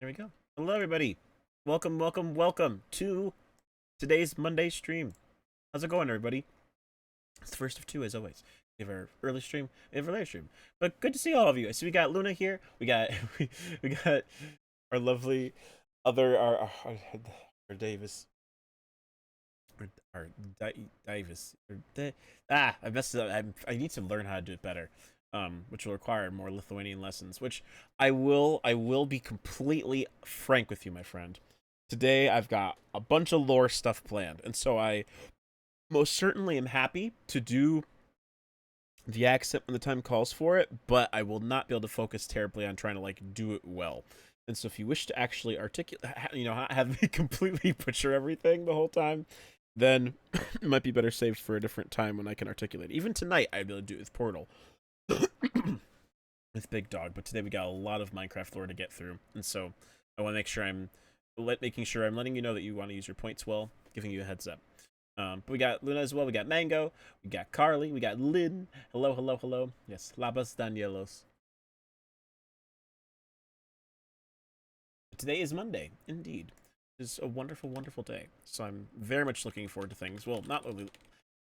There we go. Hello, everybody. Welcome, welcome, welcome to today's Monday stream. How's it going, everybody? It's the first of two, as always. We have our early stream, we have our later stream. But good to see all of you. So we got Luna here. We got we got our lovely other our Davis. Our Davis. I messed it up. I need to learn how to do it better. Which will require more Lithuanian lessons. Which I will be completely frank with you, my friend. Today I've got a bunch of lore stuff planned, and so I most certainly am happy to do the accent when the time calls for it, but I will not be able to focus terribly on trying to do it well. And so if you wish to actually articulate, have me completely butcher everything the whole time, then it might be better saved for a different time when I can articulate. Even tonight, I'd be able to do it with Portal. With Big Dog, but today we got a lot of Minecraft lore to get through, and so I want to make sure I'm letting you know that you want to use your points well, giving you a heads up. But we got Luna as well. We got Mango. We got Carly. We got Lynn. Hello, hello, hello. Yes, Labas Danielos. Today is Monday, indeed. It's a wonderful, wonderful day. So I'm very much looking forward to things. Well, not really.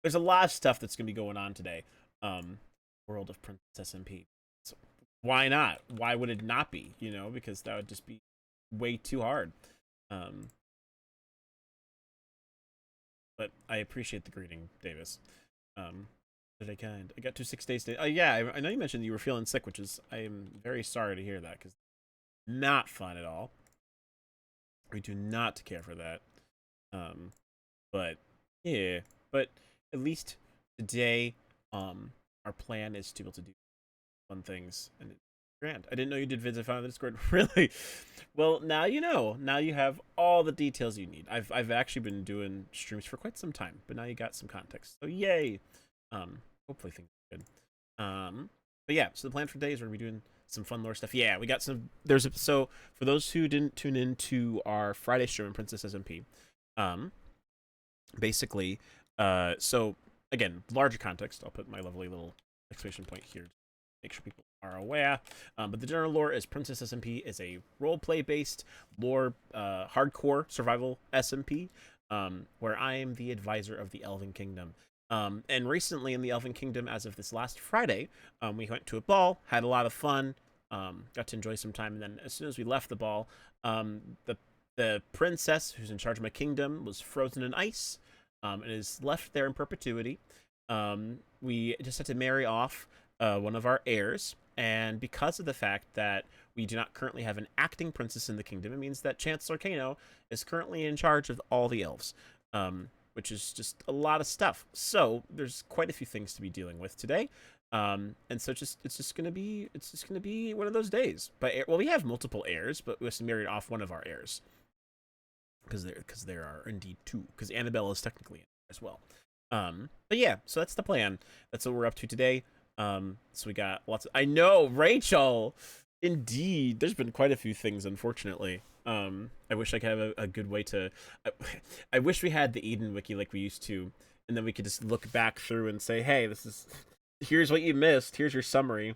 There's a lot of stuff that's gonna be going on today. World of Princess SMP. So why not? Why would it not be? Because that would just be way too hard. Um, but I appreciate the greeting, Davis. Did I kind? I got 2 6 days. Yeah, I know you mentioned you were feeling sick, which is I am very sorry to hear that because not fun at all. We do not care for that. But yeah, but at least today, our plan is to be able to do fun things and it's grand. I didn't know you did vids. I found on the Discord. Really? Well, now you know. Now you have all the details you need. I've actually been doing streams for quite some time, but now you got some context. So yay. Hopefully things are good. But yeah. So the plan for today is we're gonna be doing some fun lore stuff. Yeah, we got some. So for those who didn't tune in to our Friday stream in Princess SMP, basically, so again, larger context. I'll put my lovely little exclamation point here to make sure people are aware. But the general lore is Princess SMP is a roleplay based lore, hardcore survival SMP, where I am the advisor of the Elven Kingdom. And recently in the Elven Kingdom, as of this last Friday, we went to a ball, had a lot of fun, got to enjoy some time, and then as soon as we left the ball, the princess who's in charge of my kingdom was frozen in ice, and is left there in perpetuity. We just had to marry off one of our heirs, and because of the fact that we do not currently have an acting princess in the kingdom, it means that Chancellor Kan'o is currently in charge of all the elves. Which is just a lot of stuff. So there's quite a few things to be dealing with today. And so it's just gonna be one of those days. But we have multiple heirs, but we also married off one of our heirs because there are indeed two. Because Annabelle is technically in as well. But yeah, so that's the plan. That's what we're up to today. So we got lots of. I know, Rachel. Indeed, there's been quite a few things, unfortunately. I wish I could have a good way to. I wish we had the Eden wiki like we used to, and then we could just look back through and say, "Hey, here's what you missed. Here's your summary."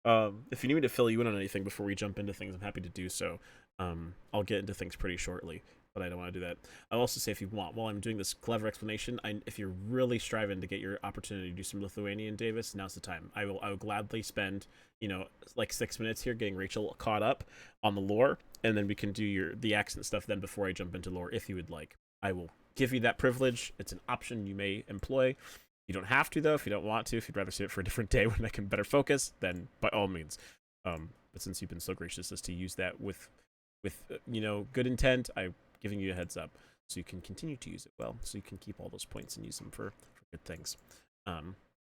If you need me to fill you in on anything before we jump into things, I'm happy to do so. I'll get into things pretty shortly, but I don't want to do that. I'll also say if you want, while I'm doing this clever explanation, if you're really striving to get your opportunity to do some Lithuanian, Davis, now's the time. I will gladly spend, like 6 minutes here getting Rachel caught up on the lore, and then we can do the accent stuff then before I jump into lore if you would like. I will give you that privilege. It's an option you may employ. You don't have to, though, if you don't want to. If you'd rather save it for a different day when I can better focus, then by all means. But since you've been so gracious as to use that with good intent, I'm giving you a heads up so you can continue to use it well, so you can keep all those points and use them for good things.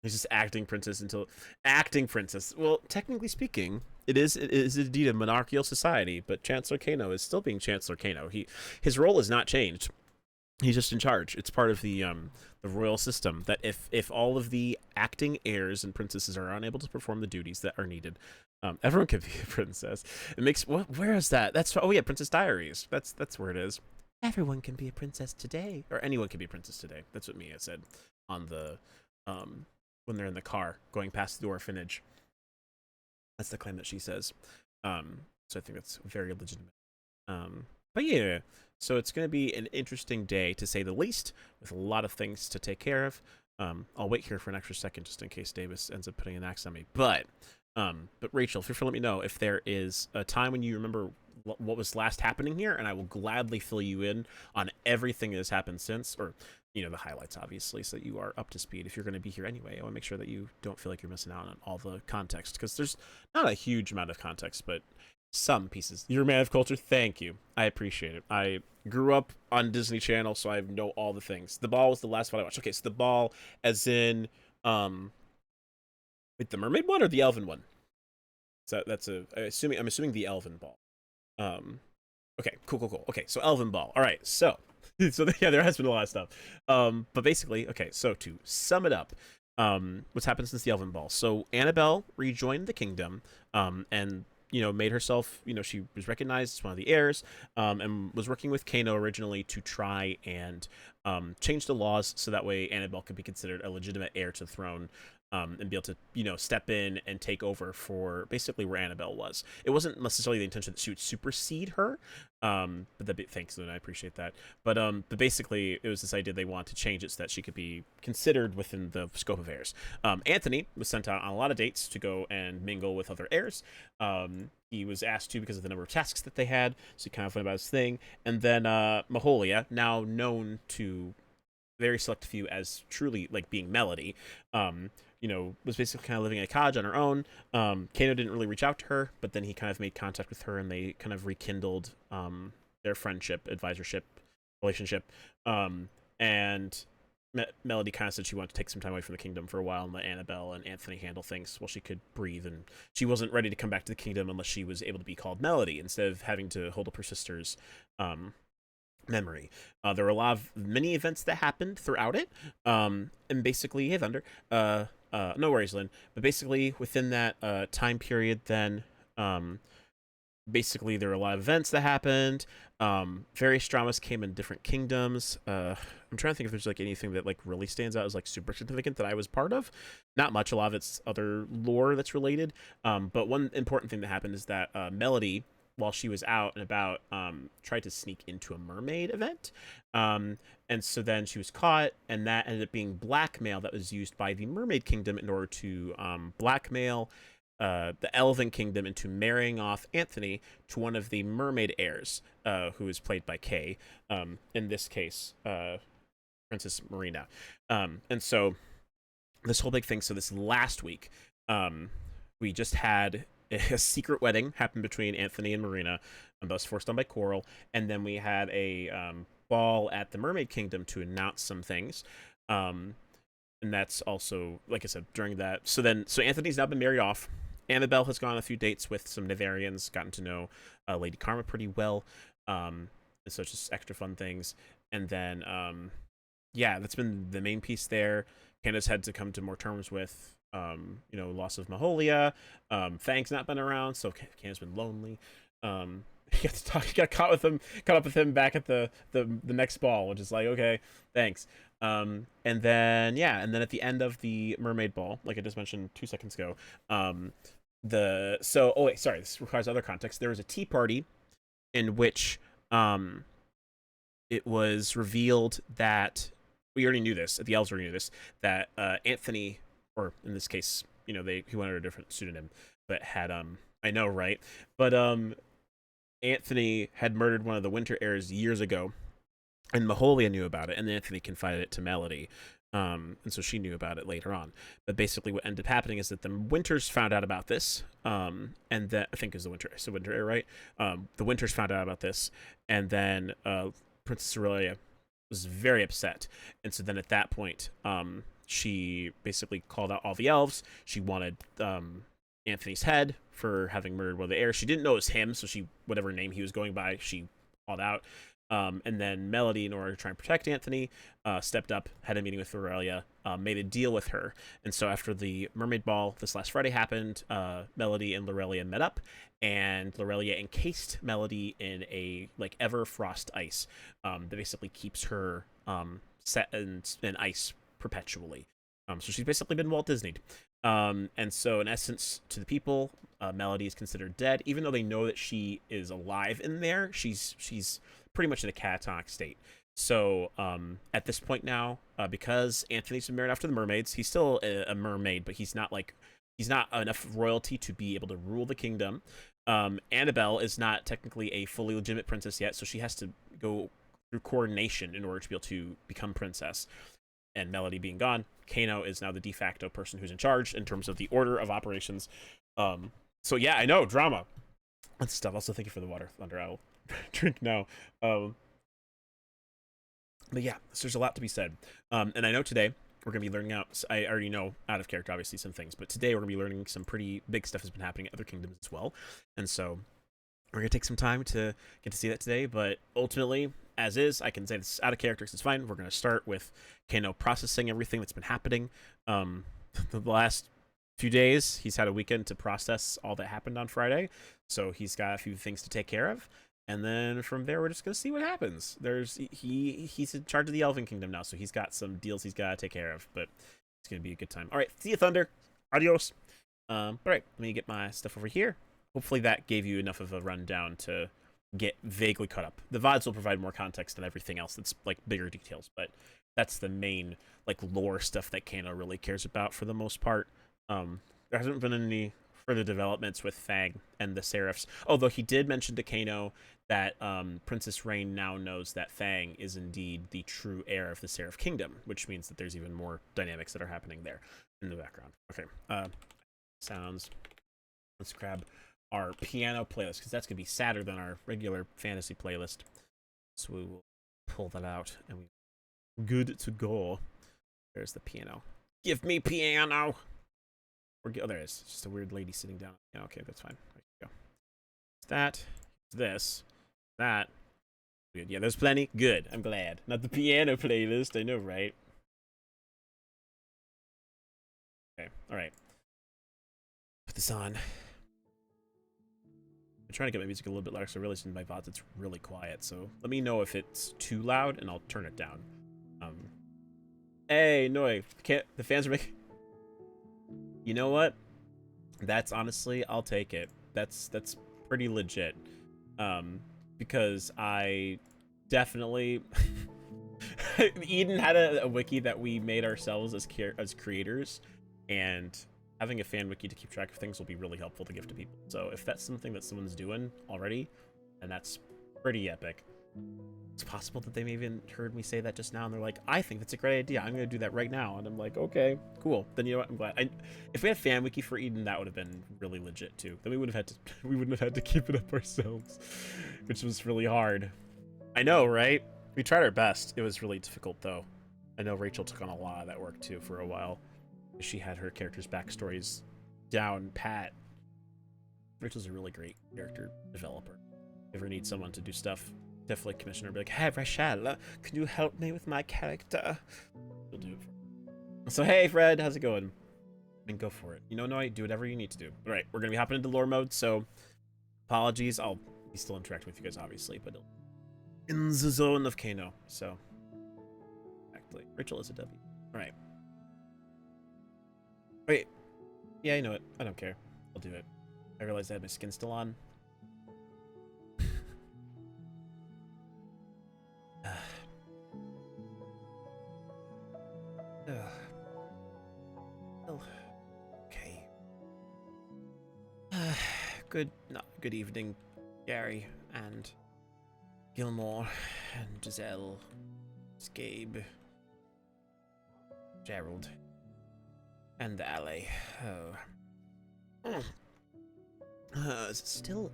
He's just acting princess. Well, technically speaking, it is indeed a monarchical society, but Chancellor Kan'o is still being Chancellor Kan'o. His role is not changed. He's just in charge. It's part of the royal system that if all of the acting heirs and princesses are unable to perform the duties that are needed, everyone can be a princess. It makes where is that? Princess Diaries. That's where it is. Everyone can be a princess today, or anyone can be a princess today. That's what Mia said on the when they're in the car going past the orphanage. That's the claim that she says. So I think that's very legitimate. But yeah, so it's going to be an interesting day to say the least, with a lot of things to take care of. I'll wait here for an extra second just in case Davis ends up putting an axe on me. But Rachel, feel free to let me know if there is a time when you remember what was last happening here, and I will gladly fill you in on everything that has happened since, or the highlights, obviously, so that you are up to speed. If you're going to be here anyway, I want to make sure that you don't feel like you're missing out on all the context, because there's not a huge amount of context, but some pieces. You're a man of culture. Thank you. I appreciate it. I grew up on Disney Channel, so I know all the things. The Ball was the last one I watched. Okay, so The Ball, as in, wait, the mermaid one or the elven one? So that's I'm assuming the elven ball. Okay, cool. Okay, so elven ball. All right, so yeah, there has been a lot of stuff. But basically, okay, so to sum it up, what's happened since the elven ball? So Annabelle rejoined the kingdom, and made herself, she was recognized as one of the heirs, and was working with Kan'o originally to try and change the laws so that way Annabelle could be considered a legitimate heir to the throne, and be able to, step in and take over for basically where Annabelle was. It wasn't necessarily the intention that she would supersede her, but thanks, and I appreciate that. But basically, it was this idea they wanted to change it so that she could be considered within the scope of heirs. Anthony was sent out on a lot of dates to go and mingle with other heirs. He was asked to because of the number of tasks that they had, so he kind of went about his thing. And then Maholia, now known to very select few as truly like being Melody, was basically kind of living in a cottage on her own. Kan'o didn't really reach out to her, but then he kind of made contact with her, and they kind of rekindled their friendship, advisorship, relationship. And Melody kind of said she wanted to take some time away from the kingdom for a while and let Annabelle and Anthony handle things while she could breathe, and she wasn't ready to come back to the kingdom unless she was able to be called Melody instead of having to hold up her sister's memory. There were a lot of mini events that happened throughout it, and basically, hey Thunder, no worries, Lynn. But basically, within that time period, then basically there were a lot of events that happened. Various dramas came in different kingdoms. I'm trying to think if there's like anything that like really stands out as like super significant that I was part of. Not much. A lot of it's other lore that's related. But one important thing that happened is that Melody, while she was out and about, tried to sneak into a mermaid event. And so then she was caught, and that ended up being blackmail that was used by the Mermaid Kingdom in order to blackmail the Elven Kingdom into marrying off Anthony to one of the mermaid heirs, who is played by Kay, in this case, Princess Marina. And so this whole big thing, so this last week, we just had a secret wedding happen between Anthony and Marina, and that was forced on by Coral. And then we had a ball at the Mermaid Kingdom to announce some things. And that's also, like I said, during that. So Anthony's now been married off. Annabelle has gone on a few dates with some Nivarians, gotten to know Lady Karma pretty well. And so it's just extra fun things. And then, yeah, that's been the main piece there. Candace had to come to more terms with loss of Maholia. Fang's not been around, so Candace's been lonely. He got caught up with him back at the next ball, which is like, okay, thanks. And then at the end of the mermaid ball, like I just mentioned 2 seconds ago, this requires other context. There was a tea party in which it was revealed that we already knew this. The elves already knew this, that Anthony, or in this case, he went under a different pseudonym, but had I know, right? But Anthony had murdered one of the Winter heirs years ago, and Maholia knew about it, and then Anthony confided it to Melody, and so she knew about it later on. But basically, what ended up happening is that the Winters found out about this, and then I think it was the Winter heir, right? The Winters found out about this, and then Princess Aurelia was very upset, and so then at that point, she basically called out all the elves. She wanted Anthony's head for having murdered one of the heirs. She didn't know it was him, so whatever name he was going by, she called out. And then Melody, in order to try and protect Anthony, stepped up, had a meeting with Aurelia, made a deal with her. And so after the Mermaid Ball this last Friday happened, Melody and Aurelia met up, and Aurelia encased Melody in a Everfrost ice that basically keeps her set in ice perpetually. So she's basically been Walt Disneyed. And so, in essence, to the people, Melody is considered dead, even though they know that she is alive in there. She's pretty much in a catatonic state. So, at this point now, because Anthony's been married off to the mermaids, he's still a mermaid, but he's not enough royalty to be able to rule the kingdom. Annabelle is not technically a fully legitimate princess yet, so she has to go through coronation in order to be able to become princess. And Melody being gone, Kan'o is now the de facto person who's in charge in terms of the order of operations. So yeah, I know, drama. That's stuff. Also, thank you for the water, Thunder. I will drink now. But yeah, so there's a lot to be said. And I know today we're going to be learning out, I already know out of character, obviously, some things, but today we're going to be learning some pretty big stuff has been happening at other kingdoms as well. And so we're going to take some time to get to see that today, but ultimately, as is, I can say this out of character, so it's fine. We're going to start with Kan'o processing everything that's been happening. The last few days, he's had a weekend to process all that happened on Friday, so he's got a few things to take care of. And then from there, we're just going to see what happens. He's in charge of the Elven Kingdom now, so he's got some deals he's got to take care of, but it's going to be a good time. All right, see you, Thunder. Adios. All right, let me get my stuff over here. Hopefully that gave you enough of a rundown to get vaguely caught up. The VODs will provide more context than everything else that's like bigger details, but that's the main like lore stuff that Kan'o really cares about for the most part. There hasn't been any further developments with Fang and the Seraphs, although he did mention to Kan'o that Princess Rain now knows that Fang is indeed the true heir of the Seraph Kingdom, which means that there's even more dynamics that are happening there in the background. Okay, sounds. Let's grab our piano playlist, because that's going to be sadder than our regular fantasy playlist. So we will pull that out, and we're good to go. There's the piano. Give me piano! Oh, there it is. It's just a weird lady sitting down. Yeah, okay, that's fine. There you go. It's that. It's this. That. Good. Yeah, there's plenty. Good. I'm glad. Not the piano playlist. I know, right? Okay, alright. Put this on. I'm trying to get my music a little bit louder, so I realized in my VODs it's really quiet, so let me know if it's too loud and I'll turn it down. Hey, Noi, the fans are making... You know what? That's honestly, I'll take it. That's pretty legit. Because I definitely... Eden had a wiki that we made ourselves as creators, and having a fan wiki to keep track of things will be really helpful to give to people. So if that's something that someone's doing already, and that's pretty epic, it's possible that they may even heard me say that just now, and they're like, I think that's a great idea. I'm going to do that right now. And I'm like, okay, cool. Then you know what? I'm glad. If we had fan wiki for Eden, that would have been really legit too. Then we wouldn't have had to keep it up ourselves, which was really hard. I know, right? We tried our best. It was really difficult though. I know Rachel took on a lot of that work too for a while. She had her characters' backstories down pat. Rachel's a really great character developer. If you ever need someone to do stuff, definitely commission her. Be like, hey, Rachel, can you help me with my character? She'll do it for me. So, hey, Fred, how's it going? And go for it. You know, no, do whatever you need to do. All right, we're going to be hopping into lore mode, so apologies. I'll be still interacting with you guys, obviously, but in the zone of Kan'o. So, exactly. Rachel is a W. All right. Wait. Yeah, you know it. I don't care. I'll do it. I realized I had my skin still on. Okay. Good evening, Gary and Gilmore and Giselle, Gabe, Gerald, and the alley. Is it still?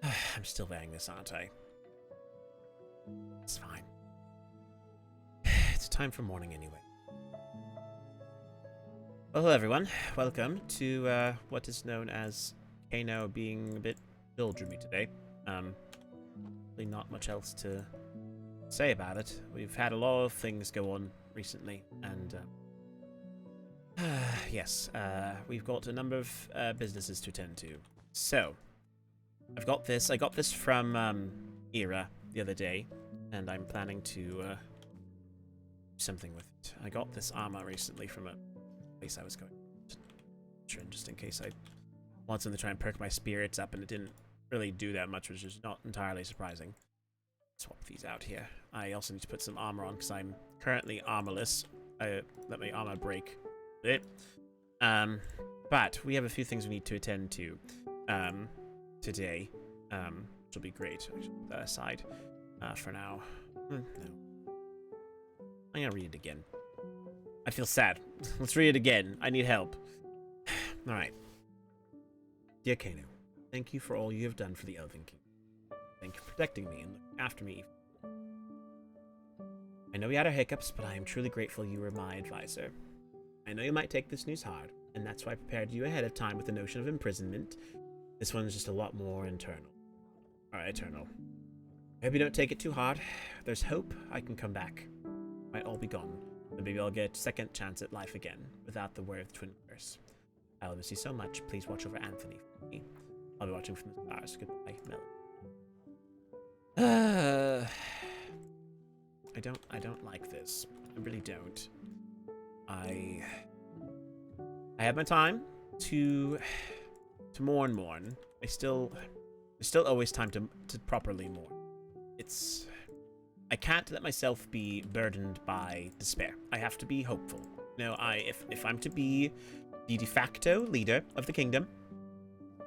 I'm still banging this, aren't I? It's fine. It's time for morning anyway. Well, hello everyone. Welcome to what is known as Kan'o being a bit doldrumy today. Really not much else to say about it. We've had a lot of things go on recently, and yes, we've got a number of businesses to attend to. So, I got this from Era the other day, and I'm planning to do something with it. I got this armor recently from a place I was going. just in case I want something to try and perk my spirits up, and it didn't really do that much, which is not entirely surprising. Swap these out here. I also need to put some armor on because I'm currently armorless. I let my armor break a bit. But we have a few things we need to attend to today, which will be great. I should put that aside for now. No. I'm gonna read it again. I feel sad. Let's read it again. I need help. Alright. Dear Kan'o, thank you for all you have done for the Elven Kingdom. Thank you for protecting me and looking after me. I know we had our hiccups, but I am truly grateful you were my advisor. I know you might take this news hard, and that's why I prepared you ahead of time with the notion of imprisonment. This one's just a lot more internal. Alright, eternal. I hope you don't take it too hard. There's hope I can come back. Might all be gone, but maybe I'll get a second chance at life again, without the worry of the twin curse. I love you so much. Please watch over Anthony for me. I'll be watching from the stars. Goodbye, Mel. I don't like this. I really don't. I had my time to mourn. There's still always time to properly mourn. I can't let myself be burdened by despair. I have to be hopeful. No, if I'm to be the de facto leader of the kingdom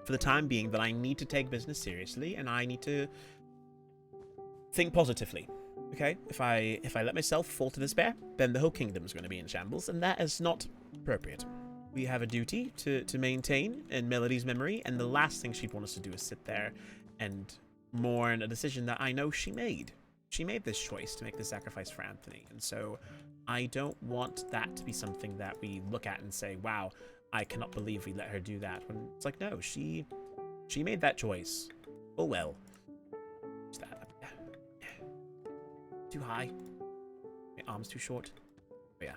for the time being, then I need to take business seriously and I need to think positively. Okay? If I let myself fall to despair, then the whole kingdom is going to be in shambles, and that is not appropriate. We have a duty to maintain in Melody's memory, and the last thing she'd want us to do is sit there and mourn a decision that I know she made. She made this choice to make this sacrifice for Anthony, and so I don't want that to be something that we look at and say, wow, I cannot believe we let her do that. When it's like, no, she made that choice. Oh well. What's that? Too high. My arm's too short. Oh yeah.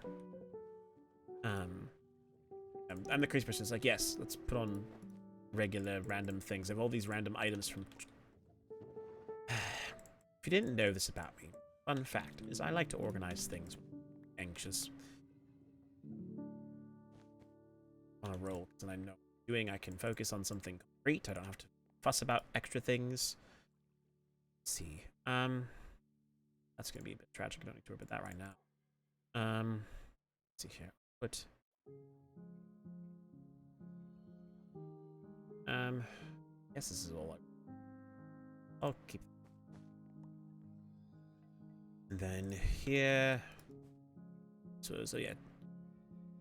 I'm the crazy person. It's like, yes, let's put on regular random things. I have all these random items from... If you didn't know this about me, fun fact is I like to organize things. Anxious. On a roll, because then I know what I'm doing. I can focus on something great. I don't have to fuss about extra things. Let's see. That's going to be a bit tragic. I don't need to worry about that right now. Let's see here. Put... Guess this is all I'll keep. And then here. So yeah.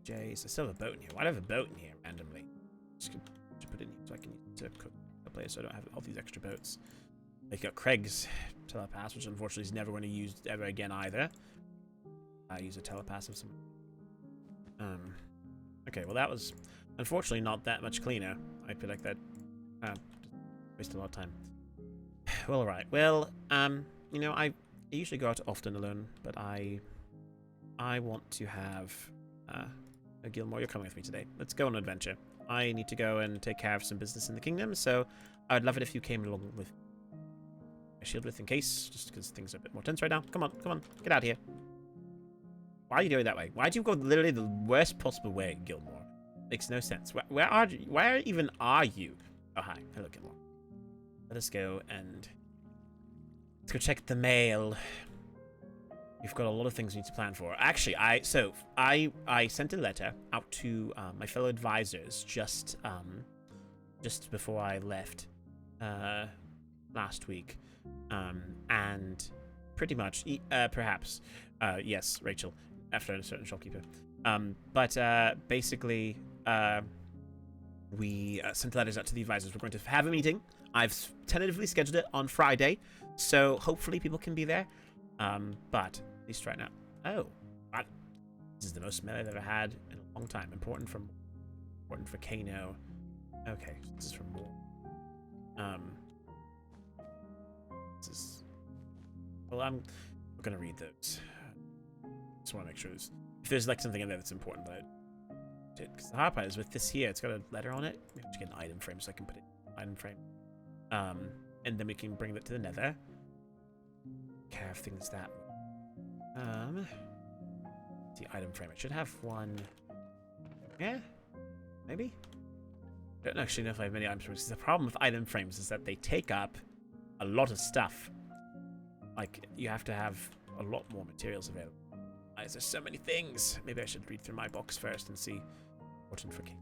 Jays. I still have a boat in here. Why do I have a boat in here randomly? Just to put it in here so I can use it to cook a place, so I don't have all these extra boats. Like got Craig's telepath, which unfortunately is never going to use ever again either. I use a telepath of some. Okay, well that was unfortunately not that much cleaner. I feel like that wasted a lot of time. Well, alright. Well, you know, I usually go out often alone, but I want to have Gilmore, you're coming with me today. Let's go on an adventure. I need to go and take care of some business in the kingdom, so I would love it if you came along with a shield with in case, just because things are a bit more tense right now. Come on, get out of here. Why are you doing that way? Why do you go literally the worst possible way, Gilmore? Makes no sense. Where are you? Where even are you? Oh, hi. Hello, Gilmore. Let us go and let's go check the mail. We've got a lot of things we need to plan for. Actually, I sent a letter out to my fellow advisors just before I left last week, and pretty much perhaps yes, Rachel, after a certain shopkeeper. But basically, we sent letters out to the advisors. We're going to have a meeting. I've tentatively scheduled it on Friday, so hopefully people can be there. But at least right now. Oh, what? This is the most melee I've ever had in a long time. Important for Kan'o. Okay, so this is from more. This is. Well, I'm gonna read those. Just want to make sure if there's like something in there that's important that I did. Because the hard part is with this here, it's got a letter on it. We have to get an item frame so I can put it in an item frame. And then we can bring it to the nether. Care of things that. The item frame. It should have one. Yeah. maybe? I don't actually know if I have many item frames. The problem with item frames is that they take up a lot of stuff. Like, you have to have a lot more materials available. Why is there so many things? Maybe I should read through my box first and see what's in for king.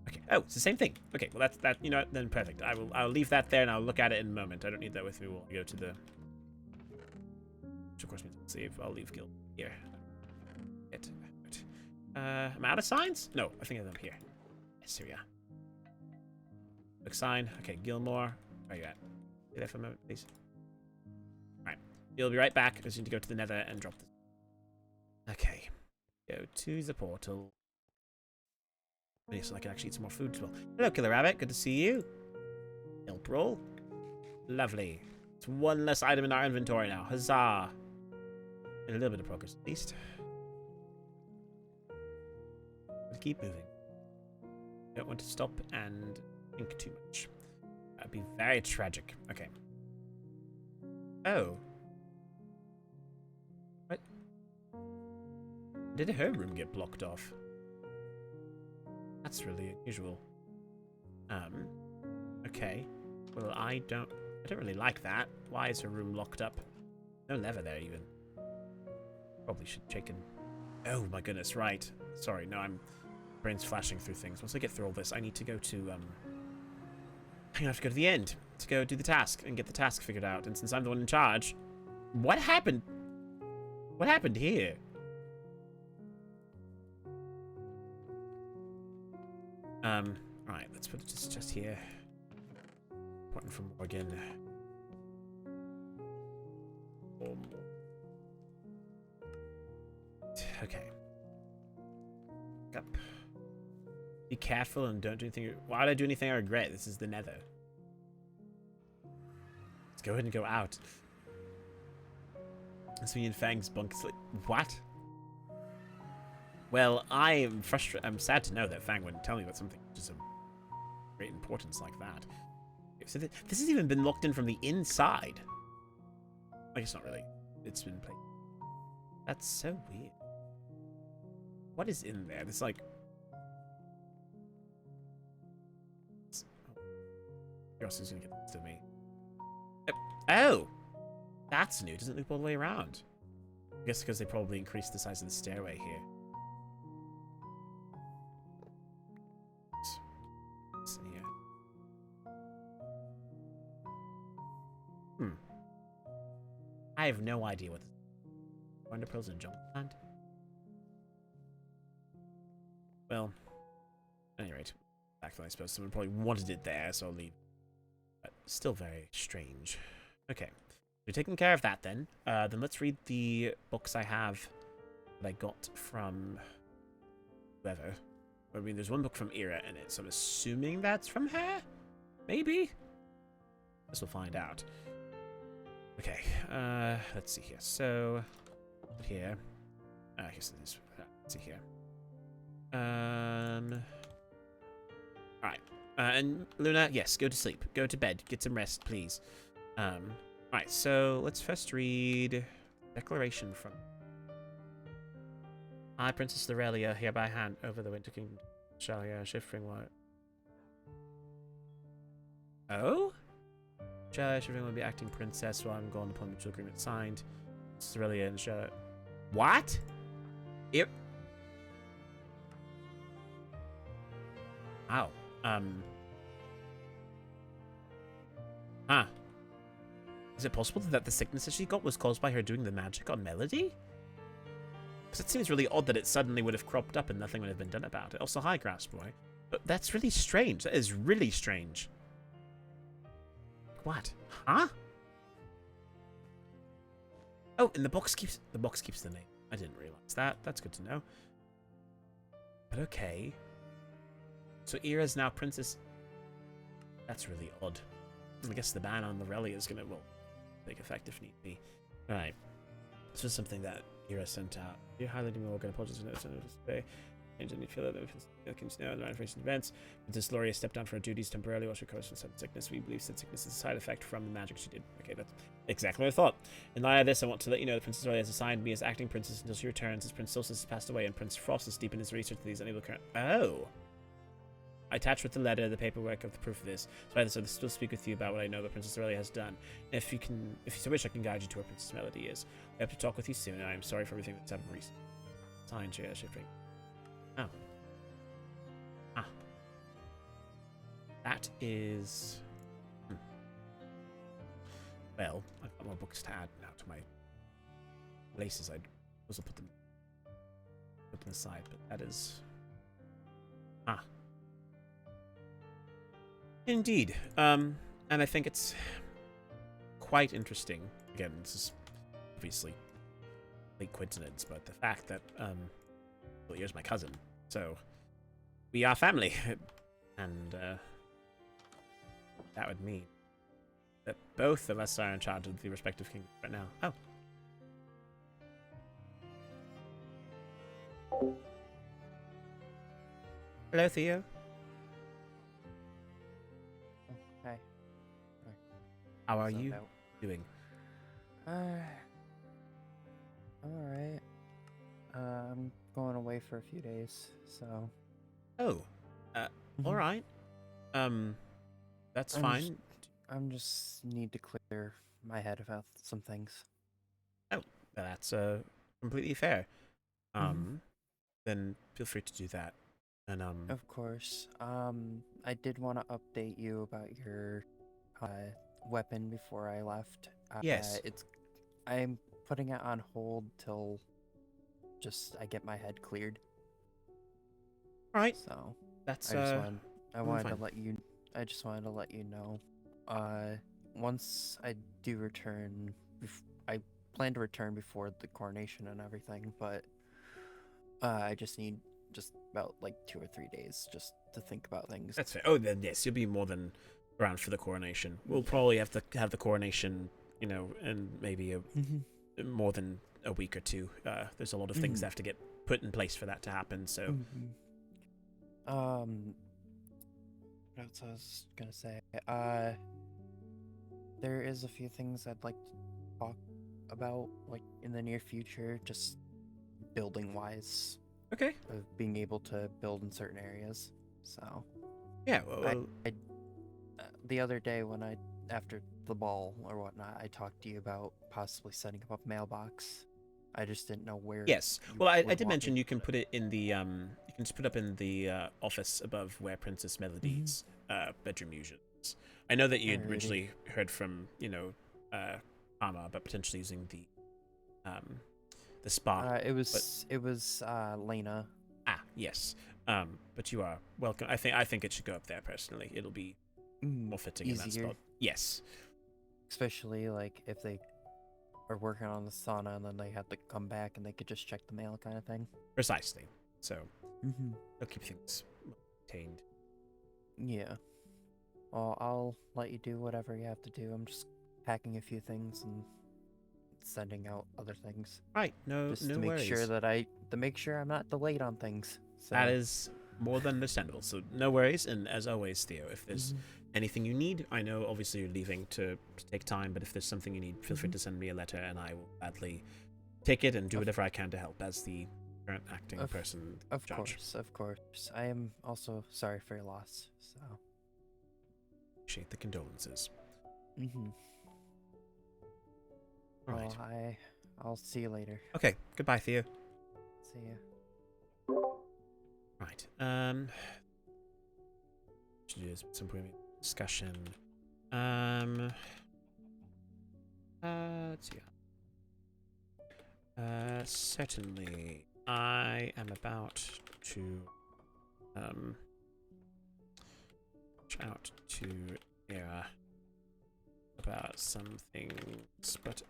Okay. Oh, it's the same thing. Okay, well that's you know, then perfect. I'll leave that there and I'll look at it in a moment. I don't need that with me. We'll go to the, which of course means I'll save. I'll leave guild here. I'm out of signs? No, I think I have them here. Yes, here we are. Look sign. Okay, Gilmore. Where are you at? Stay there for a moment, please. Alright. You'll be right back. I just need to go to the nether and drop this. Okay. Go to the portal. So I can actually eat some more food as well. Hello, Killer Rabbit. Good to see you. Help roll. Lovely. It's one less item in our inventory now. Huzzah. And a little bit of progress, at least. But keep moving. Don't want to stop and think too much. That'd be very tragic. Okay. Oh. What? Did her room get blocked off? That's really unusual. Okay. Well, I don't really like that. Why is her room locked up? No lever there, even. Probably should check in. Oh, my goodness, right. Sorry, no, brain's flashing through things. Once I get through all this, I need to go to, I have to go to the end to go do the task and get the task figured out. And since I'm the one in charge, what happened? What happened here? Right, let's put it just here. Important from Morgan. Okay. Up. Be careful and don't do anything. Why would I do anything I regret? This is the nether. Let's go ahead and go out. That's me and Fang's bunk. What? Well, I'm frustrated. I'm sad to know that Fang wouldn't tell me about something which is of great importance like that. So this has even been locked in from the inside. I guess not really. It's been played. That's so weird. What is in there? There's like... Who else is going to get this to me? Oh! That's new. It doesn't loop all the way around. I guess because they probably increased the size of the stairway here. I have no idea what this is. Wonder pearls and jump land. Well, at any rate, actually, I suppose someone probably wanted it there, so I'll leave. But still very strange. Okay, we're taking care of that then. Then let's read the books I have that I got from whoever. I mean, there's one book from Ira in it, so I'm assuming that's from her? Maybe? Guess we'll find out. Okay, let's see here. So, here. Here's this. Let's see here. Alright. And Luna, yes, go to sleep. Go to bed. Get some rest, please. Alright, so let's first read Declaration from I, Princess Lorelia, hereby hand over the Winter Kingdom. Shall I shifting what? Oh? Shifting will be acting princess while I'm gone upon mutual agreement signed. Lorelia and Charlotte. What? Yep. Ow. Huh. Is it possible that the sickness that she got was caused by her doing the magic on Melody? Because it seems really odd that it suddenly would have cropped up and nothing would have been done about it. Also, hi, Grass Boy. But that's really strange. That is really strange. What? Huh? Oh, and the box keeps the name. I didn't realize that. That's good to know. But okay. So Ira's now princess. That's really odd. I guess the ban on Lorelia is gonna, well, take effect if need be. Alright. This was something that Ira sent out. Dear highlighting Morgan, apologies for notice today. And you feel that the right recent events. Princess Lorelia stepped down from her duties temporarily while she recovers from sudden sickness. We believe said sickness is a side effect from the magic she did. Okay, that's exactly what I thought. In light of this, I want to let you know that Princess Lorelia has assigned me as acting princess until she returns, as Prince Solstice has passed away and Prince Frost is deep in his research that he's unable to current. Oh. I attach with the letter the paperwork of the proof of this, so I still speak with you about what I know that Princess Aurelia has done. And if you so wish, I can guide you to where Princess Melody is. I hope to talk with you soon, and I am sorry for everything that's happened recently. Signed, J.R. Shipping. Oh. Ah. That is... Well, I've got more books to add now to my places. I'd also put them aside, but that is... Ah. Indeed. And I think it's quite interesting. Again, this is obviously a coincidence, but the fact that, well, here's my cousin. So, we are family. And, that would mean that both of us are in charge of the respective kingdoms right now. Oh. Hello, Theo. Oh, hi. How are you doing? I'm alright. I'm going away for a few days, so... Oh. Alright. That's fine. I'm just need to clear my head about some things. Oh, that's completely fair. Then feel free to do that. And Of course. I did want to update you about your weapon before I left. Yes. I'm putting it on hold till I get my head cleared. Right. So That's I wanted fine. to let you. I just wanted to let you know. Once I do return, I plan to return before the coronation and everything, but I just need about like 2 or 3 days just to think about things. That's fair. Oh, then yes, you'll be more than around for the coronation. We'll probably have to have the coronation, in maybe more than a week or two. There's a lot of things that have to get put in place for that to happen. So, what else I was gonna say? There is a few things I'd like to talk about, like in the near future, just building wise. Okay. Of being able to build in certain areas. So yeah. Well, the other day after the ball or whatnot, I talked to you about possibly setting up a mailbox. I just didn't know where. Yes. Well, I did mention you can put it in the you can just put up in the office above where Princess Melody's bedroom usually is. I know that you had originally heard from Kan'o about potentially using the spa. It was Lena. Ah, yes. But you are welcome. I think it should go up there personally. It'll be more fitting easier. In that spot. Yes. Especially like if they are working on the sauna and then they have to come back and they could just check the mail kind of thing. Precisely. So they'll keep things maintained. Yeah. Well, I'll let you do whatever you have to do. I'm just packing a few things and sending out other things. Right. No worries. To make sure I'm not delayed on things. So. That is more than understandable. So no worries. And as always, Theo, if there's anything you need, I know obviously you're leaving to take time, but if there's something you need, feel free to send me a letter and I will gladly take it and do whatever I can to help as the current acting person. Of course. I am also sorry for your loss. So appreciate the condolences. All right. Well, I'll see you later. Okay. Goodbye, Theo. See ya. Right. Should do some point of discussion. Let's see. Certainly, I am about to reach out to Era about some things, but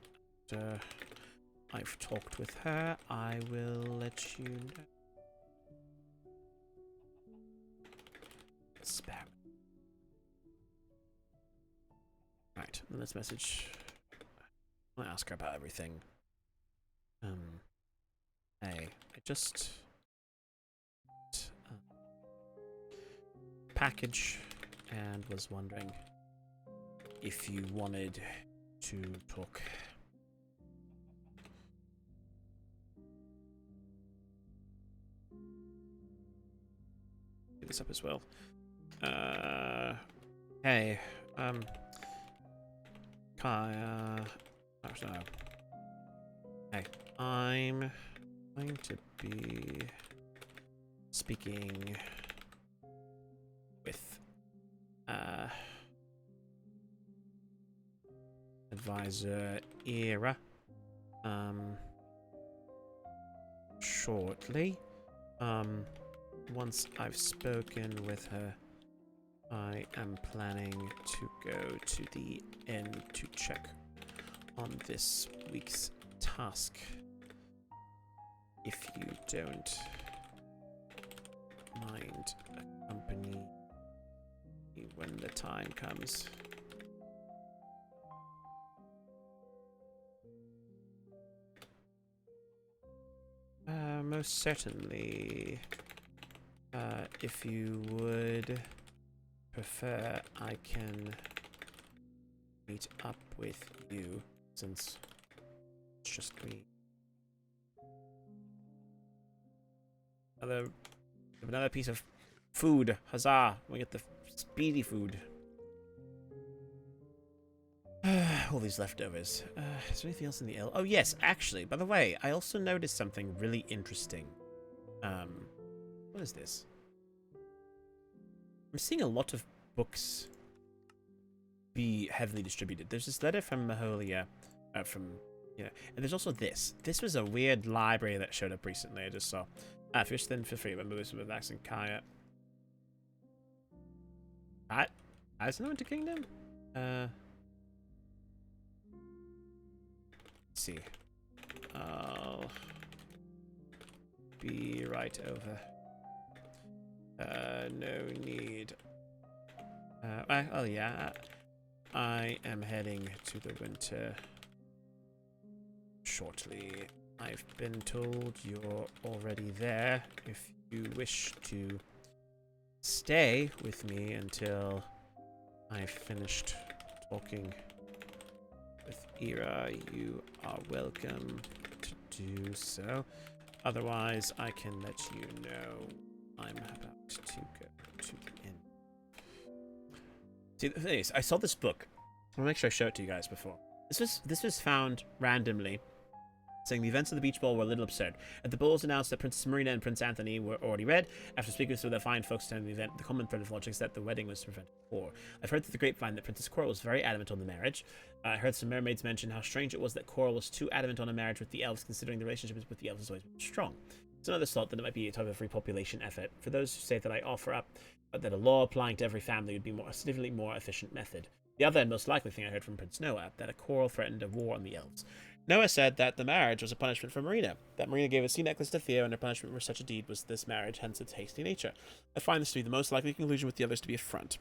after I've talked with her, I will let you know. Spam. Right, then let's message. I'll ask her about everything. Hey, I just package and was wondering if you wanted to talk. Get this up as well. Hey, Kaya. Oh, no. Hey, I'm going to be speaking with advisor Era shortly. Once I've spoken with her, I am planning to go to the inn to check on this week's task. If you don't mind accompanying me when the time comes. Most certainly. If you would prefer, I can meet up with you, since it's just me. Another piece of food. Huzzah! We get the speedy food. All these leftovers. Is there anything else in the L? Oh yes, actually, by the way, I also noticed something really interesting. What is this? I'm seeing a lot of books be heavily distributed. There's this letter from Maholia, and there's also this. This was a weird library that showed up recently. I just saw. If you're then feel free. Remember this with Max and Kaya. Has no Winter Kingdom? Let's see. I'll be right over. No need. Oh yeah. I am heading to the winter shortly. I've been told you're already there. If you wish to stay with me until I've finished talking with Ira, you are welcome to do so. Otherwise, I can let you know I'm about to go to the inn. See, the thing is, I saw this book. I want to make sure I show it to you guys before. This was found randomly, saying the events of the beach ball were a little absurd. At the ball was announced that Princess Marina and Prince Anthony were already wed. After speaking with the fine folks attending the event, the common thread of logic is that the wedding was to prevent war. I've heard through the grapevine that Princess Coral was very adamant on the marriage. I heard some mermaids mention how strange it was that Coral was too adamant on a marriage with the elves, considering the relationship with the elves has always been strong. It's another thought that it might be a type of repopulation effort. For those who say that I offer up that a law applying to every family would be a significantly more efficient method. The other and most likely thing I heard from Prince Noah, that a Coral threatened a war on the elves. Noah said that the marriage was a punishment for Marina, that Marina gave a sea necklace to Theo, and her punishment for such a deed was this marriage, hence its hasty nature. I find this to be the most likely conclusion, with the others to be a front.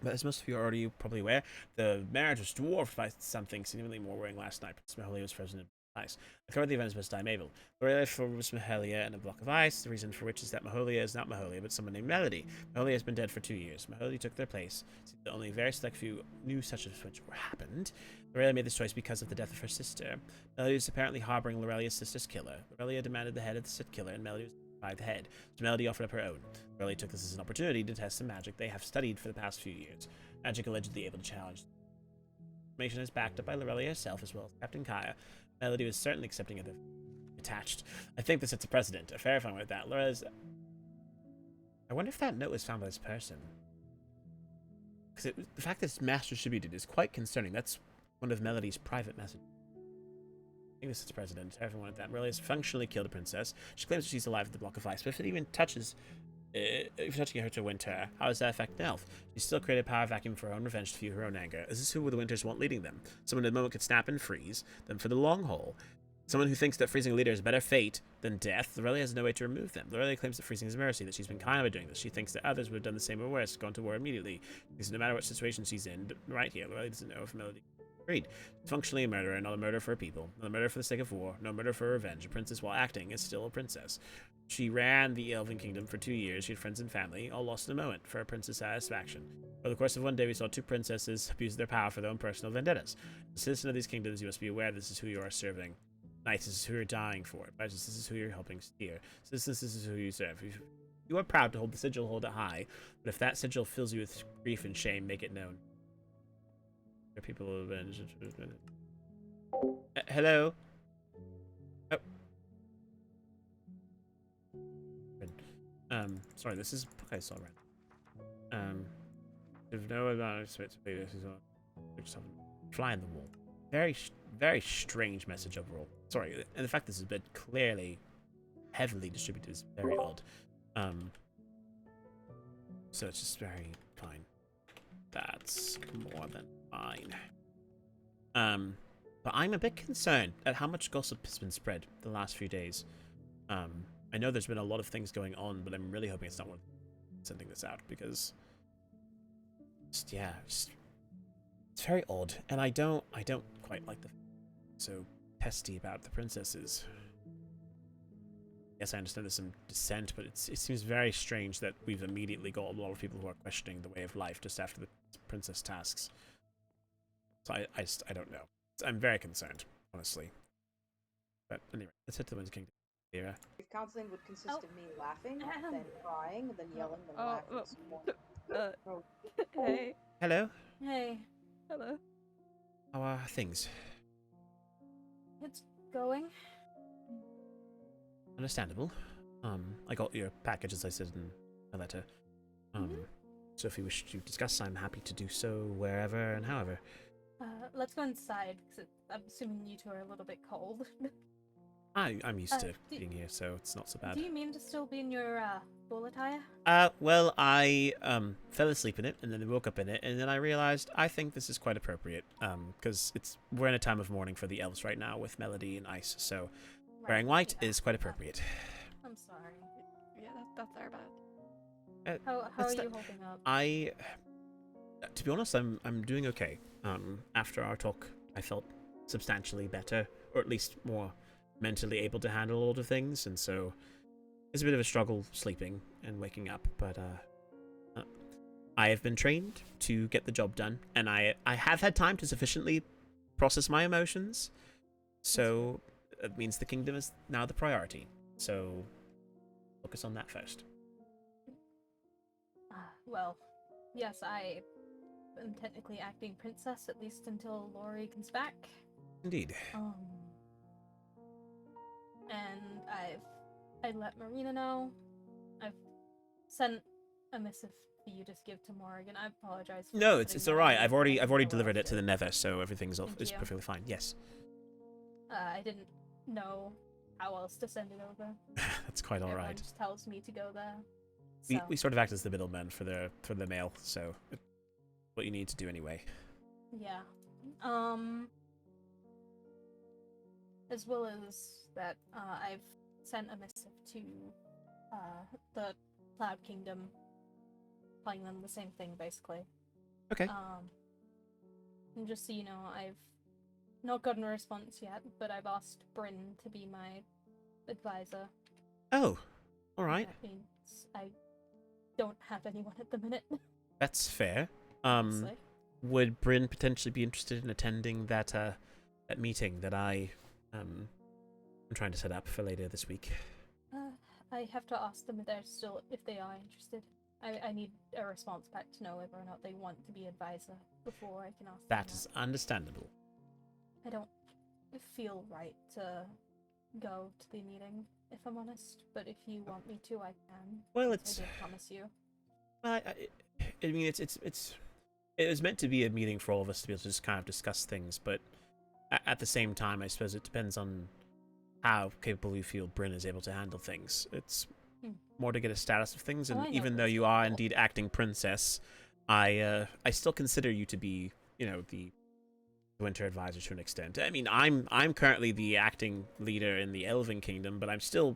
But as most of you are already probably aware, the marriage was dwarfed by something significantly more worrying last night. Prince Maholia was frozen in ice. I covered the events best I'm able. Lorelia was Maholia and a block of ice, the reason for which is that Maholia is not Maholia, but someone named Melody. Maholia has been dead for 2 years. Maholia took their place. The only very select few knew such a switch happened. Lorelia made this choice because of the death of her sister. Melody is apparently harboring Lorelia's sister's killer. Lorelia demanded the head of the said killer, and Melody was by the head, so Melody offered up her own. Lorelia took this as an opportunity to test some magic they have studied for the past few years. Magic allegedly able to challenge. Information is backed up by Lorelia herself, as well as Captain Kaya. Melody was certainly accepting of the attached. I think this sets a precedent. A fair fun with that. Lorelia's. I wonder if that note was found by this person. Because the fact that it's mass distributed is quite concerning. That's one of Melody's private messages. I think this is the president. Everyone at that. Lorelia has functionally killed a princess. She claims that she's alive with the block of ice, but if it even touches. If touching her to winter, how does that affect an elf? She still created a power vacuum for her own revenge to fuel her own anger. Is this who the winters want leading them? Someone at the moment could snap and freeze them for the long haul. Someone who thinks that freezing a leader is a better fate than death. Lorelia has no way to remove them. Lorelia claims that freezing is mercy, that she's been kind by doing this. She thinks that others would have done the same or worse, gone to war immediately. Because no matter what situation she's in, right here, Lorelia doesn't know if Melody agreed. She's functionally a murderer, not a murder for her people, not a murder for the sake of war, no murder for revenge. A princess, while acting, is still a princess. She ran the Elven Kingdom for 2 years. She had friends and family, all lost in a moment, for her princess' satisfaction. Over the course of one day, we saw 2 princesses abuse their power for their own personal vendettas. As a citizen of these kingdoms, you must be aware this is who you are serving. Knights, this is who you're dying for. Badges, this is who you're helping steer. Citizens, this is who you serve. You are proud to hold the sigil, hold it high. But if that sigil fills you with grief and shame, make it known. There are people who have been... hello? Oh. Sorry, this is a book I saw right. If no amount of expect to be this is fly in the wall. Very strange message overall. Sorry, and the fact this has been clearly heavily distributed is very odd. So it's just very fine. That's more than fine. But I'm a bit concerned at how much gossip has been spread the last few days. I know there's been a lot of things going on, but I'm really hoping it's not one sending this out because, it's very odd, and I don't quite like the so testy about the princesses. Yes, I understand there's some dissent, but it seems very strange that we've immediately got a lot of people who are questioning the way of life just after the princess tasks. So I don't know. I'm very concerned, honestly. But anyway, let's head to the Winter Kingdom. Era. If counseling would consist of me laughing, then crying, then yelling, then laughing some more. Hey. Hello. Hey. Hello. How are things? It's going. Understandable. I got your package as I said in a letter. So if you wish to discuss, I'm happy to do so wherever and however. Let's go inside because I'm assuming you two are a little bit cold. I'm used to being here, so it's not so bad. Do you mean to still be in your ball attire? Well, I fell asleep in it, and then woke up in it, and then I realized I think this is quite appropriate. Because we're in a time of mourning for the elves right now with Melody and Ice, so wearing white is quite appropriate. I'm sorry. Yeah, that's our bad. How are you holding up? To be honest, I'm doing okay. After our talk, I felt substantially better, or at least more mentally able to handle a lot of things, and so it's a bit of a struggle sleeping and waking up, but I have been trained to get the job done, and I have had time to sufficiently process my emotions, so it means the kingdom is now the priority, so focus on that first. Well, yes, I am technically acting princess, at least until Lori comes back. Indeed. And I let Marina know. I've sent a missive for you to give to Morrigan. I apologize. No, it's all right. I've already delivered it to the Nether, so everything's is perfectly fine. Yes. I didn't know how else to send it over. That's quite all Everyone right. just tells me to go there. So. We sort of act as the middleman for the mail, so it's what you need to do anyway. Yeah. As well as that, I've sent a missive to the Cloud Kingdom, telling them the same thing, basically. Okay. And just so you know, I've not gotten a response yet, but I've asked Bryn to be my advisor. Oh, all right. That means I don't have anyone at the minute. That's fair. Honestly. Would Bryn potentially be interested in attending that meeting that I'm trying to set up for later this week? I have to ask them if they are interested. I need a response back to know whether or not they want to be advisor before I can ask them. That is understandable. I don't feel right to go to the meeting, if I'm honest. But if you want me to, I can. Well, I did promise you. Well, I mean, it was meant to be a meeting for all of us to be able to just kind of discuss things, but at the same time, I suppose it depends on how capable you feel Bryn is able to handle things. It's more to get a status of things, and even though you are indeed acting princess, I still consider you to be, the winter advisor to an extent. I mean, I'm currently the acting leader in the Elven Kingdom, but I'm still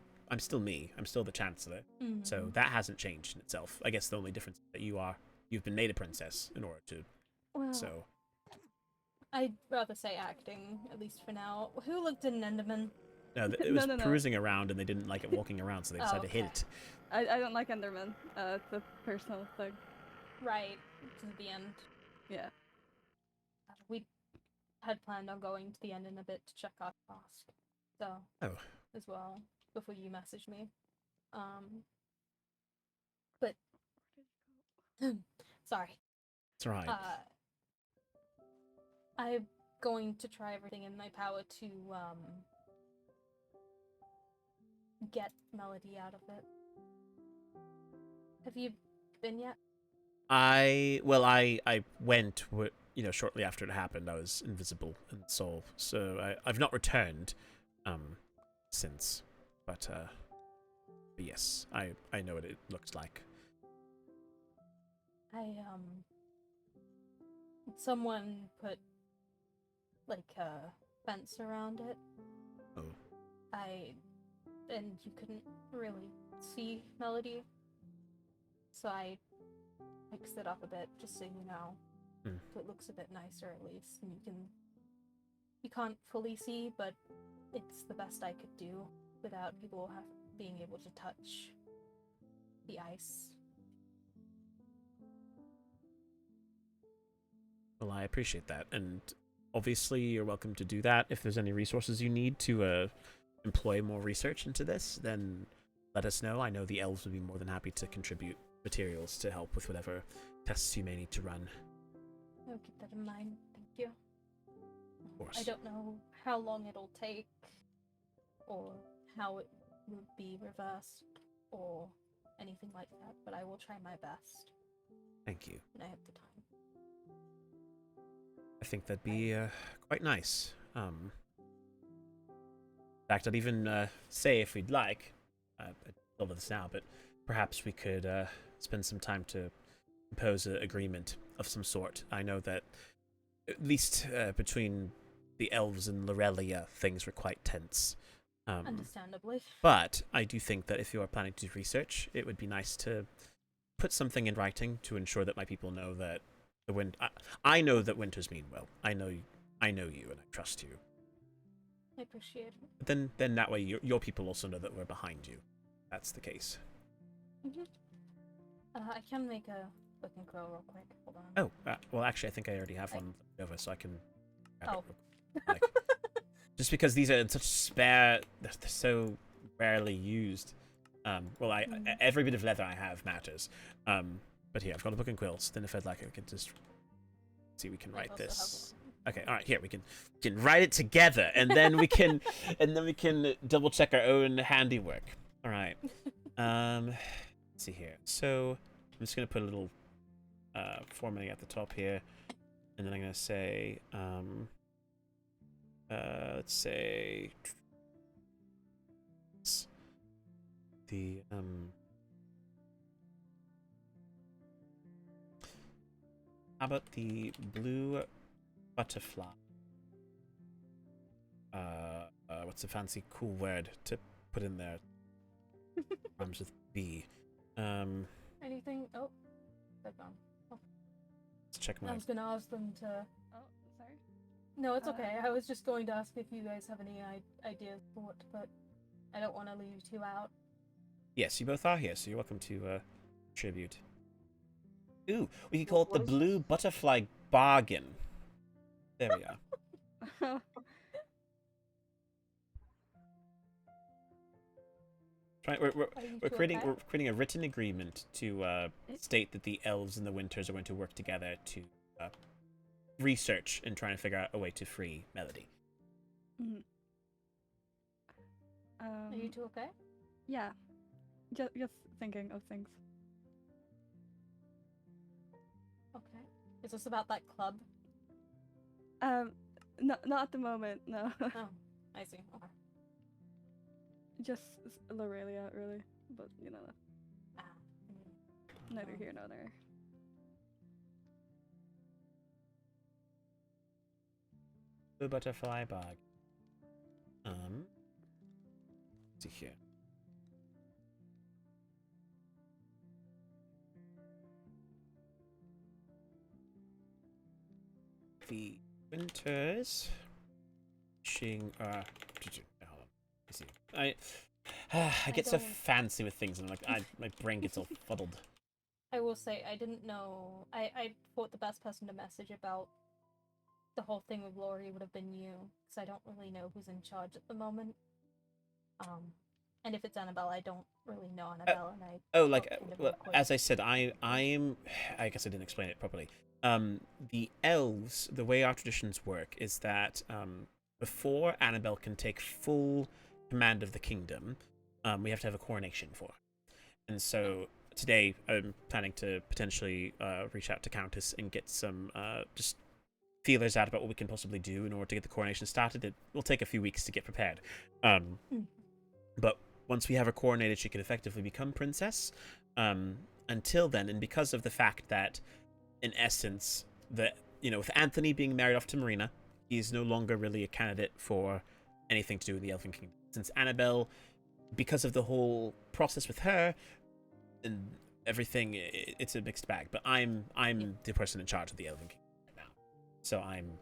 me. I'm still the Chancellor. So that hasn't changed in itself. I guess the only difference is that you've been made a princess in order to. Well, so I'd rather say acting, at least for now. Who looked at an Enderman? No, it was perusing around, and they didn't like it walking around, so they decided to hit it. I don't like Enderman. It's a personal thing. Right, to the end. Yeah. We had planned on going to the end in a bit to check our task. So, as well, before you message me. but sorry. It's alright. I'm going to try everything in my power to get Melody out of it. Have you been yet? I went, shortly after it happened. I was invisible and so I've not returned, since, but yes, I know what it looks like. Someone put like a fence around it. Oh. And you couldn't really see Melody, so I fixed it up a bit, just so you know. So it looks a bit nicer at least, and you can't fully see, but it's the best I could do without people being able to touch the ice. Well, I appreciate that, and obviously you're welcome to do that. If there's any resources you need to employ more research into this, then let us know. I know the elves would be more than happy to contribute materials to help with whatever tests you may need to run. I'll keep that in mind, thank you. Of course. I don't know how long it'll take, or how it will be reversed, or anything like that, but I will try my best. Thank you. When I have the time. I think that'd be quite nice. In fact, I'd even say, if we'd like, I don't know this now, but perhaps we could spend some time to impose an agreement of some sort. I know that, at least between the elves and Lorelia, things were quite tense. Understandably. But I do think that if you are planning to do research, it would be nice to put something in writing to ensure that my people know that I know that winters mean well. I know you, and I trust you. I appreciate it. But then that way your people also know that we're behind you. That's the case. Mm-hmm. I can make a book and quill real quick. Hold on. Oh, well, actually, I think I already have one over, so I can grab Oh. it. Like, just because these are in such they're so rarely used. Every bit of leather I have matters. But here, I've got a book and quills. Then if I'd like, I can just see we can write this. Okay, all right. Here we can write it together, and then we can double check our own handiwork. All right. Let's see here. So I'm just gonna put a little formatting at the top here, and then I'm gonna say let's say the how about the blue butterfly? What's a fancy cool word to put in there? Rhymes with B. Anything? Oh, they're gone. Oh. Let's check my. I was gonna ask them to. Oh, sorry. No, it's okay. I was just going to ask if you guys have any ideas for what to put. I don't want to leave you two out. Yes, you both are here, so you're welcome to contribute. Ooh, we could call it the Blue Butterfly Bargain. There we are. We're creating a written agreement to state that the elves and the winters are going to work together to research and trying to figure out a way to free Melody. Mm-hmm. Are you two okay? Yeah. Just thinking of things. Okay. Is this about that club? No, not at the moment. No. Oh, I see. Okay. Just Lorelia, really. But you know, neither Um, here nor there. Blue Butterfly Bargain. Let's see here. The winters wishing hold on. Let's see. I get so fancy with things and my brain gets all fuddled. I will say I didn't know. I thought the best person to message about the whole thing with Lori would have been you, because I don't really know who's in charge at the moment. And if it's Annabelle, I don't really know Annabelle, and I Oh, like, felt kind of well, awkward. as I said, I'm. I guess I didn't explain it properly. The elves, the way our traditions work is that before Annabelle can take full command of the kingdom, we have to have a coronation for her. And so today, I'm planning to potentially reach out to Countess and get some just feelers out about what we can possibly do in order to get the coronation started. It will take a few weeks to get prepared. But once we have her coronated, she can effectively become princess. Until then, and because of the fact that, in essence, with Anthony being married off to Marina, he's no longer really a candidate for anything to do with the Elven Kingdom. Since Annabelle, because of the whole process with her and everything, it's a mixed bag. But I'm the person in charge of the Elven Kingdom right now, so I'm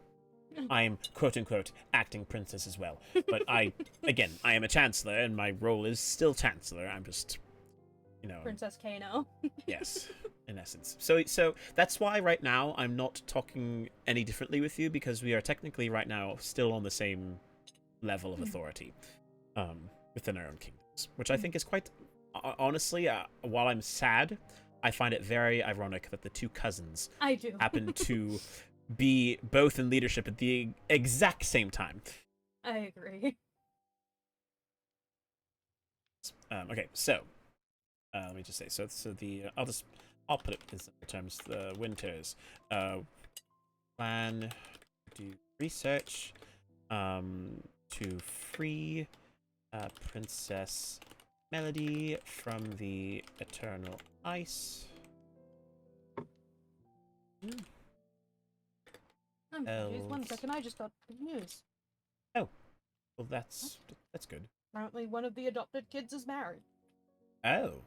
quote unquote acting princess as well. But I am a chancellor, and my role is still chancellor. I'm just, Princess Kan'o. yes, in essence. So that's why right now I'm not talking any differently with you, because we are technically right now still on the same level of authority within our own kingdoms, which I think is quite honestly. While I'm sad, I find it very ironic that the two cousins I do. happen to be both in leadership at the exact same time. I agree. Okay, so let me just say, so the I'll put it in simple terms. The Winters plan to do research to free Princess Melody from the Eternal Ice. I'm confused. 1 second, I just got good news. Oh, well, that's good. Apparently, one of the adopted kids is married. Oh,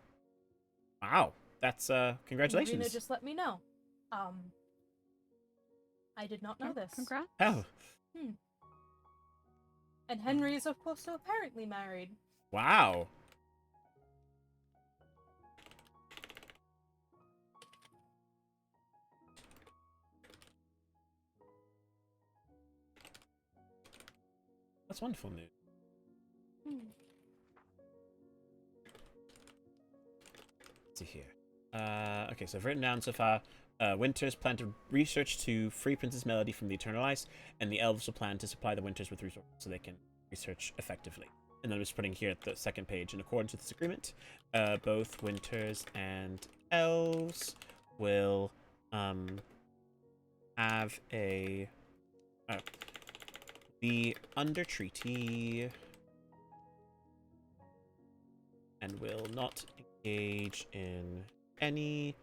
wow! That's congratulations. Marina just let me know. I did not know this. Congrats. Oh, And Henry is, of course, apparently married. wow! That's wonderful news. Let's see here. Okay, so I've written down so far. Winters plan to research to free Princess Melody from the Eternal Ice, and the elves will plan to supply the Winters with resources so they can research effectively. And then I'm just putting here at the second page, in accordance with this agreement, both Winters and elves will have be under treaty and will not engage in any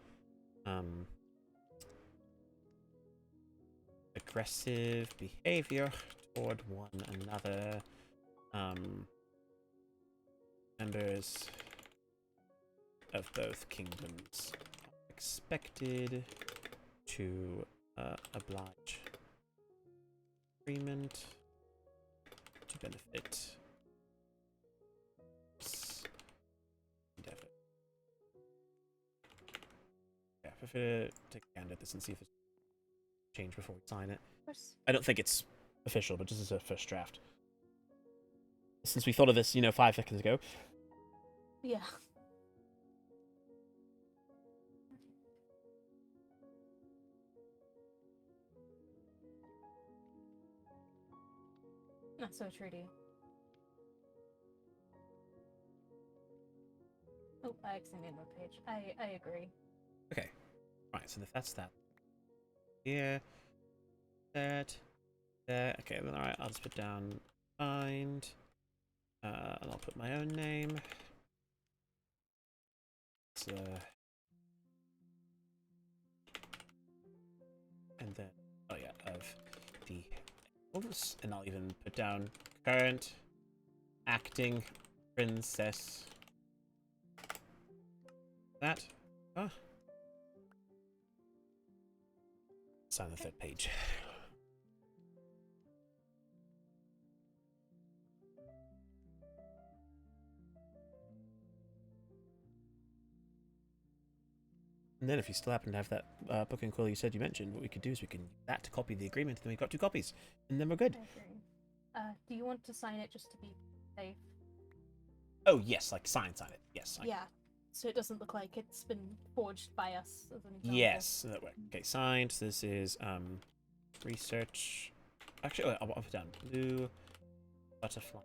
aggressive behavior toward one another. Members of both kingdoms are expected to oblige agreement to benefit this endeavor. Yeah, prefer to take a hand at this and see if it's changed before we sign it. I don't think it's official, but this is a first draft. Since we thought of this, 5 seconds ago. Yeah. Not so treaty. Oh, I accidentally made my page. I agree. Okay. Right, so if that's that. Here. That. There. Okay, then alright, I'll just put down find. And I'll put my own name. So, and then, oh yeah, of the elves, and I'll even put down current acting princess. That. Sign the third page. And then if you still happen to have that book and quill you said you mentioned, what we could do is we can use that to copy the agreement, and then we've got 2 copies. And then we're good. I agree. Do you want to sign it just to be safe? Oh, yes, like sign it. Yes. Yeah. So it doesn't look like it's been forged by us as an example. Yes. That way. Okay, signed. This is research. Actually, I'll put down blue butterfly.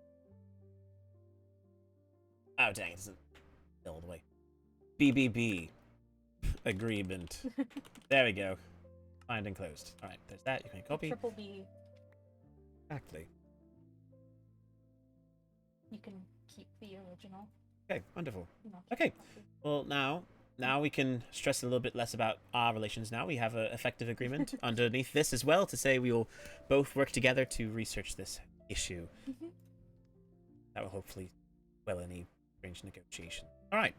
Oh, dang, it doesn't fill all the way. BBB agreement. There we go. Signed and closed. All right, there's that. You can copy. Triple B. Exactly. You can keep the original. Okay, wonderful. Not Okay. copy. Well, now we can stress a little bit less about our relations now. We have an effective agreement underneath this as well to say we will both work together to research this issue. Mhm. That will hopefully quell any strange negotiation. All right.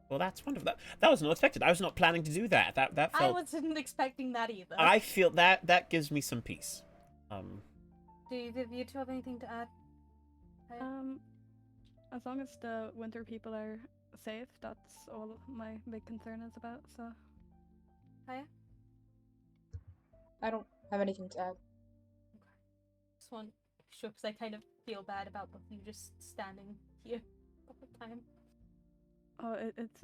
Well, that's wonderful. That was not expected. I was not planning to do that. That felt... I wasn't expecting that either. I feel that gives me some peace. Do either of you two have anything to add? As long as the winter people are safe, that's all my big concern is about. So. Kaya? I don't have anything to add. Just one sure, because I kind of feel bad about both of you just standing here all the time. Oh,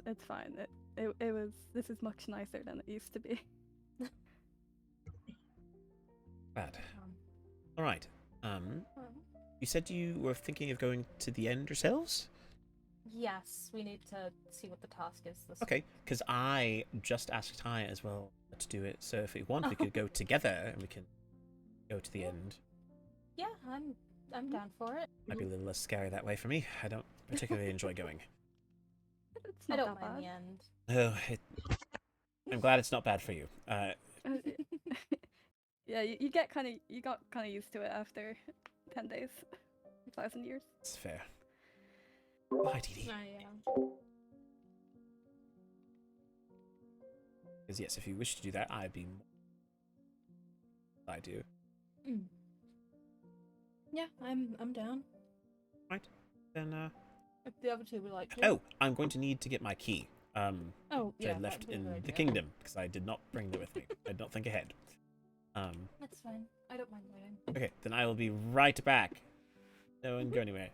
it's fine. It was. This is much nicer than it used to be. Bad. All right. You said you were thinking of going to the end yourselves? Yes, we need to see what the task is this Okay, because I just asked Ty as well to do it, so if we want, we could go together and we can go to the end. Yeah, I'm down for it. Might be a little less scary that way for me. I don't particularly enjoy going. It's I not don't that mind bad. the end. Oh, I'm glad it's not bad for you. Yeah, you got kind of used to it after 10 days, 1,000 years. It's fair. Bye, Dee Dee. Yeah. Because yes, if you wish to do that, I'd be more... I do. Yeah, I'm down. Then, If the other two would like to. oh, I'm going to need to get my key. Oh, Which yeah. I left that'd be a in good the idea. kingdom, because I did not bring it with me. I did not think ahead. That's fine. I don't mind waiting. Okay, then I will be right back. No one go anywhere.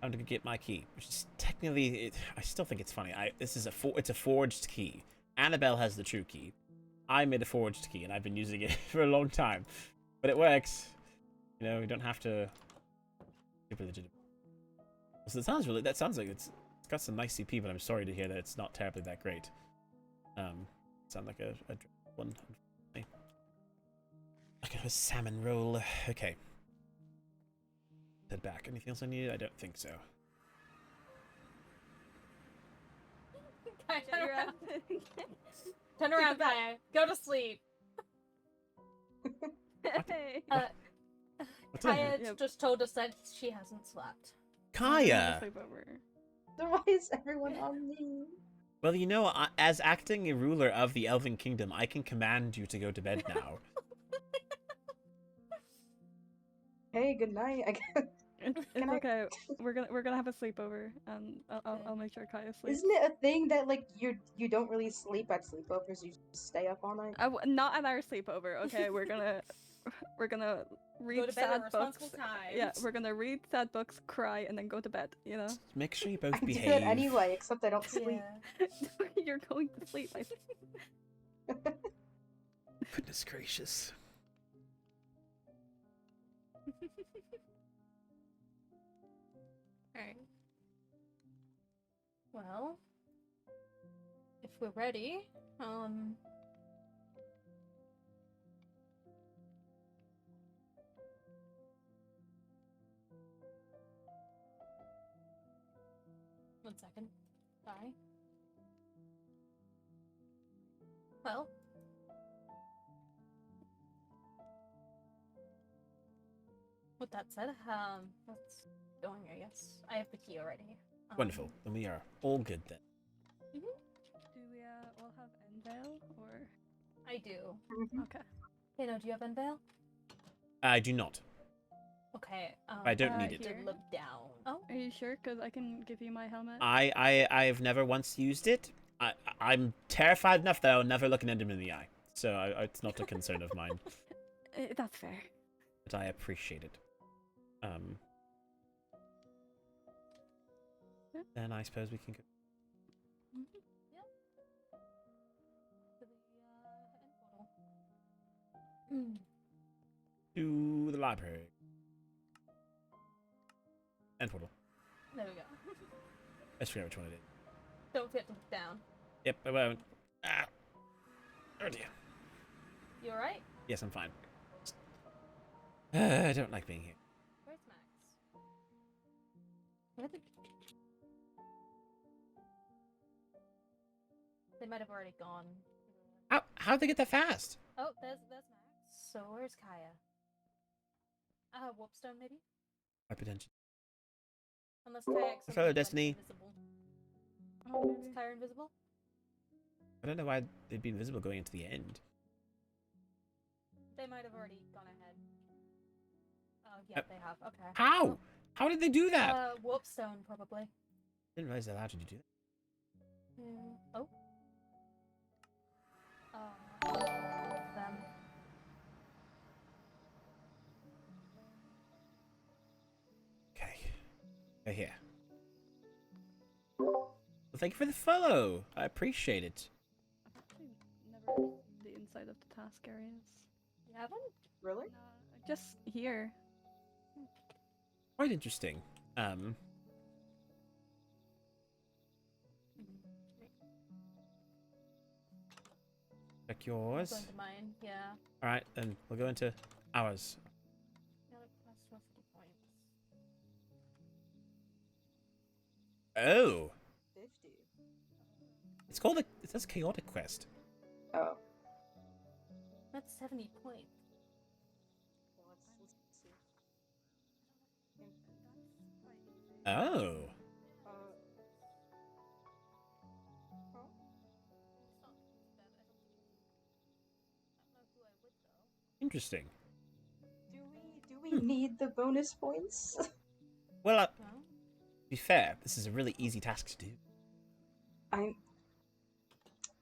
I'm gonna get my key, which is technically, I still think it's funny. This is it's a forged key. Annabelle has the true key. I made a forged key, and I've been using it for a long time, but it works. You know, we don't have to. Super legitimate. So that sounds like it's got some nice CP, but I'm sorry to hear that it's not terribly that great. Sound like a one. Like a salmon roll. Okay. Head back. Anything else I need? I don't think so. Kaya, Yeah, you're out. turn around, Kaya. Go to sleep. Hey. What's up? Kaya Yep. just told us that she hasn't slept. Kaya! Sleepover. So why is everyone on me? Well, you know, as acting a ruler of the Elven Kingdom, I can command you to go to bed now. Hey, good night. It's Can I- okay. We're gonna have a sleepover, and I'll make sure Kaya sleeps. Isn't it a thing that like you don't really sleep at sleepovers? You just stay up all night. Not at our sleepover. Okay, we're gonna read Go to bed at sad books. responsible times. Yeah, we're gonna read sad books, cry, and then go to bed. You know. Make sure you I both do behave. that anyway, except I don't sleep. Yeah. You're going to sleep. Goodness gracious. Alright. Well, if we're ready, one second. Sorry. Well. With that said, let's going, I guess. I have the key already. Wonderful. Then we are all good then. Do we all have Envale or? I do. Okay. Hey, no, do you have Unveil? I do not. Okay. I don't need it. Did look down. Oh. Are you sure? Cause I can give you my helmet. I've never once used it. I'm terrified enough that I'll never look an enderman in the eye. So it's not a concern of mine. That's fair. But I appreciate it. then I suppose we can go. To the end portal. To the library. End portal. There we go. I forget which one it is. Don't forget to look down. Yep, I won't. Ah. Oh dear. You alright? Yes, I'm fine. I don't like being here. Where's Max? Where did... They might have already gone. How'd they get that fast? Oh, there's Max. So where's Kaya? Warpstone maybe? Hypertension. Unless Kaya accidentally Fellow went Destiny. invisible. Oh, Is Kaya invisible? I don't know why they'd be invisible going into the end. They might have already gone ahead. Oh, yeah, they have. Okay. How? How did they do that? Warpstone, probably. Didn't realize they allowed you to do that. Oh. Them. Okay. They're here. Well, thank you for the follow. I appreciate it. I've actually never seen the inside of the task areas. You haven't? Really? No, just here. Quite interesting. Check yours. Going to mine, yeah. Alright, then we'll go into ours. Got it plus 50 points. Oh! 50. It's called it says Chaotic Quest. Oh. That's 70 points. Let's see. Oh. Huh? It's not too bad. I don't know who I would though. Interesting. Do we need the bonus points? Well, No? to be fair, this is a really easy task to do. I'm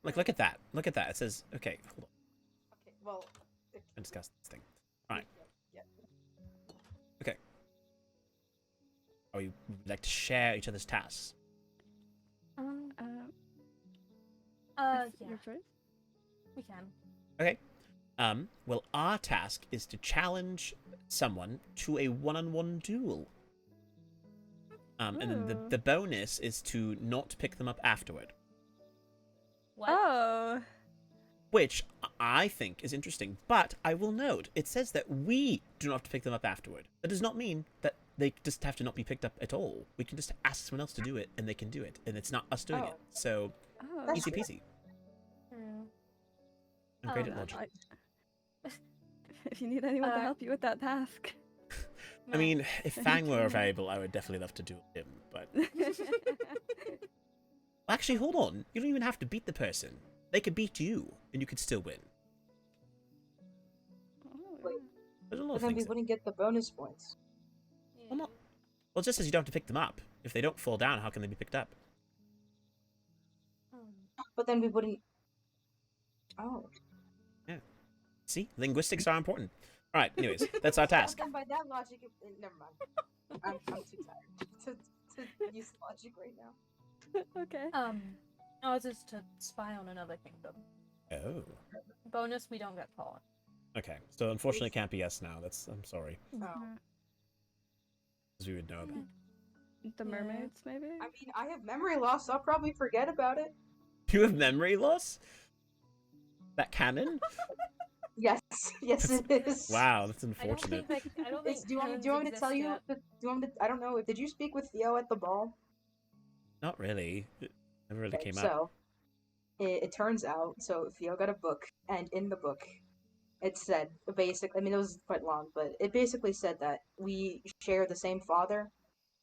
Like, look at that. Look at that. It says, okay, hold on. okay. Well, Let's discuss this thing. Alright. Yeah. Okay. Oh, you would like to share each other's tasks? It's Yeah. your choice. We can. Okay. Well, our task is to challenge someone to a one-on-one duel. And then Ooh. the bonus is to not pick them up afterward, What? Oh. which I think is interesting. But I will note, it says that we do not have to pick them up afterward. That does not mean that they just have to not be picked up at all. We can just ask someone else to do it, and they can do it, and it's not us doing it. So, Oh. That's easy true. peasy. True. I'm great Oh, at logic. If you need anyone to Uh, help you with that task. I mean, if Fang were True. available, I would definitely love to do him, but... Actually, hold on. You don't even have to beat the person. They could beat you, and you could still win. Oh, Wait. There's a lot But of then we things. wouldn't get the bonus points. Well, not... Well, it just says you don't have to pick them up. If they don't fall down, how can they be picked up? But then we wouldn't. Oh. See? Linguistics are important. Alright, anyways, that's our task. Then by that logic, never mind. I'm too tired to use logic right now. Okay. Ours is to spy on another kingdom. Oh. Bonus, we don't get caught. Okay, so unfortunately it can't be us now. I'm sorry. Oh. Because we would know that. The Yeah. mermaids, maybe? I mean, I have memory loss, so I'll probably forget about it. You have memory loss? That canon? Yes, yes it is. Wow, that's I don't unfortunate. think I don't think Do you want me to canons tell you? exist Do you want me to, I don't know. Did you speak with Theo at the ball? Not really. It never really Okay, came up. so it turns out, so Theo got a book, and in the book, it said basically. I mean, it was quite long, but it basically said that we share the same father,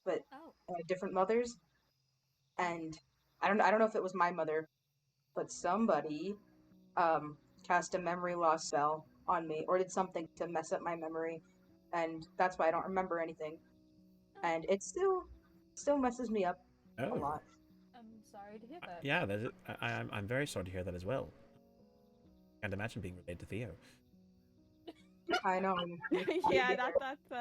but Oh. different mothers. And I don't know if it was my mother, but somebody cast a memory loss spell on me, or did something to mess up my memory, and that's why I don't remember anything. And it still messes me up a Oh. lot. I'm sorry to hear that. Yeah, that is, I'm very sorry to hear that as well. Can't imagine being related to Theo. I know. Yeah, that's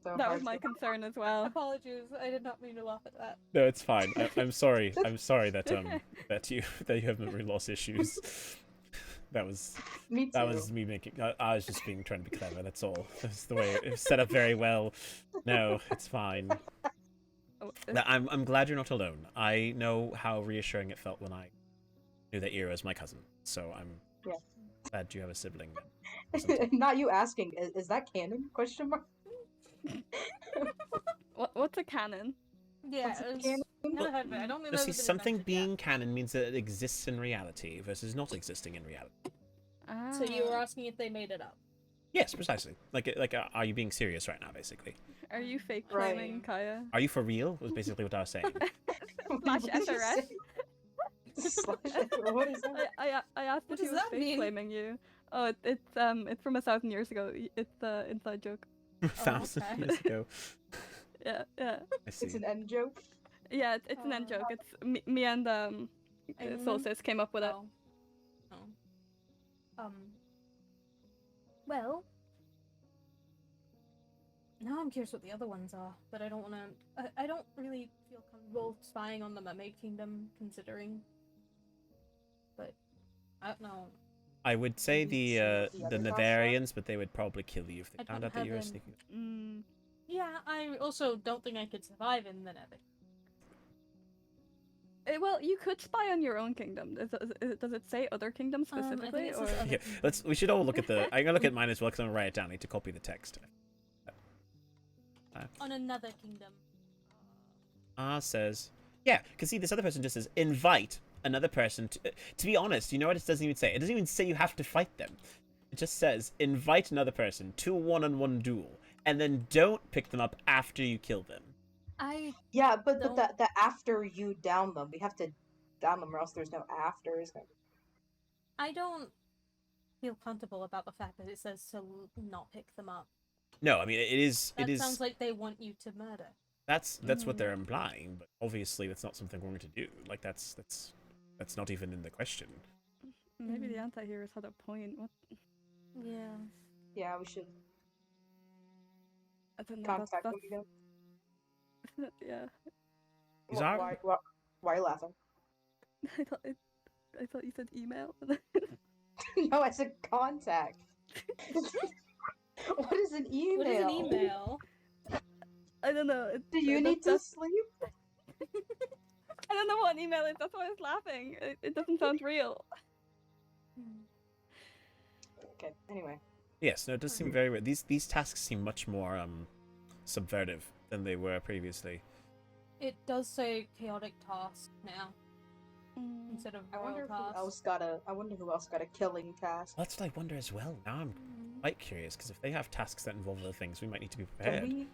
So That hard was my to- concern as well. Apologies, I did not mean to laugh at that. No, it's fine. I'm sorry. I'm sorry that that you have memory loss issues. That was Me too. that was me making. I was just trying to be clever. That's all. That's the way it was set up very well. No, it's fine. Oh, But I'm glad you're not alone. I know how reassuring it felt when I knew that Ira is my cousin. So I'm Yeah. glad you have a sibling. Not you asking. Is that canon? Question mark. what's a cannon? Yeah, What's a it's canon? never heard of it. I don't think No, there's see, been something invented being canon means that it exists in reality versus not existing in reality. Ah. yet. So you were asking if they made it up. Yes, precisely. Are you being serious right now? Basically, Are you fake Right. claiming Kaya? are you for real? Was basically what I was saying. Slash What did you SRS? say? Slash SRS? What is that? I asked What if he does was that fake mean? claiming you. Oh, it's from 1,000 years ago. It's an inside joke. 1,000 okay. years ago. Yeah. I It's see. an end joke. Yeah, it's an end joke. It's me and Solstice came up with it. Oh. Well. Now I'm curious what the other ones are, but I don't want to. I don't really feel comfortable spying on the Mermaid Kingdom, considering. But I don't know. I would say Maybe see what the the other tasks are? Navarians, but they would probably kill you if they I found don't out that you were have an- sneaking. Mm. Yeah, I also don't think I could survive in the Nether. Well, you could spy on your own kingdom. Does it say other kingdoms I think specifically, it or says other Yeah, kingdoms. we should all look at the. I'm gonna look at mine as well because I'm gonna write it down. I need to copy the text. On another kingdom. Says, yeah, because see, this other person just says invite another person to be honest, you know what it doesn't even say? It doesn't even say you have to fight them. It just says invite another person to a one-on-one duel, and then don't pick them up after you kill them. Yeah, but Don't- the after you down them, we have to down them, or else there's no after, is there? I don't feel comfortable about the fact that it says to not pick them up. No, I mean it is. That It is. sounds like they want you to murder. That's what they're implying, but obviously that's not something we're going to do. Like that's not even in the question. maybe the anti-heroes had a point. What? Yeah. Yeah, we should I don't know. contact them again. Yeah, These are- Why are you laughing? I thought you said email. No, I said contact. What is an email? What is an email? I don't know. Do you need to sleep? I don't know what an email is. That's why I was laughing. It doesn't sound real. Okay, anyway. Yes, no, it does seem very weird. These tasks seem much more subversive than they were previously. It does say chaotic task now instead of I wonder royal who task. else got a killing task. That's what I wonder as well. Now I'm quite curious because if they have tasks that involve other things, we might need to be Can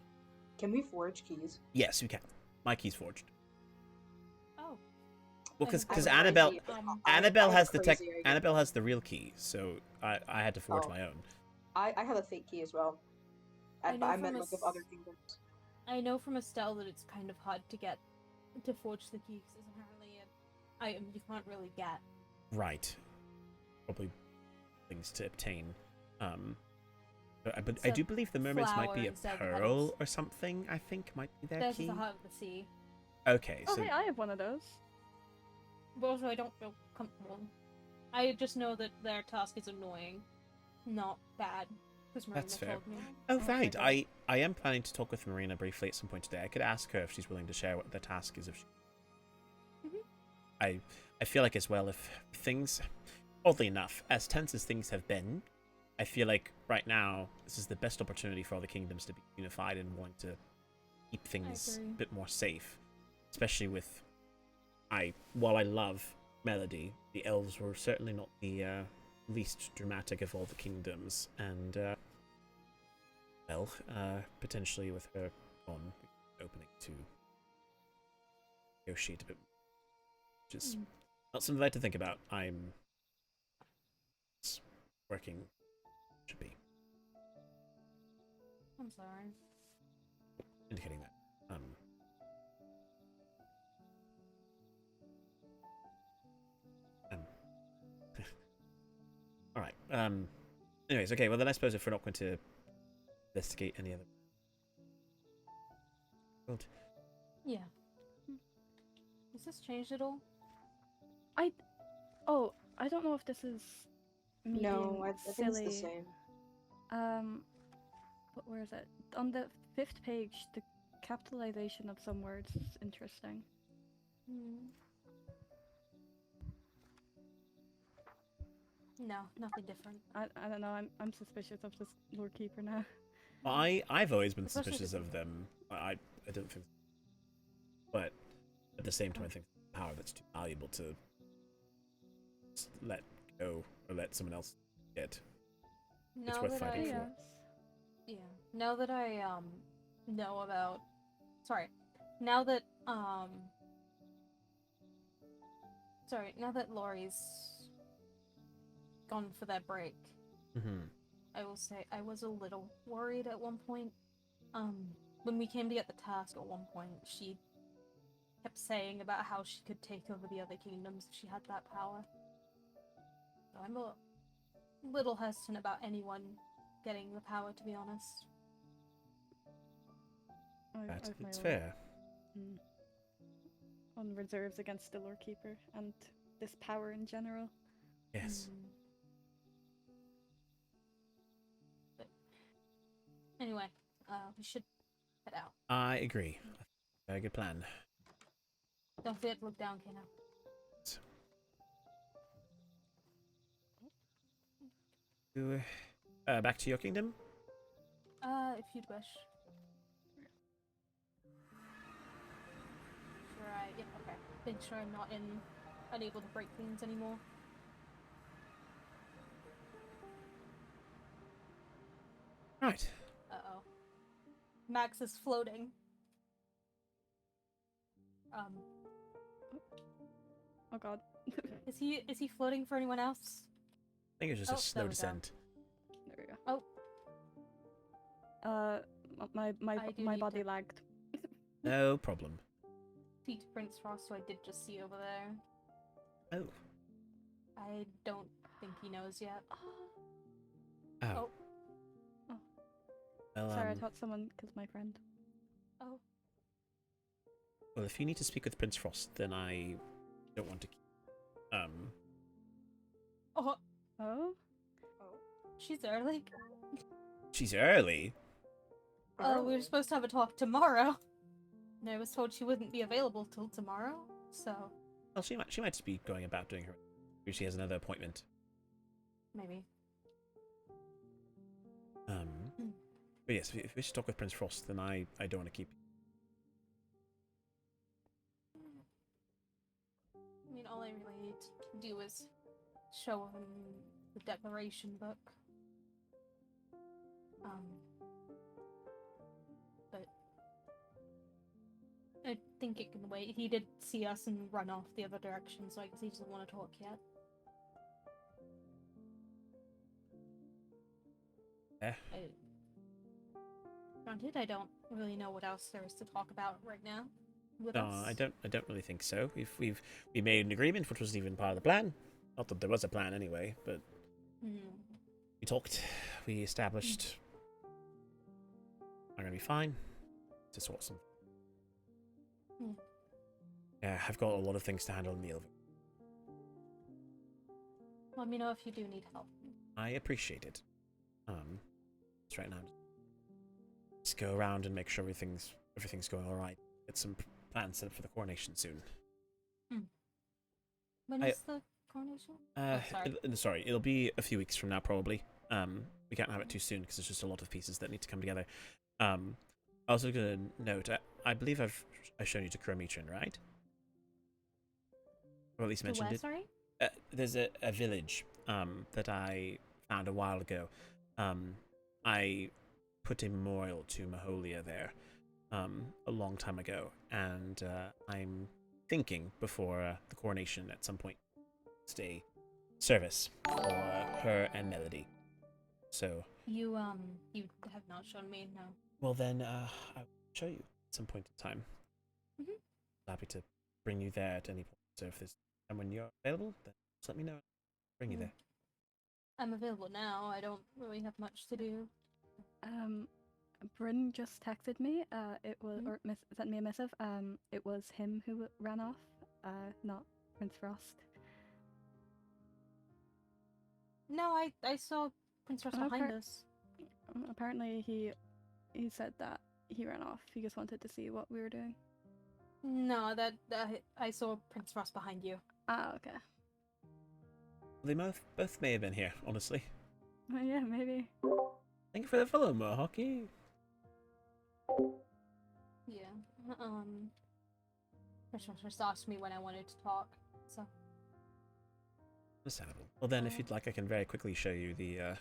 prepared. we forge keys? Yes, you can. My key's forged. Oh. Well, because I'm Annabelle crazy. Annabelle I'm has the crazy, I guess. Annabelle has the real key, so I had to forge Oh. my own. I have a fake key as well. I know I from meant a like of other kingdoms. I know from Estelle that it's kind of hard to get to forge the key because it's apparently an item you can't really get. Right. Probably things to obtain. But It's I a do believe the mermaids might be flower a instead of pearl petals. or something. I think might be their Theirs key. is the heart of the sea. Okay, Oh, so hey, I have one of those. But also, I don't feel comfortable. I just know that their task is annoying, not bad. Because Marina That's fair. told me. oh Okay, right, good. I am planning to talk with Marina briefly at some point today. I could ask her if she's willing to share what the task is. If she... Mhm. I feel like as well if things, oddly enough, as tense as things have been, I feel like right now this is the best opportunity for all the kingdoms to be unified and want to keep things a agree. bit more safe, especially with while I love Melody, the elves were certainly not the least dramatic of all the kingdoms, and potentially with her on opening to negotiate a bit, which is not something I like to think about. It's working should be I'm sorry. indicating that. All right. Anyways, okay. Well, then I suppose if we're not going to investigate any other world. Yeah. Has this changed at all? I don't know if this is me No, being I think it's the silly. same. But where is it? On the 5th page, the capitalization of some words is interesting. Hmm. No, nothing different. I don't know. I'm suspicious of this lore keeper now. I've always been Especially suspicious the- of them. I don't think, but at the same time, I think it's power that's too valuable to just let go or let someone else get. Now worth that fighting I, for. yeah. Now that I know about, sorry. Now that now that Laurie's gone for that break, Mm-hmm. I will say I was a little worried at one point. When we came to get the task at one point, she kept saying about how she could take over the other kingdoms if she had that power. So I'm a little hesitant about anyone getting the power, to be honest. I've my It's own, fair. on reserves against the lore keeper and this power in general. Yes. But anyway, we should head out. I agree. Very good plan. Don't forget to look down, Kan'o. Back to your kingdom? If you'd wish. Sure, yep, okay. Make sure I'm not unable to break things anymore. Right. Uh-oh. Max is floating. Oh god. Is he floating for anyone else? I think it was just Oh, a slow there we go. descent. There we go. Oh. My I do my need body to- lagged. No problem. Speak to Prince Frost, who I did just see over there. Oh. I don't think he knows yet. Oh. Oh. Well, Sorry, I thought someone killed my friend. Oh. well, if you need to speak with Prince Frost, then I don't want to keep... Oh. Oh? She's early. She's early. Oh, we were supposed to have a talk tomorrow. And I was told she wouldn't be available till tomorrow, so Well, she might just be going about doing her... Maybe she has another appointment. maybe. But yes, if we should talk with Prince Frost, then I don't want to keep... I mean, all I really need to do is show him the declaration book. But I think it can wait. He did see us and run off the other direction, so I guess he doesn't want to talk yet. Granted, I don't really know what else there is to talk about right now. With No, us. I don't really think so. We made an agreement, which wasn't even part of the plan. Not that there was a plan anyway, but we talked. We established. I'm gonna be fine. To sort some. Yeah, I've got a lot of things to handle in the Elven. Let me know if you do need help. I appreciate it. Just right now, just go around and make sure everything's going all right. Get some plans set up for the coronation soon. When is the coronation? Sorry, it'll be a few weeks from now probably. We can't have it too soon because there's just a lot of pieces that need to come together. I was also gonna note, I believe I've shown you to Kromitrin, right? Or at least mentioned it. Sorry? There's a village that I found a while ago. I put a memorial to Maholia there a long time ago, and I'm thinking before the coronation at some point a service for her and Melody. So You have not shown me, no. well then I'll show you at some point in time. Happy to bring you there at any point. So if there's time when you're available, then just let me know. Bring you there. I'm available now. I don't really have much to do. Bryn just texted me. It was or sent me a missive. It was him who ran off. Not Prince Frost. No, I saw Prince Frost behind us. Apparently, he said that he ran off. He just wanted to see what we were doing. No, that I saw Prince Frost behind you. Ah, okay. They both may have been here, honestly. Yeah, maybe. Thank you for the follow, Mohawky. Yeah. Prince Frost just asked me when I wanted to talk, so. Understandable. Well then, if you'd like, I can very quickly show you the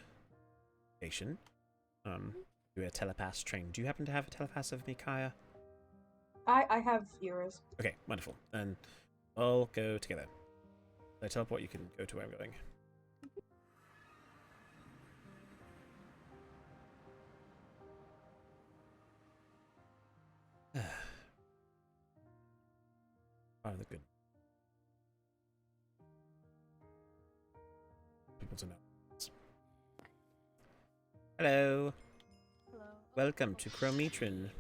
station. Do a telepath train. Do you happen to have a telepath of me, Kaya? I have euros. Okay, wonderful. Then I'll go together. If I teleport, you can go to where I'm going. Part of the good. People to know. Hello. Hello. Welcome to Chrometron.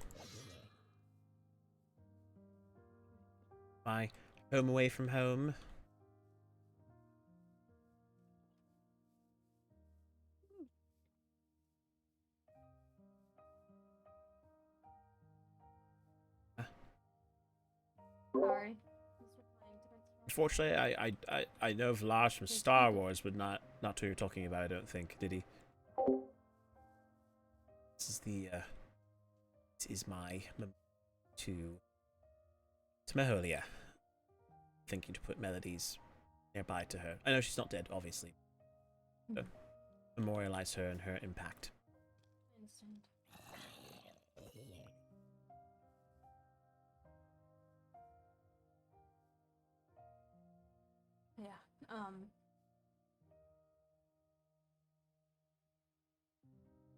My home away from home. Sorry. Unfortunately, I know of Lars from Star Wars, but not who you're talking about. I don't think. Did he? This is the this is my to Maholia. Thinking to put melodies nearby to her. I know she's not dead, obviously. But memorialize her and her impact. I understand. Yeah.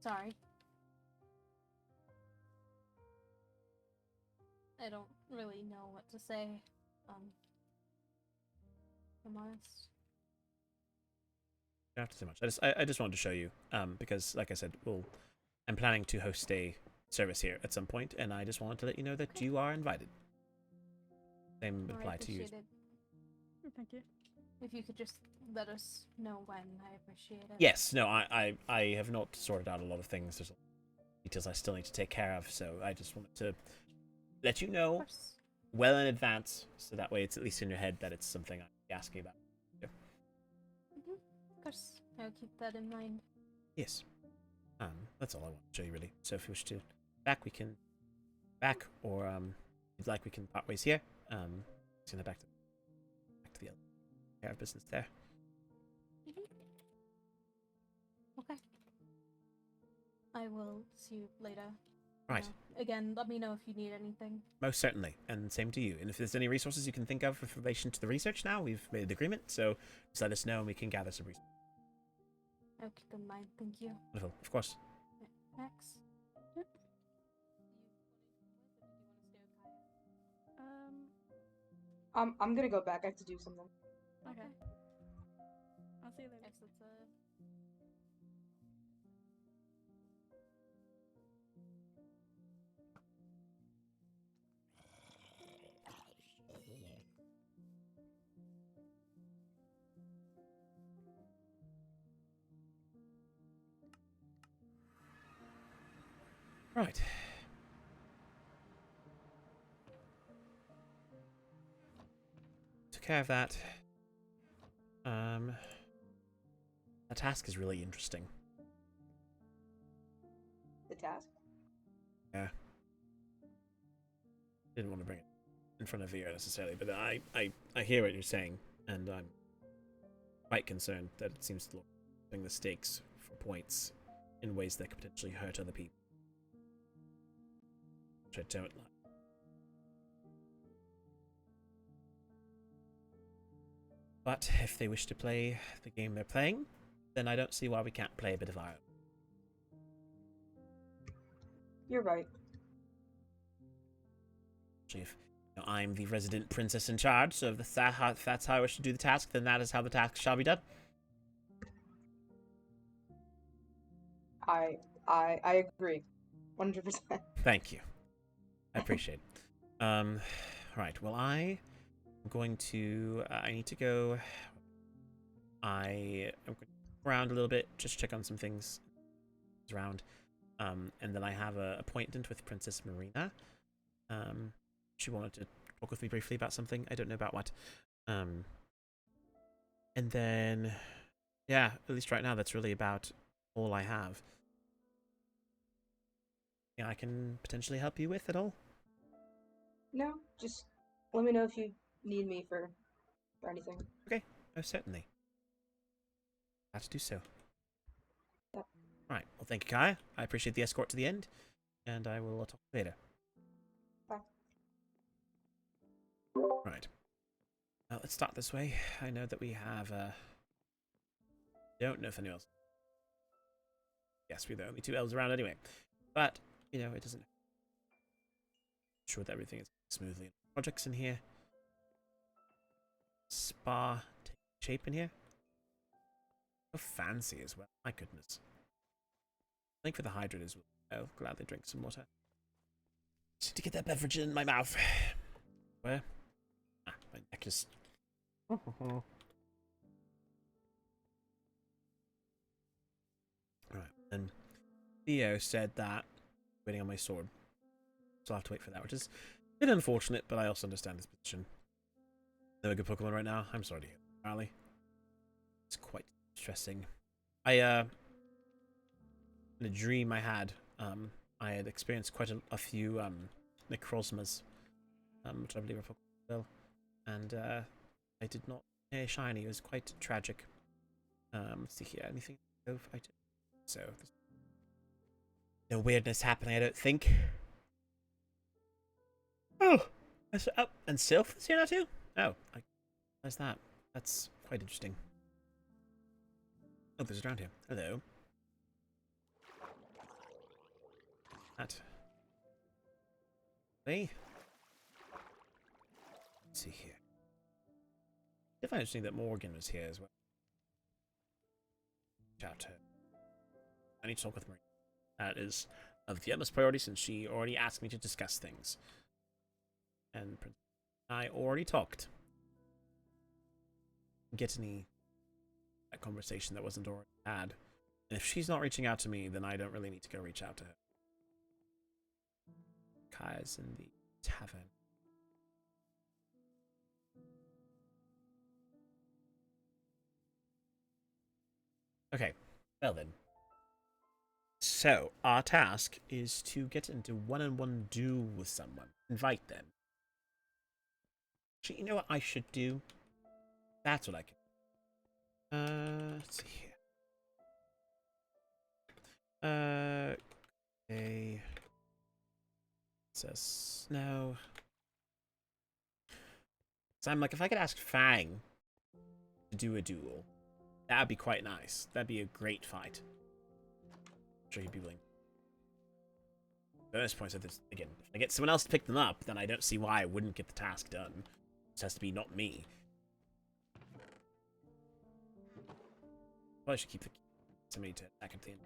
Sorry. I don't really know what to say. If I'm honest. You don't have to say much. I just wanted to show you, because like I said, I'm planning to host a service here at some point, and I just wanted to let you know that you are invited. Same would I apply to you. appreciate it. Thank you. If you could just let us know when, I appreciate it. Yes, no, I have not sorted out a lot of things. There's details I still need to take care of, so I just wanted to let you Of know course. well in advance, so that way it's at least in your head that it's something I'm asking about. Of course. I'll keep that in mind. Yes. That's all I want to show you, really. So if you wish to back, we can back, or if you'd like, we can part ways here. Send it back to the care of business there. Okay. I will see you later. Right. Again, let me know if you need anything. Most certainly, and same to you. And if there's any resources you can think of in relation to the research now, we've made an agreement, so just let us know and we can gather some resources. I'll keep in mind. Thank you. Wonderful, of course. Max? I'm gonna go back. I have to do something. Okay. I'll see you later. Exit. Right. Took care of that. The task is really interesting. The task. Yeah. Didn't want to bring it in front of Vera necessarily, but I hear what you're saying, and I'm quite concerned that it seems to lower the stakes for points in ways that could potentially hurt other people. Which I don't like. But if they wish to play the game they're playing, then I don't see why we can't play a bit of our own. You're right. If I'm the resident princess in charge, so if that's how I wish to do the task, then that is how the task shall be done. I agree. 100%. Thank you. I appreciate it. Right. Well, I am going to. I need to go. I am going to go around a little bit, just check on some things around. And then I have an appointment with Princess Marina. She wanted to talk with me briefly about something. I don't know about what. And then, yeah, at least right now, that's really about all I have. Yeah, I can potentially help you with at all. No, just let me know if you need me for anything. Okay, oh, certainly. Glad to do so. Yep. Right, well, thank you, Kaya. I appreciate the escort to the end, and I will talk later. Bye. Right. Let's start this way. I know that we have, don't know if anyone else. Yes, we're the only 2 elves around anyway. But, you know, it doesn't. I'm sure that everything is smoothly. Projects in here. Spa taking shape in here. So fancy as well. My goodness. I think for the hydrant as well. I'll gladly drink some water. Just to get that beverage in my mouth. Where? Ah, my neck is. Right, and Theo said that waiting on my sword. So I'll have to wait for that, which is a bit unfortunate, but I also understand his position. No good Pokemon right now. I'm sorry to hear that, Charlie. It's quite stressing. In a dream I had experienced quite a few necrozmas, which I believe are Pokemon well, and I did not hear a shiny. It was quite tragic. Let's see here, anything? So there's no weirdness happening, I don't think. Oh, that's up, and Sylph is here now too. Oh, where's that? That's quite interesting. Oh, there's around here. Hello. That. Hey. Let's see here. I find it interesting that Morgan was here as well. Shout out. I need to talk with Marie. That is of the utmost priority since she already asked me to discuss things. And I already talked. Get any that conversation that wasn't already had. And if she's not reaching out to me, then I don't really need to go reach out to her. Kaya's in the tavern. Okay, well then. So, our task is to get into one-on-one duel with someone. Invite them. Actually, you know what I should do? That's what I can. Let's see here. Okay. It says no. So I'm like, if I could ask Fang to do a duel, that'd be quite nice. That'd be a great fight. I'm sure he'd be willing. Bonus points at this again. If I get someone else to pick them up, then I don't see why I wouldn't get the task done. This has to be not me. Well, I should keep somebody to attack at the end.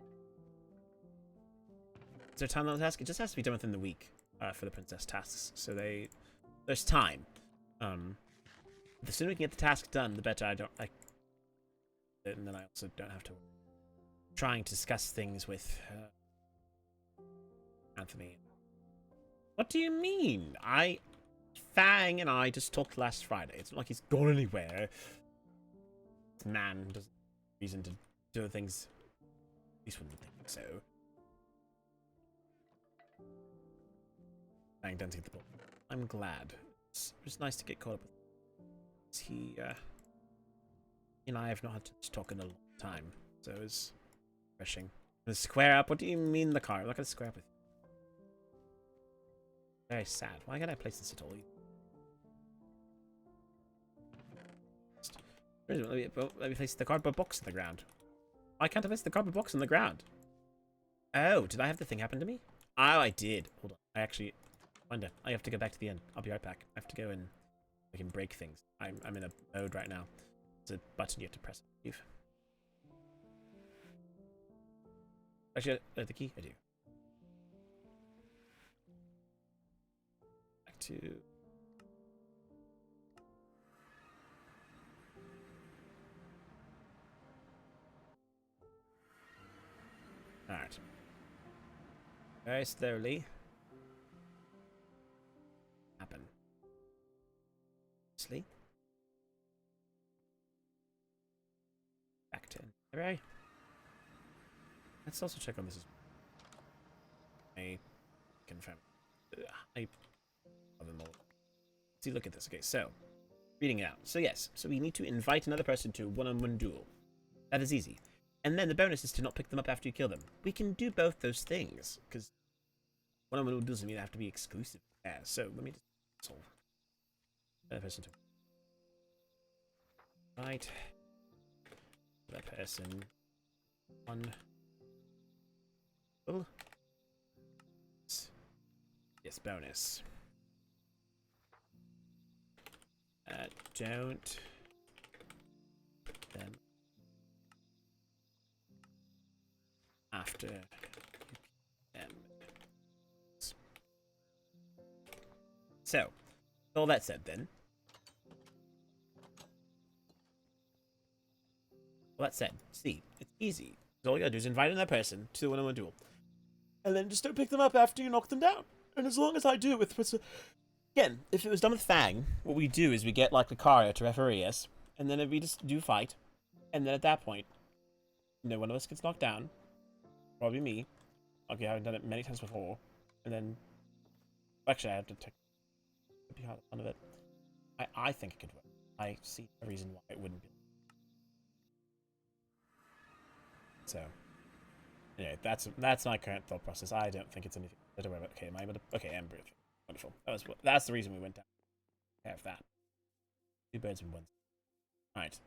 Is there time on the task? It just has to be done within the week for the princess tasks. So there's time. The sooner we can get the task done, the better. And then I also don't have to trying to discuss things with Anthony. What do you mean? Fang and I just talked last Friday. It's not like he's gone anywhere. This man doesn't have reason to do things. At least wouldn't think so. Fang doesn't take the ball. I'm glad. It was nice to get caught up with. He and I have not had to talk in a long time, so it's refreshing. The square up? What do you mean the car? I'm not gonna square up with you. Very sad. Why can't I place this at all? Let me place the cardboard box on the ground. Why can't I place the cardboard box on the ground? Oh, did I have the thing happen to me? Oh, I did. Hold on. I actually wonder. I have to go back to the end. I'll be right back. I have to go and I can break things. I'm in a mode right now. There's a button you have to press. Actually, the key? I do. to... Alright. Very slowly. Happen. Sleep. Back to inventory. Let's also check on this as well. I confirm. See, look at this. Okay, so reading it out. So yes, so we need to invite another person to a one-on-one duel. That is easy. And then the bonus is to not pick them up after you kill them. We can do both those things because one-on-one duel doesn't mean they have to be exclusive. Yeah. So let me just solve. Another person to right. That person on. Oh. Yes, bonus. Don't them after you them. So, all that said, then. All that said, see, it's easy. All you gotta do is invite another person to the one-on-one duel, and then just don't pick them up after you knock them down. And as long as I do it with again, if it was done with Fang, what we do is we get like Lucario to referee us, and then we just do fight, and then at that point, one of us gets knocked down, probably me. Okay, I've done it many times before, and then actually I have to take the fun of it. I think it could work. I see a reason why it wouldn't be. So, anyway, that's my current thought process. I don't think it's anything. I don't worry about. Okay, am I able to? Okay, Ember. Wonderful. That's the reason we went down. Have that. 2 birds with 1. Alright.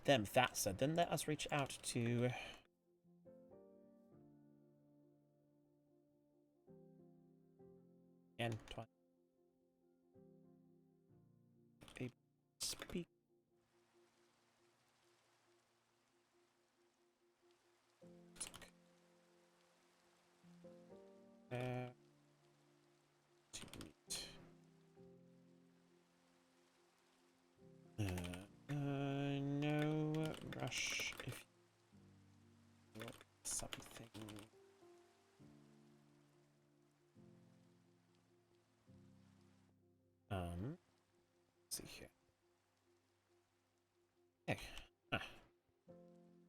Then that said, then let us reach out to again twice. Speak. To meet. No rush if you want something. Let's see here. Okay.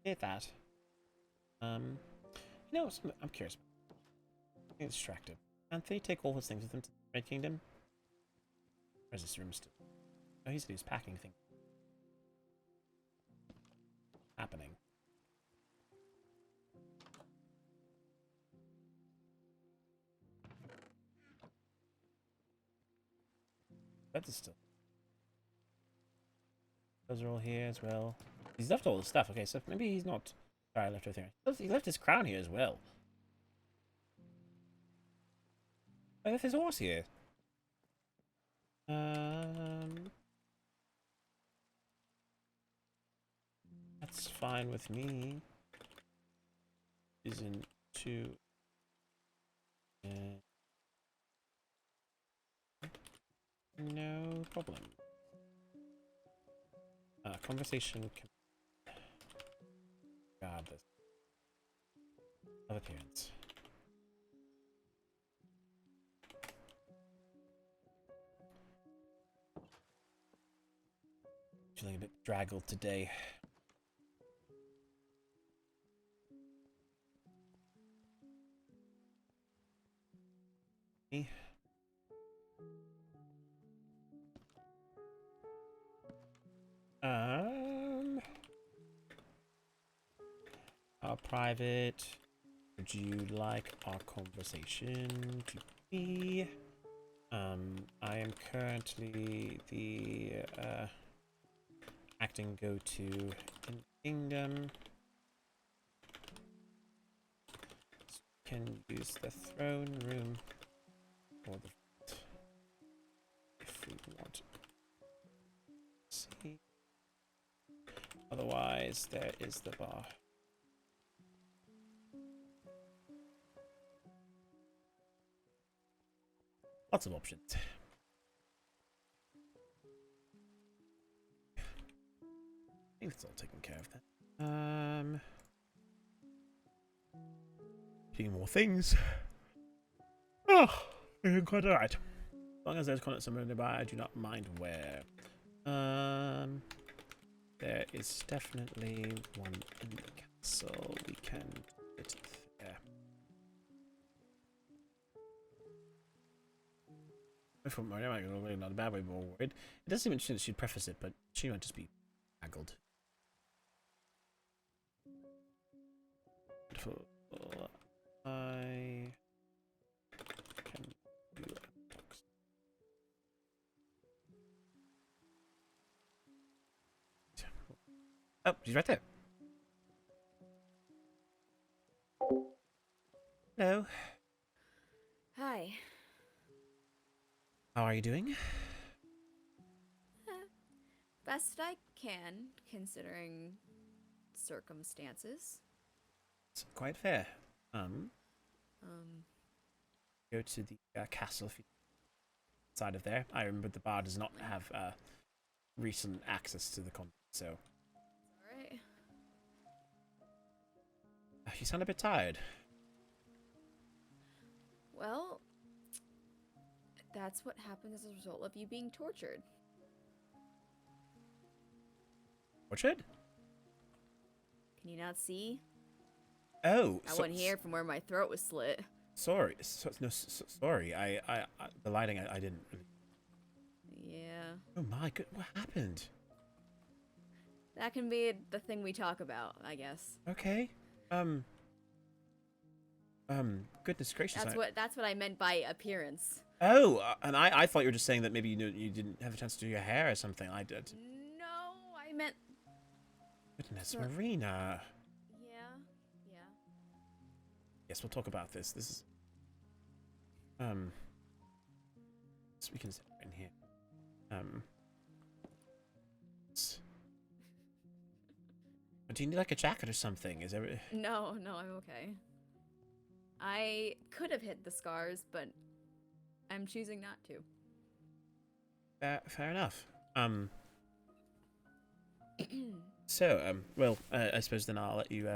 Get that. I'm curious. I'm getting distracted. Can't they take all his things with them to the Red Kingdom? Or is this room still? Oh, he's packing things. Happening. That is still. Those are all here as well. He's left all the stuff. Okay, so maybe he's not. Sorry, I left everything. He left his crown here as well. I left his horse here. That's fine with me. Isn't too. No problem. Conversation. God, this of appearance. Feeling a bit draggled today. Our private. Would you like our conversation to be? I am currently the acting go-to in the kingdom. So we can use the throne room or the if we want. See. Otherwise, there is the bar. Lots of options. think that's all taken care of then. Few more things. Oh, you're quite alright. As long as there's content somewhere nearby, I do not mind where. There is definitely one in the castle. We can get there. From Maria, I'm not a bad way, but more worried. It does seem interesting that she'd preface it, but she might just be haggled. I can do that. Oh, she's right there. Hello. Hi. How are you doing? Best I can, considering circumstances. It's quite fair. Go to the castle if you side of there. I remember the bar does not have recent access to the content, so. Alright. You sound a bit tired. Well, that's what happens as a result of you being tortured. Orchard? Can you not see? Oh, I wasn't here from where my throat was slit. Sorry, sorry. The lighting, I didn't. Yeah. Oh my god, what happened? That can be the thing we talk about, I guess. Okay. Goodness gracious. That's what I meant by appearance. Oh, and I thought you were just saying that maybe you didn't have a chance to do your hair or something. I did. No, I meant. Goodness, Marina. Yeah. Yes, we'll talk about this. This is so we can sit in here. Do you need like a jacket or something? Is there? No, I'm okay. I could have hid the scars, but I'm choosing not to. Fair enough. So, well, I suppose then I'll let you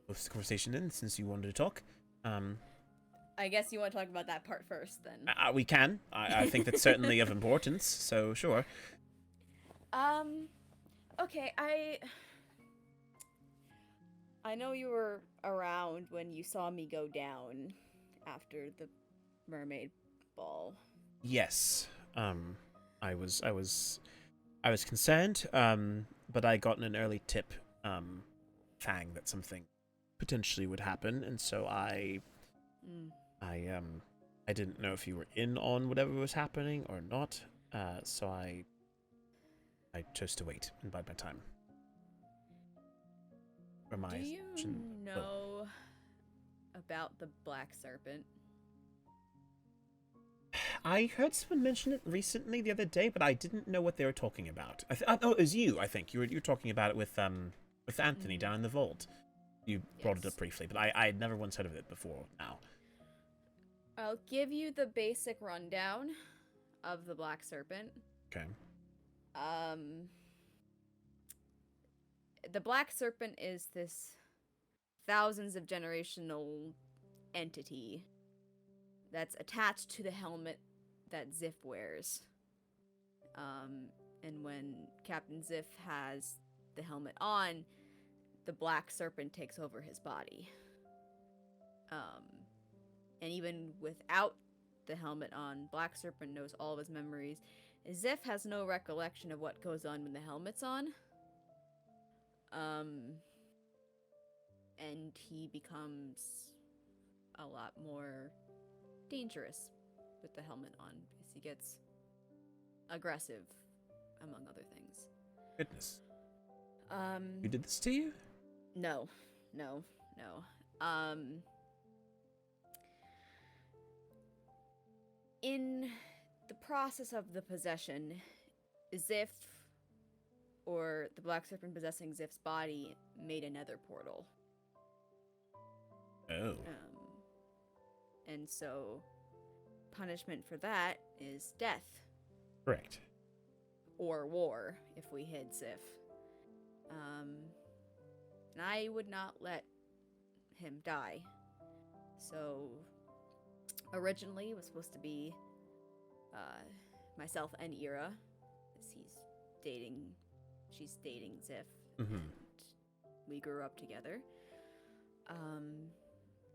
post the conversation in since you wanted to talk. I guess you want to talk about that part first, then. We can. I think that's certainly of importance. So sure. Okay, I know you were around when you saw me go down after the mermaid ball. Yes. I was concerned. But I got an early tip, Fang, that something potentially would happen, and so I didn't know if you were in on whatever was happening or not. So I chose to wait and bide my time. Do you know about the black serpent? I heard someone mention it recently the other day, but I didn't know what they were talking about. Oh, it was you. I think you were talking about it with Anthony down in the vault. You brought it up briefly, but I had never once heard of it before. Now, I'll give you the basic rundown of the black serpent. okay. The black serpent is this thousands of generational entity that's attached to the helmet that Ziff wears. And when Captain Ziff has the helmet on, the black serpent takes over his body. And even without the helmet on, Black Serpent knows all of his memories. Ziff has no recollection of what goes on when the helmet's on. And he becomes a lot more dangerous with the helmet on because he gets aggressive, among other things. Goodness. Who did this to you? No. In the process of the possession, Ziff, or the Black Serpent possessing Ziff's body, made a nether portal. Oh. And so, punishment for that is death. Correct. Or war, if we hid Ziff. And I would not let him die. So originally it was supposed to be myself and Ira, as she's dating Ziff, Mm-hmm. and we grew up together.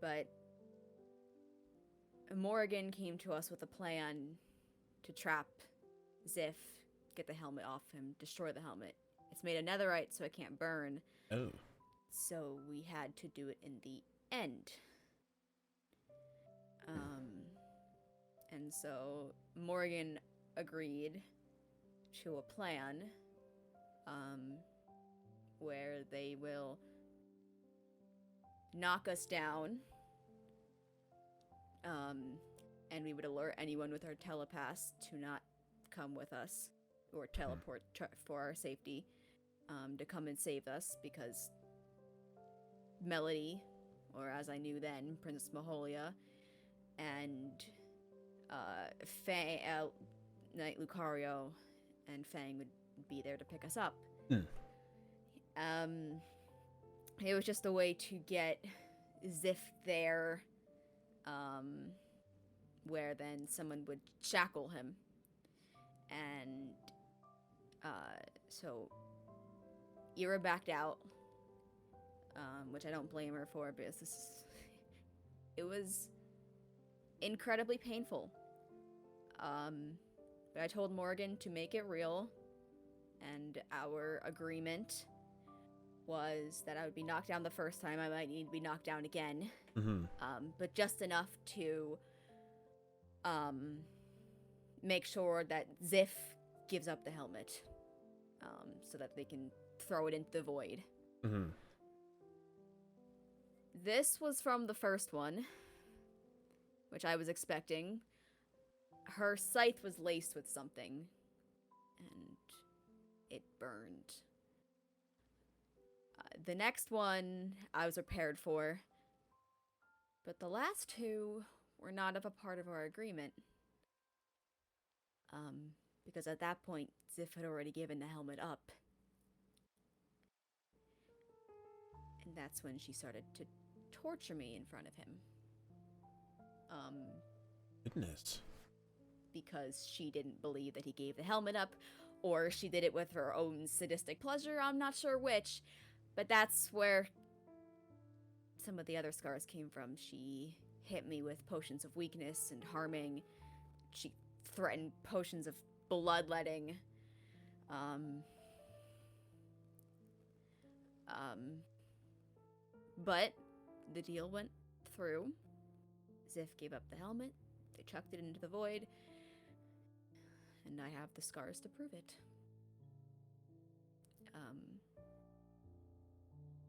But Morrigan came to us with a plan to trap Ziff, get the helmet off him, destroy the helmet. It's made of netherite, so it can't burn. Oh. So we had to do it in the end. And so Morgan agreed to a plan where they will knock us down, and we would alert anyone with our telepaths to not come with us or teleport for our safety, to come and save us, because Melody, or as I knew then, Princess Maholia, and Knight Lucario and Fang would be there to pick us up. It was just a way to get Ziff there, where then someone would shackle him. And so Ira backed out, which I don't blame her for, because it was incredibly painful. But I told Morgan to make it real, and our agreement was that I would be knocked down the first time. I might need to be knocked down again, but just enough to make sure that Ziff gives up the helmet, so that they can throw it into the void. This was from the first one, which I was expecting. Her scythe was laced with something, and it burned. The next one I was prepared for, but the last two were not a part of our agreement. Because at that point, Ziff had already given the helmet up. And that's when she started to torture me in front of him. Goodness. Because she didn't believe that he gave the helmet up, or she did it with her own sadistic pleasure, I'm not sure which. But that's where some of the other scars came from. She hit me with potions of weakness and harming. She threatened potions of bloodletting. But the deal went through. Ziff gave up the helmet. They chucked it into the void. And I have the scars to prove it.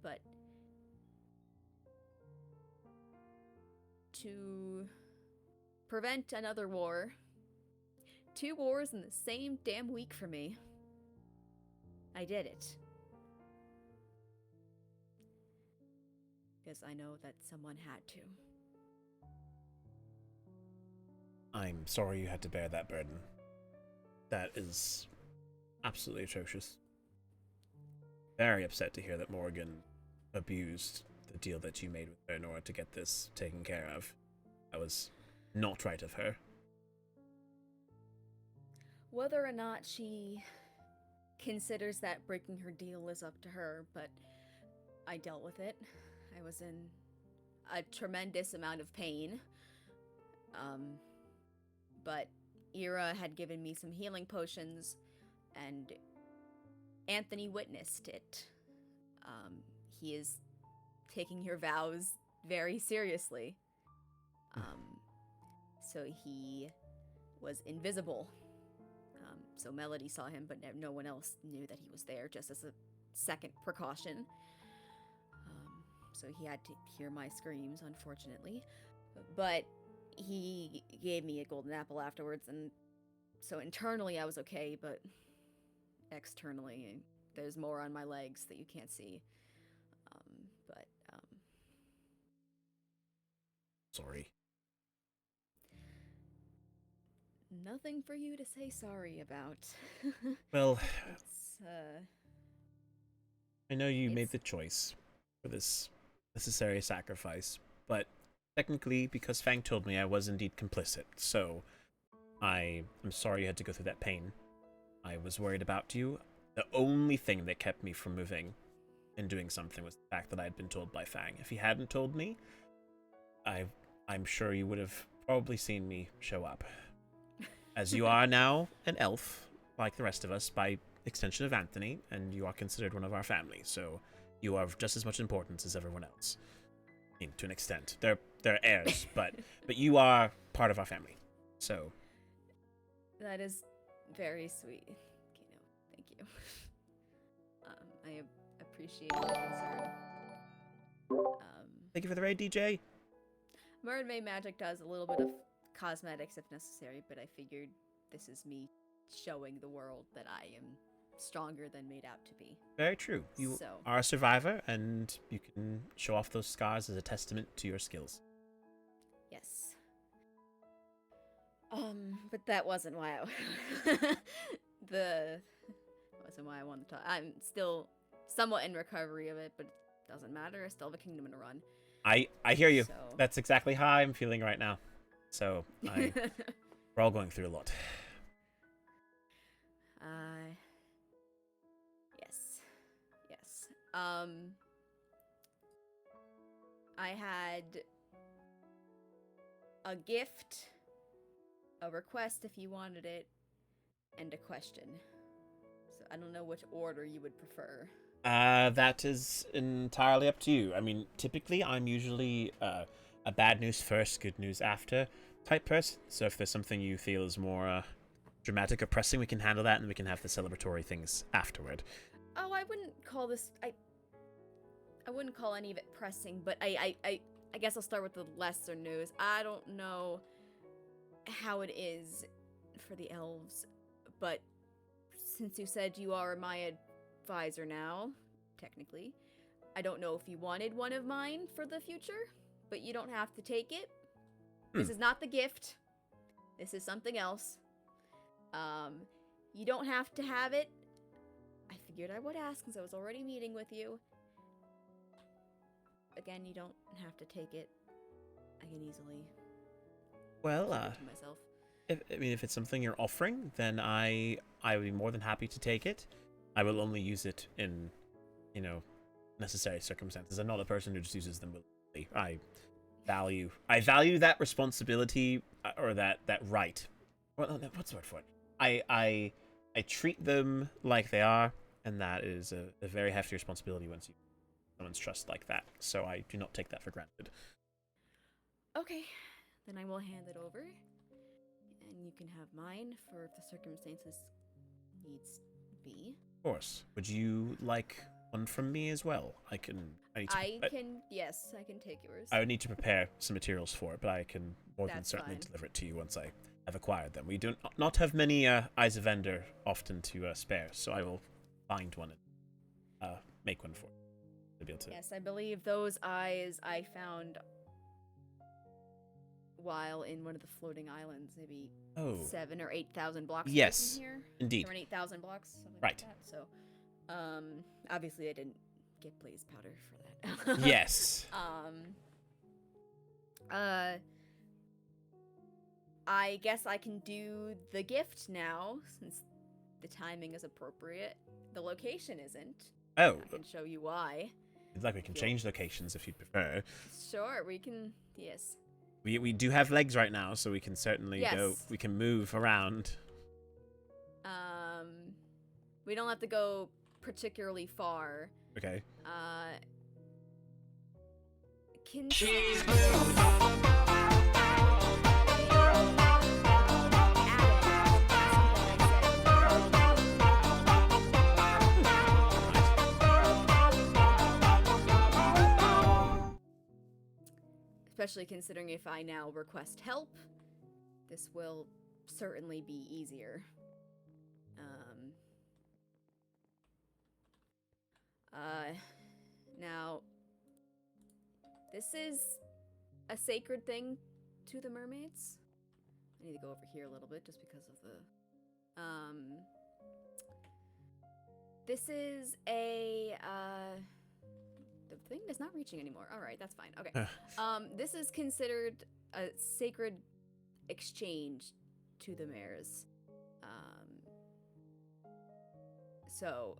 But to prevent another war, 2 wars in the same damn week for me, I did it. Because I know that someone had to. I'm sorry you had to bear that burden. That is absolutely atrocious. Very upset to hear that Morgan abused the deal that you made with her in order to get this taken care of. That was not right of her. Whether or not she considers that breaking her deal is up to her, but I dealt with it. I was in a tremendous amount of pain. But Ira had given me some healing potions, and Anthony witnessed it. He is taking your vows very seriously. So he was invisible. So Melody saw him, but no one else knew that he was there, just as a second precaution. So he had to hear my screams, unfortunately. But he gave me a golden apple afterwards, and so internally I was okay, but externally there's more on my legs that you can't see. Sorry. Nothing for you to say sorry about. Well, It's, I know you made It's- the choice for this necessary sacrifice, but technically, because Fang told me, I was indeed complicit, so I'm sorry you had to go through that pain. I was worried about you. The only thing that kept me from moving and doing something was the fact that I had been told by Fang. If he hadn't told me, I'm sure you would have probably seen me show up. As you are now an elf, like the rest of us, by extension of Anthony, and you are considered one of our family, so you are of just as much importance as everyone else. I mean, to an extent. They're heirs, but you are part of our family. So That is very sweet, Kano. Thank you. I appreciate the concern. thank you for the raid, DJ. Mermaid magic does a little bit of cosmetics if necessary, but I figured this is me showing the world that I am stronger than made out to be. Very true. You So. are a survivor, and you can show off those scars as a testament to your skills. Yes. But that wasn't why I wasn't why I wanted to talk. I'm still somewhat in recovery of it, but it doesn't matter. I still have a kingdom to run. I hear you. So. That's exactly how I'm feeling right now. So we're all going through a lot. Yes. I had a gift, a request if you wanted it, and a question. So I don't know which order you would prefer. That is entirely up to you. I mean, typically I'm usually a bad news first, good news after type person. So if there's something you feel is more dramatic or pressing, we can handle that, and we can have the celebratory things afterward. Oh, I wouldn't call this. I wouldn't call any of it pressing, but I guess I'll start with the lesser news. I don't know how it is for the elves, but since you said you are my advisor now, technically, I don't know if you wanted one of mine for the future, but you don't have to take it. This is not the gift. This is something else. You don't have to have it. I figured I would ask since I was already meeting with you. Again, you don't have to take it. I can easily Well, keep it to myself. if it's something you're offering, then I would be more than happy to take it. I will only use it in, necessary circumstances. I'm not a person who just uses them willingly. I value that responsibility or that right. Well, no, what's the word for it? I treat them like they are, and that is a very hefty responsibility once you someone's trust like that. So I do not take that for granted. Okay, then I will hand it over, and you can have mine for if the circumstances needs be. Of course. Would you like one from me as well? Yes, I can take yours. I would need to prepare some materials for it, but I can more than That's certainly fine. deliver it to you once I have acquired them. We do not have many eyes of vendor often to spare, so I will find one and make one for you to be able to. Yes, I believe those eyes I found while in one of the floating islands, maybe 7,000 or 8,000 blocks away Yes, from here. indeed. 7,000 or 8,000 blocks, something Right. like that. So, obviously I didn't get blaze powder for that. Yes. I guess I can do the gift now since the timing is appropriate. The location isn't. Oh, I can show you why. like we can change locations if you'd prefer. Sure, we can. Yes. We do have legs right now, so we can certainly go. Yes. We can move around. We don't have to go particularly far. Okay. Can Especially considering if I now request help, this will certainly be easier. Now, this is a sacred thing to the mermaids. I need to go over here a little bit just because of the, This is a the thing is not reaching anymore. All right, that's fine. Okay. This is considered a sacred exchange to the mares. So,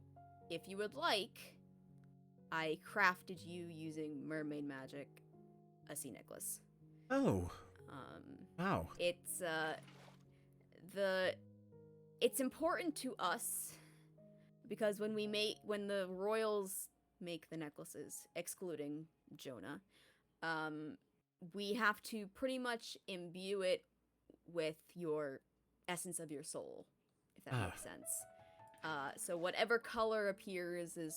if you would like, I crafted you using mermaid magic a sea necklace. Oh. Wow. It's it's important to us because when the royals make the necklaces, excluding Jonah, we have to pretty much imbue it with your essence of your soul, if that makes sense. So whatever color appears is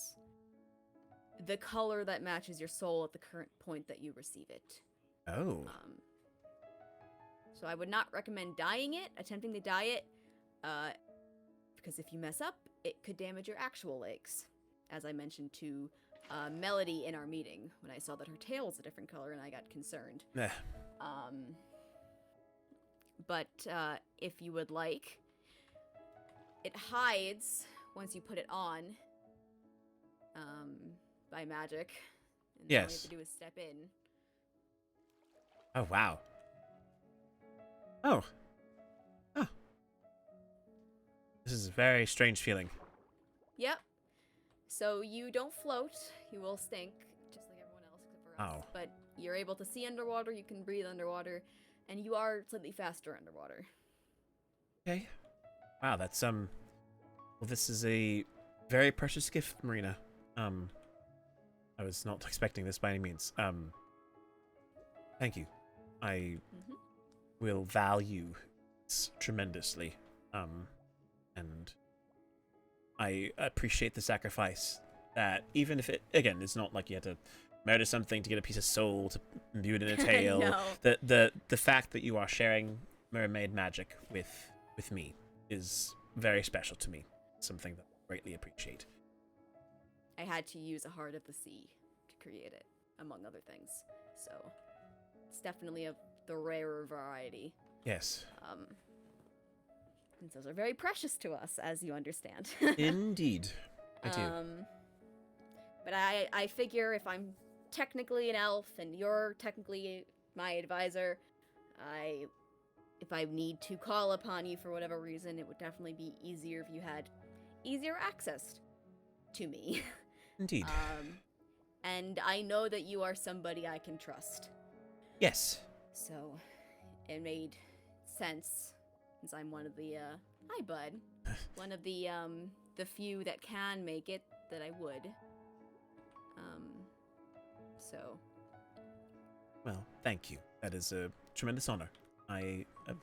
the color that matches your soul at the current point that you receive it. Oh. So I would not recommend dyeing it, attempting to dye it, because if you mess up, it could damage your actual legs. As I mentioned to Melody in our meeting, when I saw that her tail was a different color and I got concerned. But if you would like, it hides once you put it on by magic. And all you have to do is step in. Oh, wow. Oh. Oh. This is a very strange feeling. Yep. So you don't float. You will stink, just like everyone else except for us. Oh. But you're able to see underwater, you can breathe underwater, and you are slightly faster underwater. Okay. Wow, that's, well, this is a very precious gift, Marina. I was not expecting this by any means. Thank you. I will value this tremendously. And I appreciate the sacrifice that even if it, again, it's not like you had to murder something to get a piece of soul to imbue it in a tail. No. The fact that you are sharing mermaid magic with me is very special to me. Something that I greatly appreciate. I had to use a heart of the sea to create it, among other things. So it's definitely of the rarer variety. Yes. And those are very precious to us, as you understand. Indeed. I do. But I figure if I'm technically an elf and you're technically my advisor, if I need to call upon you for whatever reason, it would definitely be easier if you had easier access to me. Indeed. And I know that you are somebody I can trust. Yes. So it made sense, since I'm one of the hi bud, one of the few that can make it, that I would. So. Well, thank you. That is a tremendous honor. I am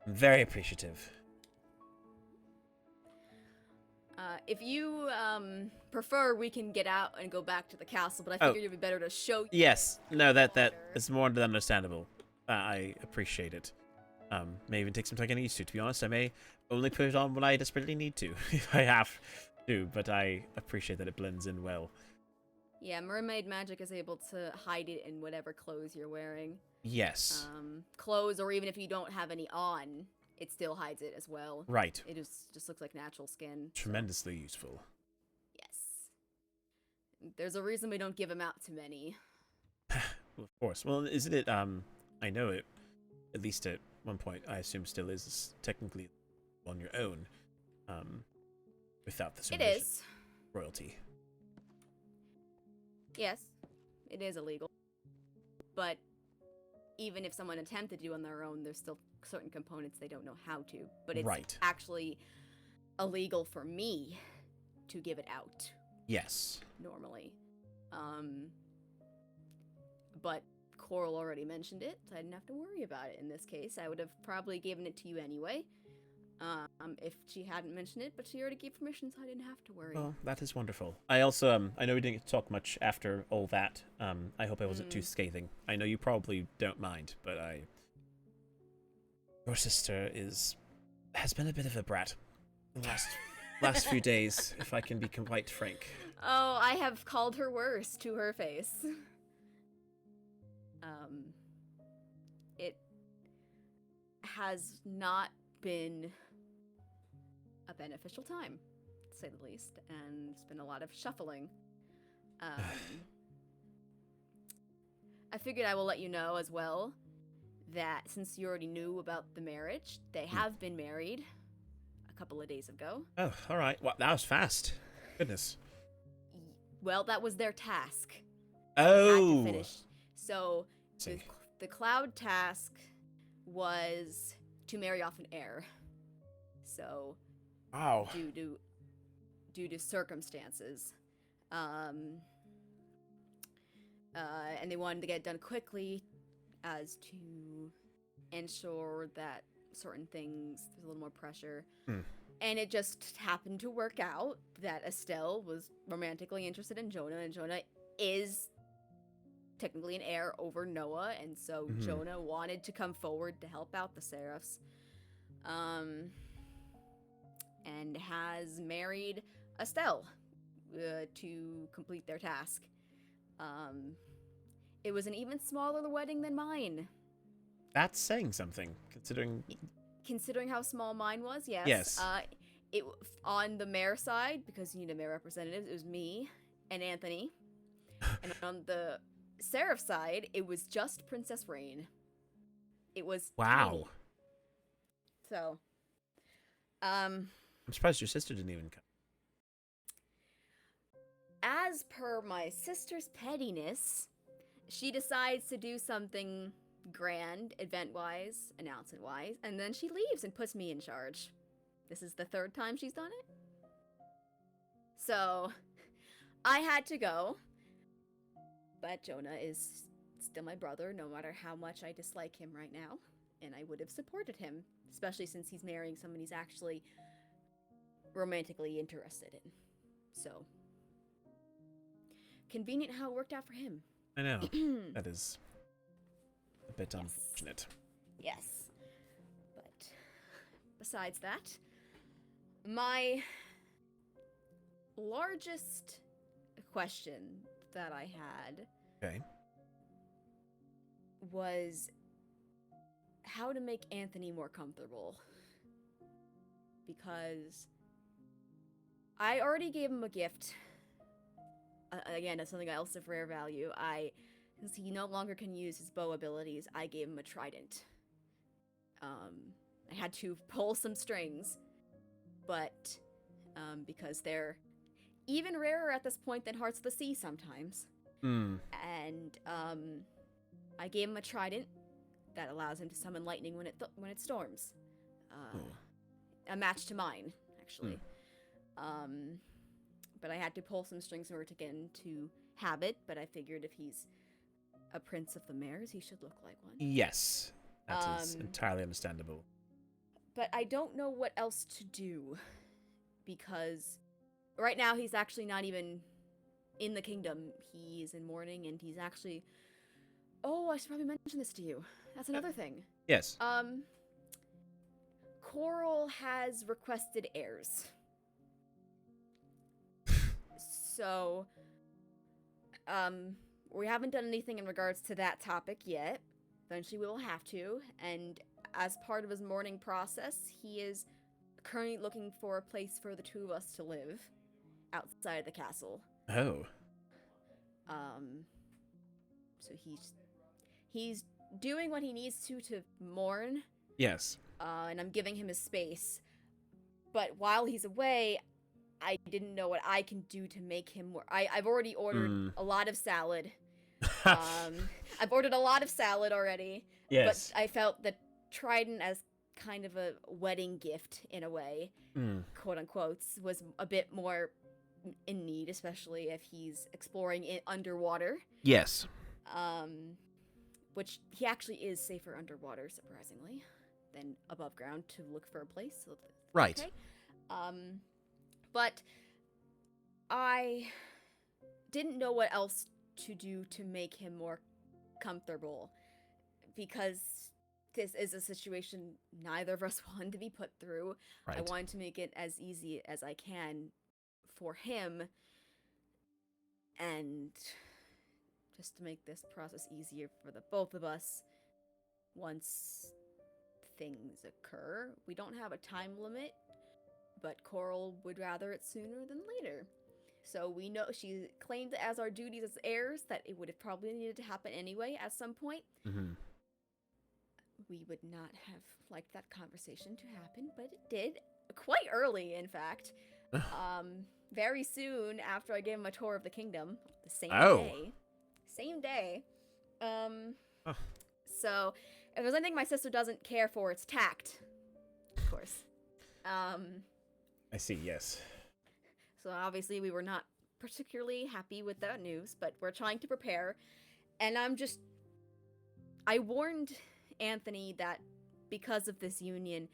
very appreciative. If you prefer, we can get out and go back to the castle, but I figured it'd be better to show you. Yes. No, that is more than understandable. I appreciate it. May even take some time getting used to be honest. I may only put it on when I desperately need to, if I have to, but I appreciate that it blends in well. Yeah, mermaid magic is able to hide it in whatever clothes you're wearing. Yes. Clothes, or even if you don't have any on, it still hides it as well. Right. It just looks like natural skin. Tremendously useful. Yes. There's a reason we don't give them out to many. Well, of course. Well, isn't it, I know it, at least at one point, I assume still is technically on your own, without the supervision. It is. Royalty. Yes, it is illegal. But even if someone attempted to do on their own, there's still certain components they don't know how to. But it's actually illegal for me to give it out. Yes. Normally. But Coral already mentioned it, so I didn't have to worry about it in this case. I would have probably given it to you anyway, if she hadn't mentioned it, but she already gave permission, so I didn't have to worry. Well, that is wonderful. I also, I know we didn't get to talk much after all that. I hope I wasn't too scathing. I know you probably don't mind, but your sister has been a bit of a brat the last few days, if I can be quite frank. Oh, I have called her worse to her face. It has not been a beneficial time. say the least, and it's been a lot of shuffling. I figured I will let you know as well that since you already knew about the marriage, they have been married a couple of days ago. Oh, all right. Well, that was fast. Goodness. Well, that was their task. Oh. Had to finish. So See. the cloud task was to marry off an heir. So Wow. due to circumstances, and they wanted to get it done quickly, as to ensure that certain things there's a little more pressure. And it just happened to work out that Estelle was romantically interested in Jonah, and Jonah is technically an heir over Noah, and so Jonah wanted to come forward to help out the Seraphs. And has married Estelle to complete their task. It was an even smaller wedding than mine. That's saying something, considering... Considering how small mine was, yes. Yes. On the mayor side, because you need a mayor representative, it was me and Anthony. And on the Seraph side, it was just Princess Rain. It was Wow. tiny. So, I'm surprised your sister didn't even come. as per my sister's pettiness, she decides to do something grand, event-wise, announcement-wise, and then she leaves and puts me in charge. This is the third time she's done it. So, I had to go. But Jonah is still my brother, no matter how much I dislike him right now. And I would have supported him, especially since he's marrying someone he's actually romantically interested in. So, convenient how it worked out for him. I know. That is a bit unfortunate. Yes. But besides that, my largest question that I had was how to make Anthony more comfortable. Because I already gave him a gift. Again, that's something else of rare value. Since he no longer can use his bow abilities, I gave him a trident. I had to pull some strings, but because they're even rarer at this point than Hearts of the Sea sometimes. And I gave him a trident that allows him to summon lightning when it storms. A match to mine, actually. But I had to pull some strings in order to get him to have it, but I figured if he's a prince of the mares, he should look like one. Yes, that is entirely understandable. But I don't know what else to do, because right now he's actually not even in the kingdom. He's in mourning, and he's actually... Oh, I should probably mention this to you. That's another thing. Yes. Coral has requested heirs. So, we haven't done anything in regards to that topic yet. Eventually we will have to, and as part of his mourning process, he is currently looking for a place for the two of us to live outside of the castle. Oh. So he's doing what he needs to mourn. Yes. And I'm giving him his space. But while he's away, I didn't know what I can do to make him more... I've already ordered a lot of salad. I've ordered a lot of salad already. Yes. But I felt that Trident as kind of a wedding gift, in a way, quote unquote, was a bit more in need, especially if he's exploring it underwater. Yes. Which he actually is safer underwater, surprisingly, than above ground to look for a place. So right. Okay. But I didn't know what else to do to make him more comfortable, because this is a situation neither of us wanted to be put through. Right. I wanted to make it as easy as I can for him, and just to make this process easier for the both of us once things occur. We don't have a time limit, but Coral would rather it sooner than later. So we know she claimed as our duties as heirs that it would have probably needed to happen anyway at some point. Mm-hmm. We would not have liked that conversation to happen, but it did. Quite early, in fact. Very soon after I gave him a tour of the kingdom. The same day. Same day. So, if there's anything my sister doesn't care for, it's tact. Of course. I see, yes. So obviously we were not particularly happy with that news, but we're trying to prepare. And I warned Anthony that because of this union,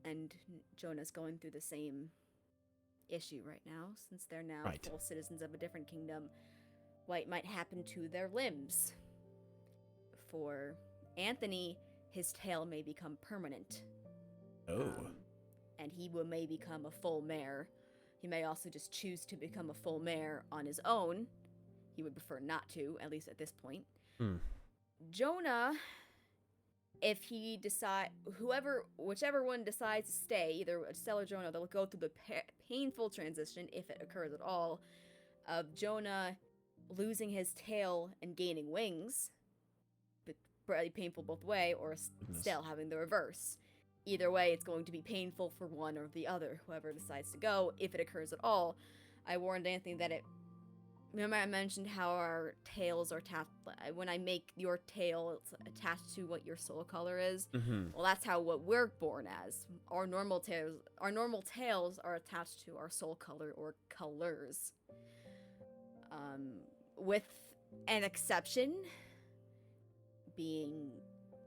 and Jonah's going through the same issue right now, since they're now full citizens of a different kingdom, what might happen to their limbs. For Anthony, his tail may become permanent. Oh. And he may become a full mare. He may also just choose to become a full mare on his own. He would prefer not to, at least at this point. Jonah, if he whichever one decides to stay, either Estelle or Jonah, they'll go through the painful transition, if it occurs at all, of Jonah losing his tail and gaining wings, but pretty painful both way, or Estelle having the reverse. Either way, it's going to be painful for one or the other, whoever decides to go, if it occurs at all. I warned Anthony that remember I mentioned how our tails are attached, when I make your tail, it's attached to what your soul color is? Mm-hmm. Well, that's what we're born as. Our normal tails are attached to our soul color, or colors. With an exception, being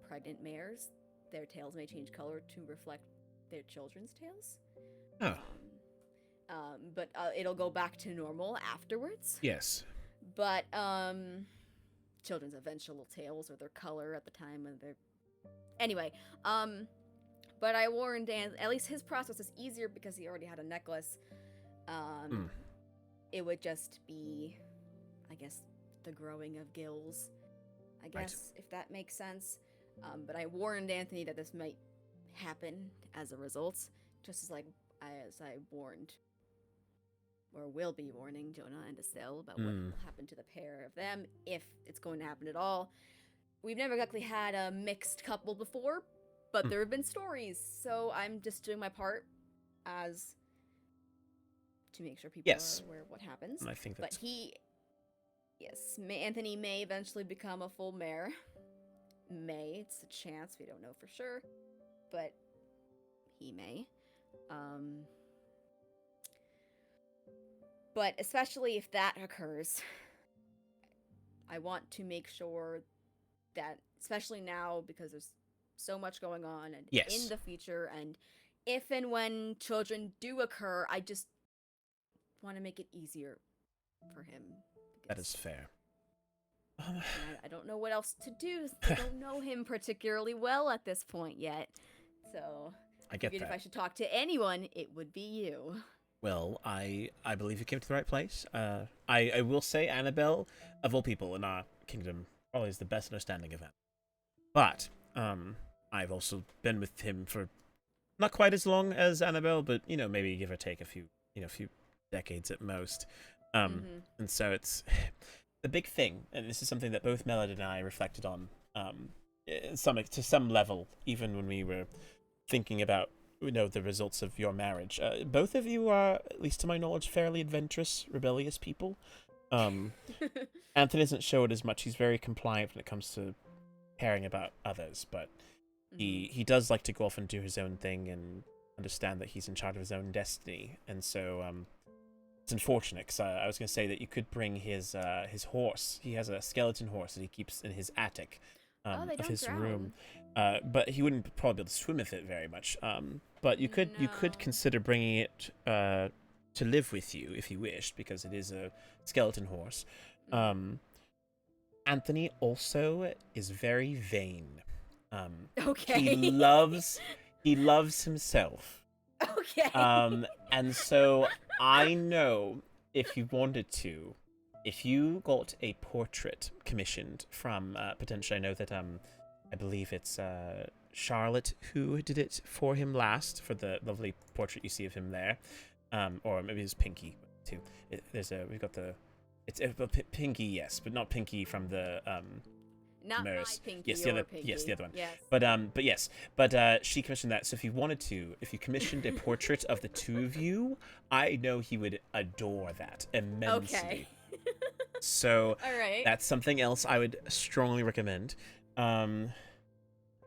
pregnant mares. Their tails may change color to reflect their children's tails. Oh. But it'll go back to normal afterwards. Yes. But children's eventual tails, or their color at the time of their... Anyway, but I warned Dan, at least his process is easier because he already had a necklace. It would just be, I guess, the growing of gills. I guess, if that makes sense. But I warned Anthony that this might happen as a result, just as I warned, or will be warning, Jonah and Estelle about what will happen to the pair of them, if it's going to happen at all. We've never exactly had a mixed couple before, but there have been stories, so I'm just doing my part as to make sure people are aware of what happens. And I think that's... But Anthony may eventually become a full mare. It's a chance, we don't know for sure, but he may. But especially if that occurs, I want to make sure that, especially now, because there's so much going on, and in the future, and if and when children do occur, I just want to make it easier for him. That is fair. I don't know what else to do. I don't know him particularly well at this point yet. So I get that. If I should talk to anyone, it would be you. Well, I believe you came to the right place. I will say Annabelle, of all people in our kingdom, probably is the best understanding of that. But I've also been with him for not quite as long as Annabelle, but maybe give or take a few decades at most. And so it's the big thing, and this is something that both Melody and I reflected on to some level, even when we were thinking about the results of your marriage. Both of you are, at least to my knowledge, fairly adventurous, rebellious people. Anthony doesn't show it as much. He's very compliant when it comes to caring about others, but he does like to go off and do his own thing and understand that he's in charge of his own destiny. And so it's unfortunate, because I was going to say that you could bring his horse. He has a skeleton horse that he keeps in his attic of his room. But he wouldn't probably be able to swim with it very much. But you could consider bringing it to live with you if you wished, because it is a skeleton horse. Anthony also is very vain. Okay. He loves himself. Okay. And so I know if you wanted to, if you got a portrait commissioned from potentially, I know that I believe it's Charlotte who did it for him last, for the lovely portrait you see of him there. Or maybe it's Pinky too. We've got the it's Pinky, yes, but not Pinky from the Not Maris. my Pinky. Yes, the your other Pinky. yes, the other one. Yes. But yes, but she commissioned that. So if you wanted to, if you commissioned a portrait of the two of you, I know he would adore that immensely. Okay. So All right. that's something else I would strongly recommend.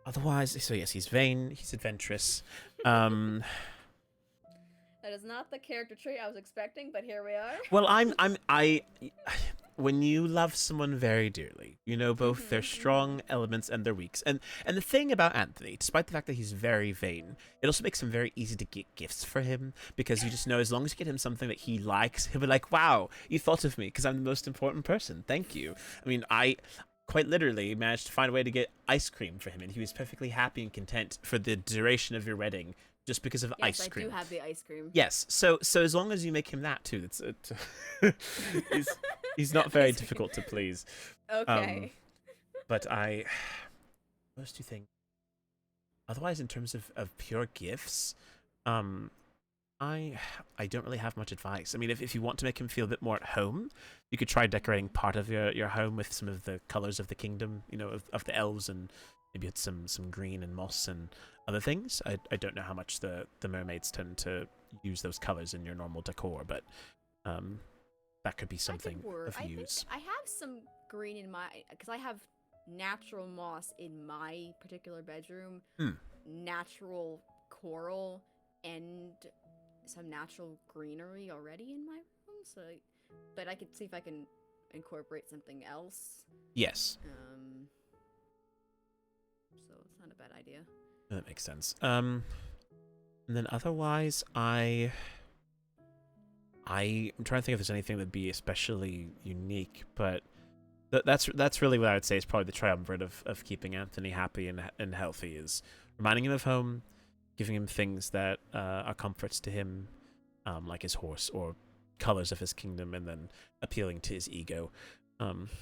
Otherwise, so yes, he's vain, he's adventurous. That is not the character trait I was expecting, but here we are. Well, when you love someone very dearly, you know both their strong elements and their weaks. And the thing about Anthony, despite the fact that he's very vain, it also makes him very easy to get gifts for him, because you just know as long as you get him something that he likes, he'll be like, wow, you thought of me because I'm the most important person. Thank you. I mean, I quite literally managed to find a way to get ice cream for him, and he was perfectly happy and content for the duration of your wedding. Just because of Yes, ice cream. I do have the ice cream. Yes, so as long as you make him that too, he's not very difficult to please. Okay. But those two things. Otherwise, in terms of pure gifts, I don't really have much advice. I mean, if you want to make him feel a bit more at home, you could try decorating part of your home with some of the colors of the kingdom, you know, of the elves, and maybe it's some green and moss and other things. I don't know how much the mermaids tend to use those colors in your normal decor, but that could be something of use. I have some green in my, because I have natural moss in my particular bedroom, natural coral, and some natural greenery already in my room. So, but I could see if I can incorporate something else. Yes. So it's not a bad idea. That makes sense. And then otherwise, I'm trying to think if there's anything that'd be especially unique, but that's really what I would say is probably the triumvirate of keeping Anthony happy and healthy, is reminding him of home, giving him things that are comforts to him, like his horse or colors of his kingdom, and then appealing to his ego.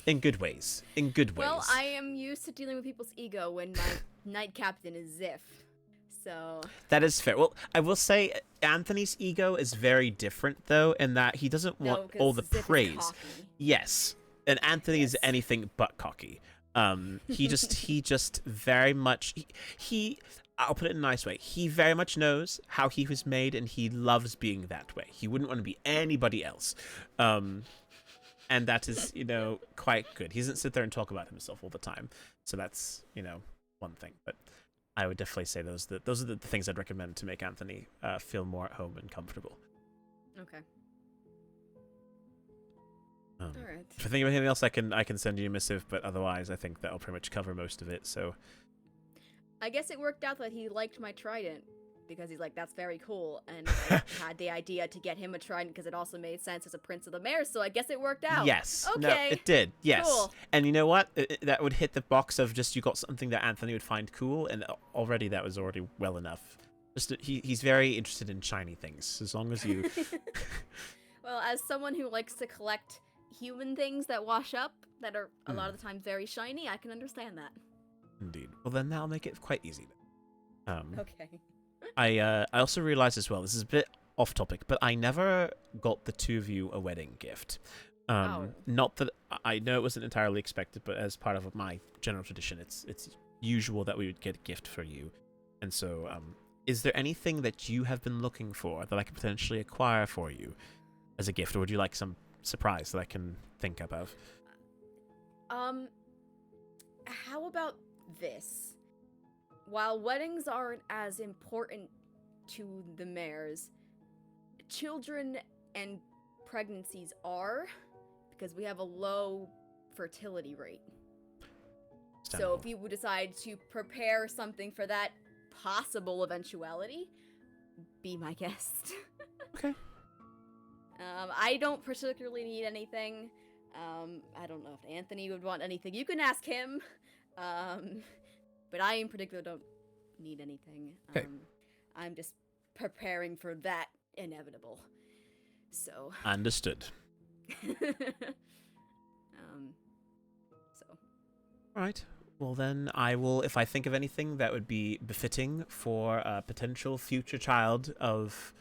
In good ways. Well, I am used to dealing with people's ego when my knight captain is Ziff. So that is fair. Well, I will say Anthony's ego is very different, though, in that he doesn't want all the Ziff praise. is cocky. Yes, and Anthony is anything but cocky. He just very much he. I'll put it in a nice way. He very much knows how he was made, and he loves being that way. He wouldn't want to be anybody else. And that is, quite good. He doesn't sit there and talk about himself all the time. So that's, one thing. But I would definitely say those are the things I'd recommend to make Anthony feel more at home and comfortable. Okay. All right. If I think of anything else, I can send you a missive, but otherwise I think that'll pretty much cover most of it. So I guess it worked out that he liked my trident, because he's like, that's very cool, and I had the idea to get him a trident because it also made sense as a prince of the mares, so I guess it worked out. Yes. Okay. No, it did. Yes. Cool. And you know what? That would hit the box of just you got something that Anthony would find cool, and already that was already well enough. Just he's very interested in shiny things. As long as you. Well, as someone who likes to collect human things that wash up, that are a lot of the time very shiny, I can understand that. Indeed. Well, then that'll make it quite easy. Okay. I also realized as well, this is a bit off topic, but I never got the two of you a wedding gift. Not that I know it wasn't entirely expected, but as part of my general tradition, it's usual that we would get a gift for you. And so, is there anything that you have been looking for that I could potentially acquire for you as a gift, or would you like some surprise that I can think of? How about this? While weddings aren't as important to the mares, children and pregnancies are, because we have a low fertility rate. So if you would decide to prepare something for that possible eventuality, be my guest. Okay. I don't particularly need anything. I don't know if Anthony would want anything. You can ask him. But I in particular don't need anything. Okay. I'm just preparing for that inevitable. So. Understood. So. All right. Well, then I will, if I think of anything that would be befitting for a potential future child of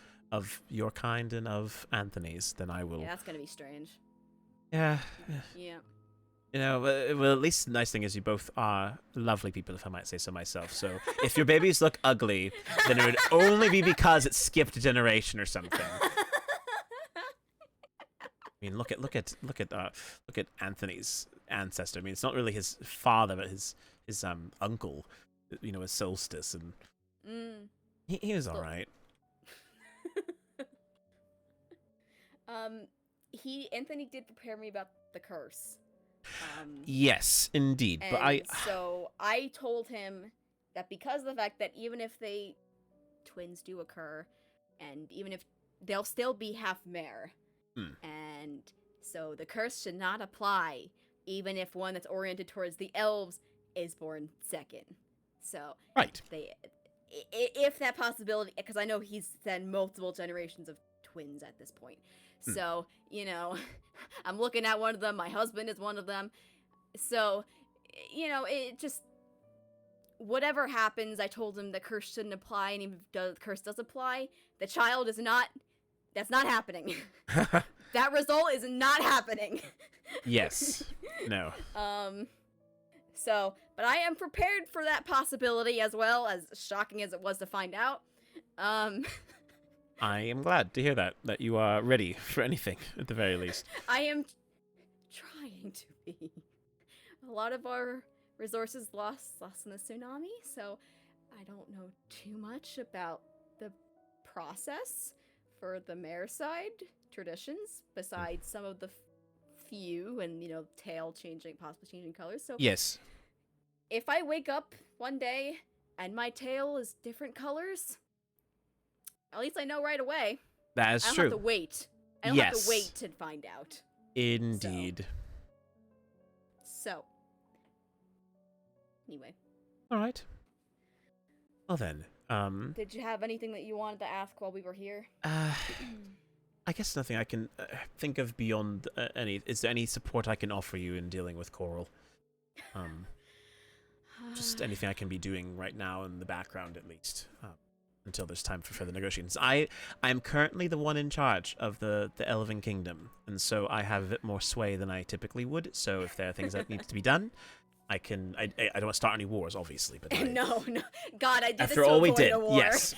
your kind and of Anthony's, then I will. Yeah, that's gonna be strange. Yeah. Yeah. You know, well, at least the nice thing is you both are lovely people, if I might say so myself. So if your babies look ugly, then it would only be because it skipped a generation or something. I mean, look at Anthony's ancestor. I mean, it's not really his father, but his uncle. You know, his Solstice, and he was all right. Anthony did prepare me about the curse. Yes, indeed. But so I told him that because of the fact that even if twins do occur, and even if they'll still be half mare, and so the curse should not apply, even if one that's oriented towards the elves is born second. So right, if that possibility, because I know he's said multiple generations of twins at this point. So, you know, I'm looking at one of them. My husband is one of them. So, you know, it just, whatever happens, I told him the curse shouldn't apply. And even if the curse does apply, the child is not, that's not happening. That result is not happening. Yes. No. So, but I am prepared for that possibility as well, as shocking as it was to find out. I am glad to hear that you are ready for anything, at the very least. I am trying to be. A lot of our resources lost in the tsunami, so I don't know too much about the process for the mare side traditions, besides some of the few and, you know, tail possibly changing colors. So yes, if I wake up one day and my tail is different colors, at least I know right away. that is I don't true. have to wait. I don't have to wait to find out. Indeed. So. Anyway. All right. Well then, did you have anything that you wanted to ask while we were here? I guess nothing I can think of beyond any. Is there any support I can offer you in dealing with Coral? Just anything I can be doing right now in the background, at least, until there's time for further negotiations. I'm currently the one in charge of the Elven Kingdom, and so I have a bit more sway than I typically would. So if there are things that need to be done, I can. I don't want to start any wars, obviously, but no, God, I did after this to all we avoid did, a war. yes,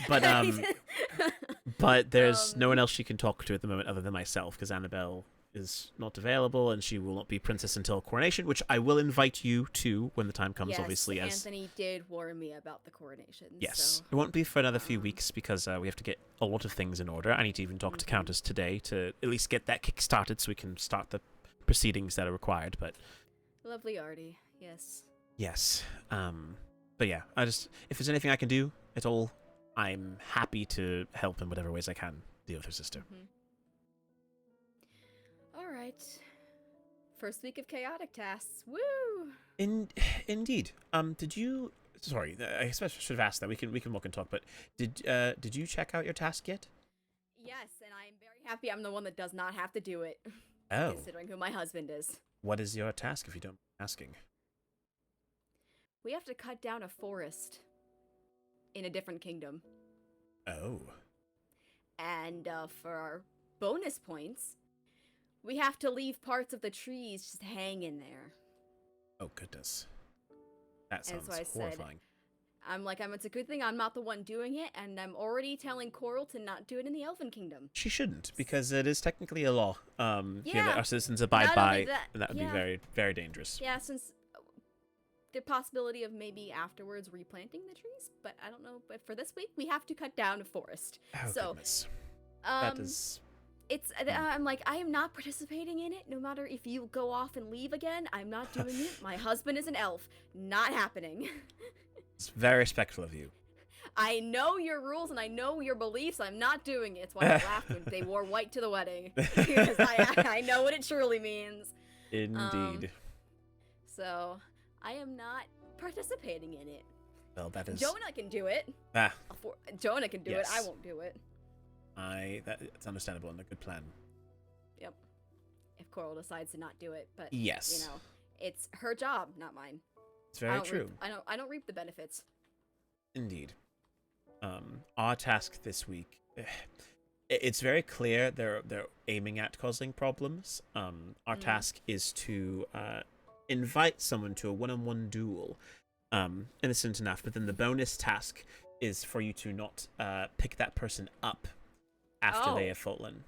but there's no one else she can talk to at the moment other than myself, because Annabelle is not available, and she will not be princess until coronation, which I will invite you to when the time comes. Yes, obviously, as Anthony did warn me about the coronation. yes, so. it won't be for another few weeks because we have to get a lot of things in order. I need to even talk to Countess today to at least get that kick started, so we can start the proceedings that are required. But lovely Artie, yes. Yes. But yeah, if there's anything I can do at all, I'm happy to help in whatever ways I can deal with her sister. All right. First week of chaotic tasks. Woo! Indeed. Did you? Sorry, I suppose I should have asked that. We can walk and talk. But did you check out your task yet? Yes, and I'm very happy I'm the one that does not have to do it. Oh. Considering who my husband is. What is your task, if you don't mind asking? We have to cut down a forest in a different kingdom. Oh. And for our bonus points, we have to leave parts of the trees just hanging there. Oh, goodness. That sounds so I horrifying. It's a good thing I'm not the one doing it, and I'm already telling Coral to not do it in the Elven Kingdom. She shouldn't, because it is technically a law that our citizens abide Not by, only that, and that would be very, very dangerous. Yeah, since the possibility of maybe afterwards replanting the trees, but I don't know. But for this week, we have to cut down a forest. Oh, so, goodness. That is... It's. I'm like, I am not participating in it. No matter if you go off and leave again, I'm not doing it. My husband is an elf. Not happening. It's very respectful of you. I know your rules and I know your beliefs. I'm not doing it. It's why I laughed when they wore white to the wedding. Because I know what it truly means. Indeed. So, I am not participating in it. Well, that is... Jonah can do it. Jonah can do it. I won't do it. That's understandable and a good plan. Yep. If Coral decides to not do it, but yes, you know, it's her job, not mine. It's very true. I don't reap the benefits. Indeed. Our task this week, it's very clear they're aiming at causing problems. Our task is to invite someone to a one-on-one duel. Innocent enough, but then the bonus task is for you to not pick that person up after they have fallen.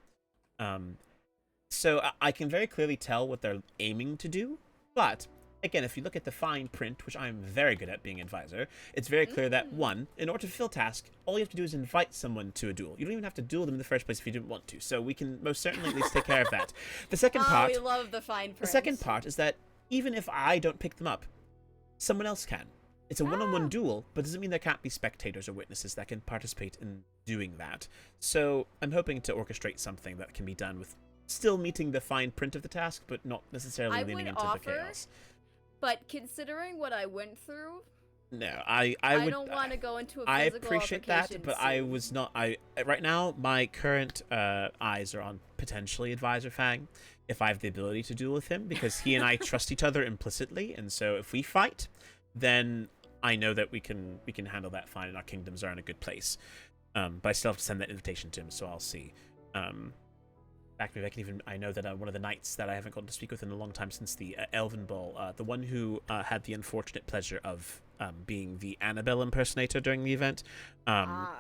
So I can very clearly tell what they're aiming to do, but again, if you look at the fine print, which I'm very good at being advisor, it's very clear that, one, in order to fulfill task, all you have to do is invite someone to a duel. You don't even have to duel them in the first place if you didn't want to, so we can most certainly at least take care of that. The second part... we love the fine print. The second part is that even if I don't pick them up, someone else can. It's a one-on-one duel, but doesn't mean there can't be spectators or witnesses that can participate in doing that. So I'm hoping to orchestrate something that can be done with still meeting the fine print of the task, but not necessarily leaning into the chaos. But considering what I went through, no, I don't want to go into a physical I appreciate that, but soon. I was not. Right now my current eyes are on potentially Advisor Fang, if I have the ability to duel with him, because he and I trust each other implicitly, and so if we fight, then I know that we can handle that fine, and our kingdoms are in a good place. But I still have to send that invitation to him, so I'll see. Maybe I can even... I know that one of the knights that I haven't gotten to speak with in a long time since the Elven Ball, the one who had the unfortunate pleasure of being the Annabelle impersonator during the event,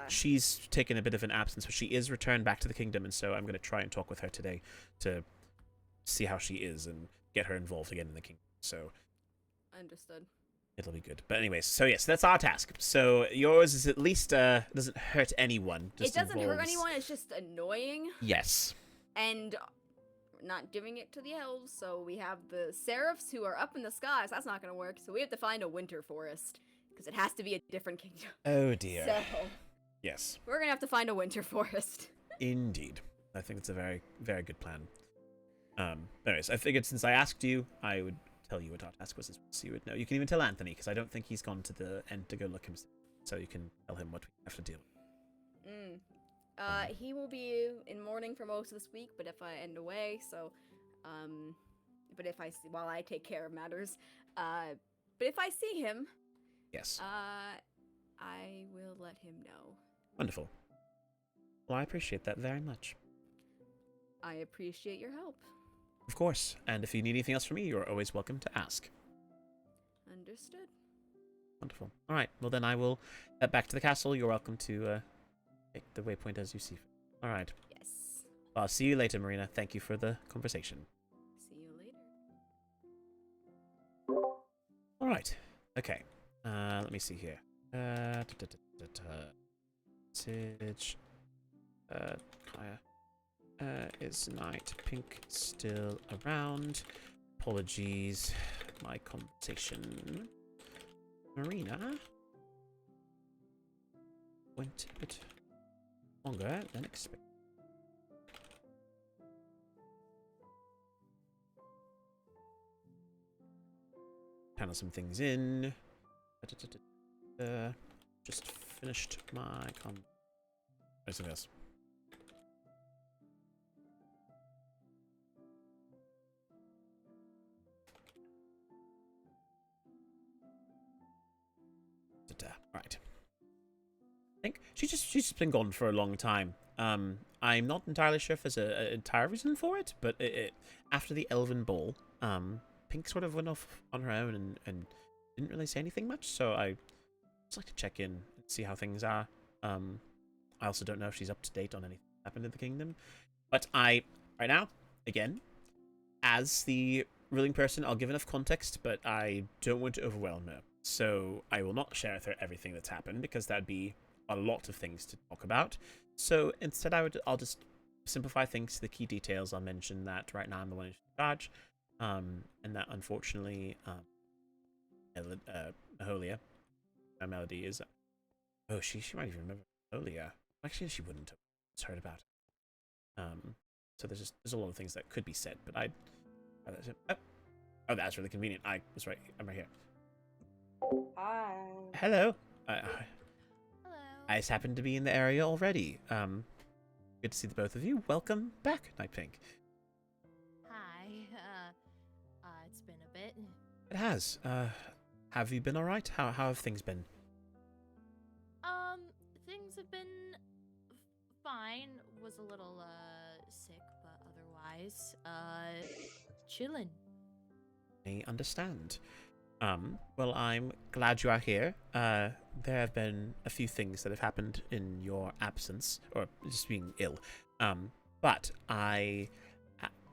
she's taken a bit of an absence, but she is returned back to the kingdom, and so I'm going to try and talk with her today to see how she is and get her involved again in the kingdom. So... Understood. It'll be good. But anyways, so yes, that's our task. So yours is at least doesn't hurt anyone. It doesn't hurt anyone, it's just annoying. Yes. And not giving it to the elves, so we have the seraphs who are up in the skies. That's not going to work, so we have to find a winter forest, because it has to be a different kingdom. Oh dear. So, yes. We're going to have to find a winter forest. Indeed. I think it's a very, very good plan. Anyways, I figured since I asked you, I would tell you what our task was, so you would know. You can even tell Anthony, because I don't think he's gone to the end to go look himself, so you can tell him what we have to deal with. He will be in mourning for most of this week, but if I end away, so, but if I see, while I take care of matters, but if I see him, yes, I will let him know. Wonderful. Well, I appreciate that very much. I appreciate your help. Of course, and if you need anything else from me, you're always welcome to ask. Understood. Wonderful. All right, well then I will head back to the castle. You're welcome to take the waypoint as you see fit. All right. Yes. I'll see you later, Marina. Thank you for the conversation. See you later. All right. Okay. Let me see here. Message. Higher. Is Night Pink still around? Apologies. My conversation. Marina went a bit longer than expected. Panel some things in. Just finished my something else. Right. I think she's just been gone for a long time. I'm not entirely sure if there's an entire reason for it, but after the Elven Ball, Pink sort of went off on her own and didn't really say anything much, so I just like to check in and see how things are. I also don't know if she's up to date on anything that happened in the kingdom, but right now, again, as the ruling person, I'll give enough context, but I don't want to overwhelm her. So I will not share with her everything that's happened, because that'd be a lot of things to talk about. So instead, I'll just simplify things to the key details. I'll mention that right now I'm the one in charge, and that unfortunately, Maholia, my Melody is. Oh, she might even remember Maholia. Actually, she wouldn't have heard about it. So there's a lot of things that could be said, but oh, that's really convenient. I was right. I'm right here. Hi. Hello. Hello. I just happened to be in the area already. Good to see the both of you. Welcome back, Night Pink. Hi. It's been a bit. It has. have you been all right? How have things been? Things have been fine. Was a little sick, but otherwise chilling. I understand. Well, I'm glad you are here. There have been a few things that have happened in your absence, or just being ill. But I've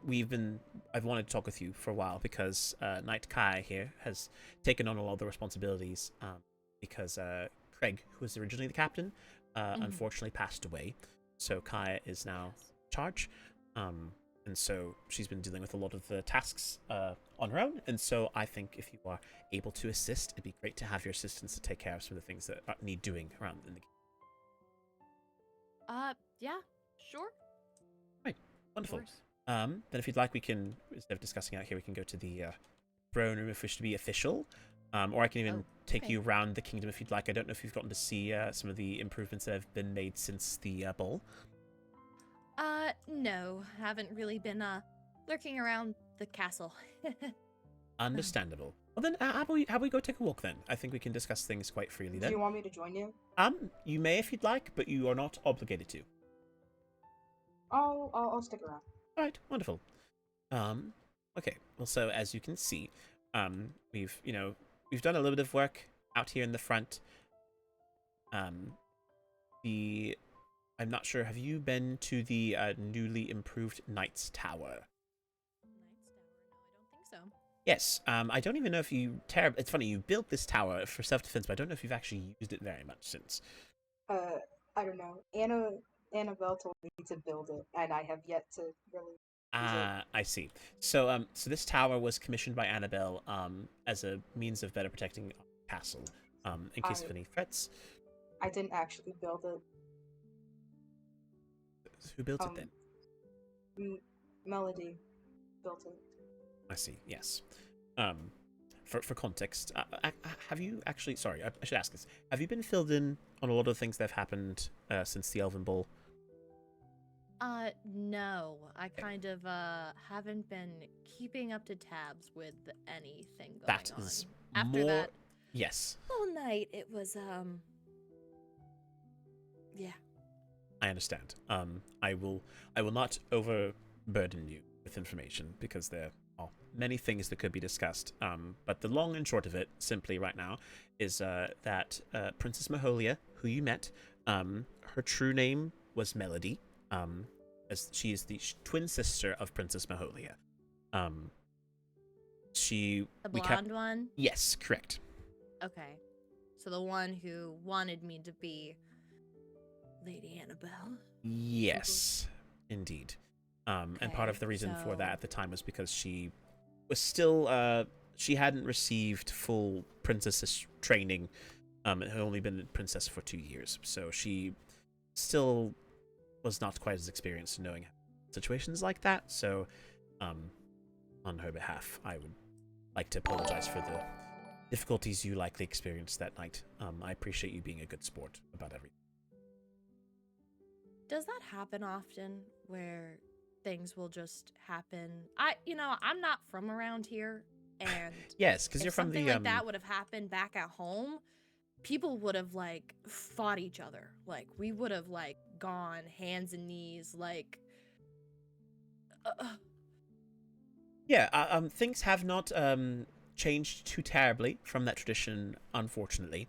wanted to talk with you for a while because Knight Kai here has taken on a lot of the responsibilities. Because Craig, who was originally the captain, unfortunately passed away. So Kai is now in charge. And so she's been dealing with a lot of the tasks on her own. And so I think if you are able to assist, it'd be great to have your assistance to take care of some of the things that need doing around in the game. Yeah, sure. Right, wonderful. Of course. Then if you'd like, we can, instead of discussing out here, we can go to the throne room if we wish to be official. Or I can even take you around the kingdom if you'd like. I don't know if you've gotten to see some of the improvements that have been made since the ball. No, haven't really been lurking around the castle. Understandable. Well then, how about we go take a walk then? I think we can discuss things quite freely then. Do you want me to join you? You may if you'd like, but you are not obligated to. I'll stick around. All right, wonderful. Okay. Well, so as you can see, we've done a little bit of work out here in the front. I'm not sure. Have you been to the newly improved Knight's Tower? Knight's Tower? No, I don't think so. Yes. I don't even know if you. It's funny. You built this tower for self-defense, but I don't know if you've actually used it very much since. I don't know. Annabelle told me to build it, and I have yet to really. I see. So, so this tower was commissioned by Annabelle, as a means of better protecting the castle, in case of any threats. I didn't actually build it. Who built it then? Melody built it. I see. Yes. For context, have you actually? Sorry, I should ask this. Have you been filled in on a lot of things that have happened since the Elven Ball? No. I kind of haven't been keeping up to tabs with anything going That on. is After more. that Yes. whole night, it was yeah. I understand. I will not overburden you with information because there are many things that could be discussed. But the long and short of it, simply right now, is that Princess Maholia, who you met, her true name was Melody, as she is the twin sister of Princess Maholia. The blonde one? Yes, correct. Okay. So the one who wanted me to be Lady Annabelle? Yes, indeed. And part of the reason for that so- at the time was because she was still, she hadn't received full princess training, and had only been a princess for 2 years. So she still was not quite as experienced in knowing situations like that. So, on her behalf, I would like to apologize for the difficulties you likely experienced that night. I appreciate you being a good sport about everything. Does that happen often where things will just happen? I'm not from around here, and Yes, because if you're from something the like that would have happened back at home, people would have like fought each other. Like we would have like gone hands and knees. Like, yeah, things have not changed too terribly from that tradition, unfortunately.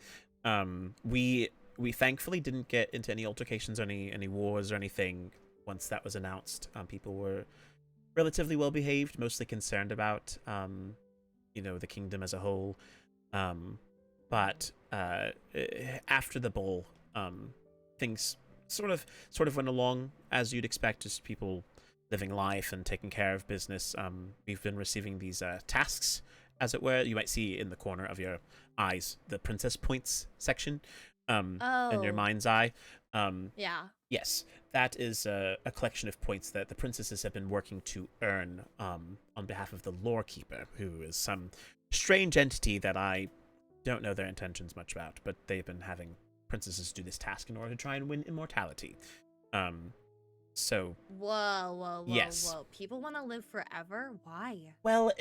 We thankfully didn't get into any altercations or any wars or anything once that was announced. People were relatively well behaved, mostly concerned about the kingdom as a whole. But after the ball, things sort of went along as you'd expect, just people living life and taking care of business. We've been receiving these tasks, as it were. You might see in the corner of your eyes the princess points section in your mind's eye. yeah. Yes, that is a collection of points that the princesses have been working to earn on behalf of the lore keeper, who is some strange entity that I don't know their intentions much about, but they've been having princesses do this task in order to try and win immortality. So Whoa. Yes. People want to live forever? Why? well,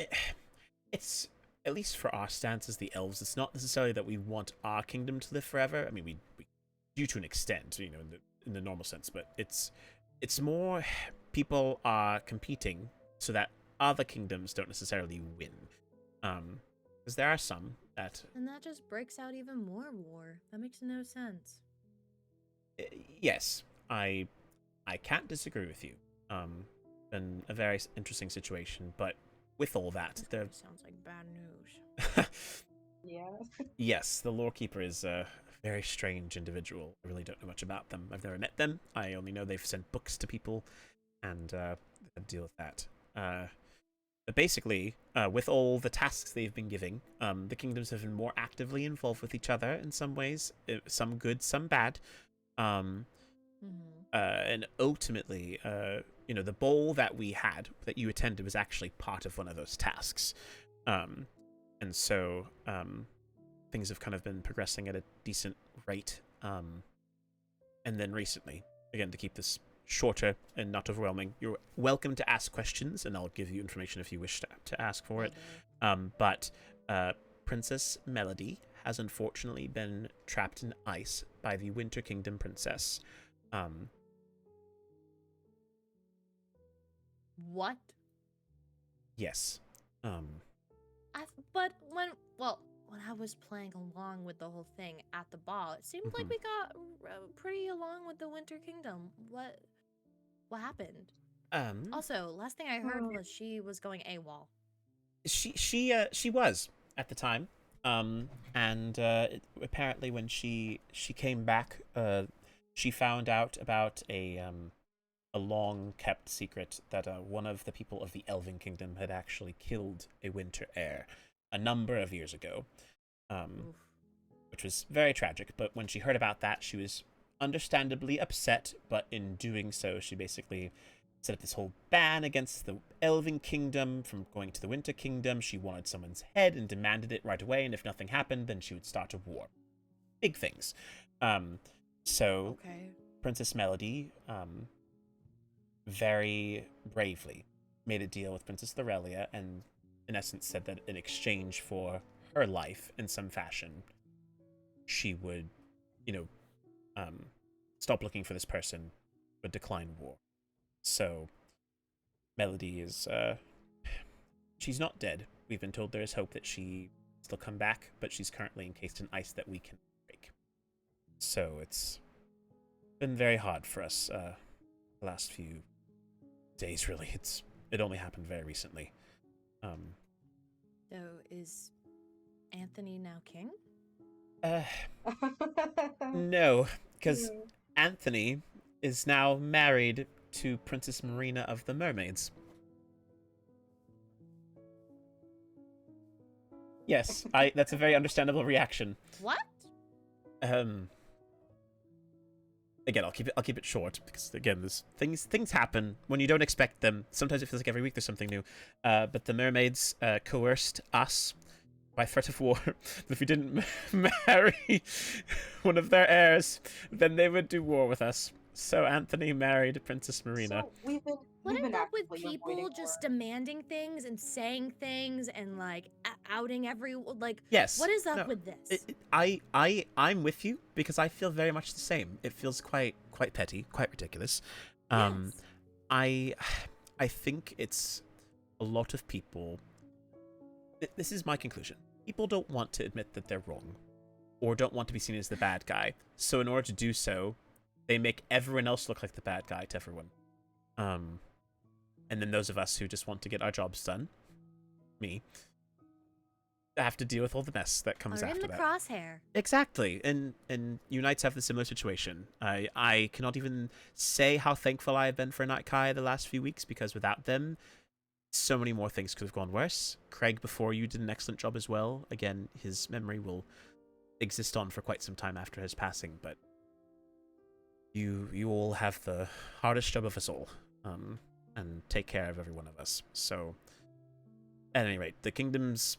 it's at least for our stance as the elves, it's not necessarily that we want our kingdom to live forever. I mean, we do to an extent, you know, in the normal sense, but it's more people are competing so that other kingdoms don't necessarily win. Because there are some that... And that just breaks out even more war. That makes no sense. Yes, I can't disagree with you. Been a very interesting situation, but with all that, there Sounds like bad news. Yeah. Yes, the Lorekeeper is a very strange individual. I really don't know much about them. I've never met them. I only know they've sent books to people, and deal with that. But basically, with all the tasks they've been giving, the kingdoms have been more actively involved with each other in some ways, some good, some bad. And ultimately, you know, the bowl that we had, that you attended, was actually part of one of those tasks. And so things have kind of been progressing at a decent rate. And then recently, again, to keep this shorter and not overwhelming, you're welcome to ask questions, and I'll give you information if you wish to ask for it. But Princess Melody has unfortunately been trapped in ice by the Winter Kingdom princess. What? Yes. But when I was playing along with the whole thing at the ball, it seemed like we got pretty along with the Winter Kingdom. What happened? Also, last thing I heard was she was going AWOL. She was at the time. And apparently when she came back, she found out about a long-kept secret that one of the people of the Elven Kingdom had actually killed a winter heir a number of years ago, which was very tragic. But when she heard about that, she was understandably upset, but in doing so, she basically set up this whole ban against the Elven Kingdom from going to the Winter Kingdom. She wanted someone's head and demanded it right away, and if nothing happened, then she would start a war. Big things. Okay. Princess Melody, very bravely made a deal with Princess Lorelia, and in essence said that in exchange for her life in some fashion, she would, you know, stop looking for this person, but decline war. So Melody is she's not dead. We've been told there is hope that she still come back, but she's currently encased in ice that we can break. So it's been very hard for us the last few days, really. It only happened very recently. So is Anthony now king? No, because Anthony is now married to Princess Marina of the Mermaids. Yes, that's a very understandable reaction. What? Again, I'll keep it short, because again, there's things happen when you don't expect them. Sometimes it feels like every week there's something new. But the mermaids coerced us by threat of war that if we didn't marry one of their heirs, then they would do war with us. So Anthony married Princess Marina. So we've been Up with actively people avoiding just war. demanding things and saying things and like outing like. Yes. What is up No, with this? I'm with you, because I feel very much the same. It feels quite petty, quite ridiculous. Yes. I think it's a lot of people. This is my conclusion. People don't want to admit that they're wrong, or don't want to be seen as the bad guy. So in order to do so, they make everyone else look like the bad guy to everyone. And then those of us who just want to get our jobs done, me, have to deal with all the mess that comes Are after in the that. crosshair. Exactly, and you Knights have the similar situation. I cannot even say how thankful I have been for Night Kai the last few weeks, because without them, so many more things could have gone worse. Craig, before you, did an excellent job as well. Again, his memory will exist on for quite some time after his passing, but you all have the hardest job of us all, and take care of every one of us. So, at any rate, the kingdom's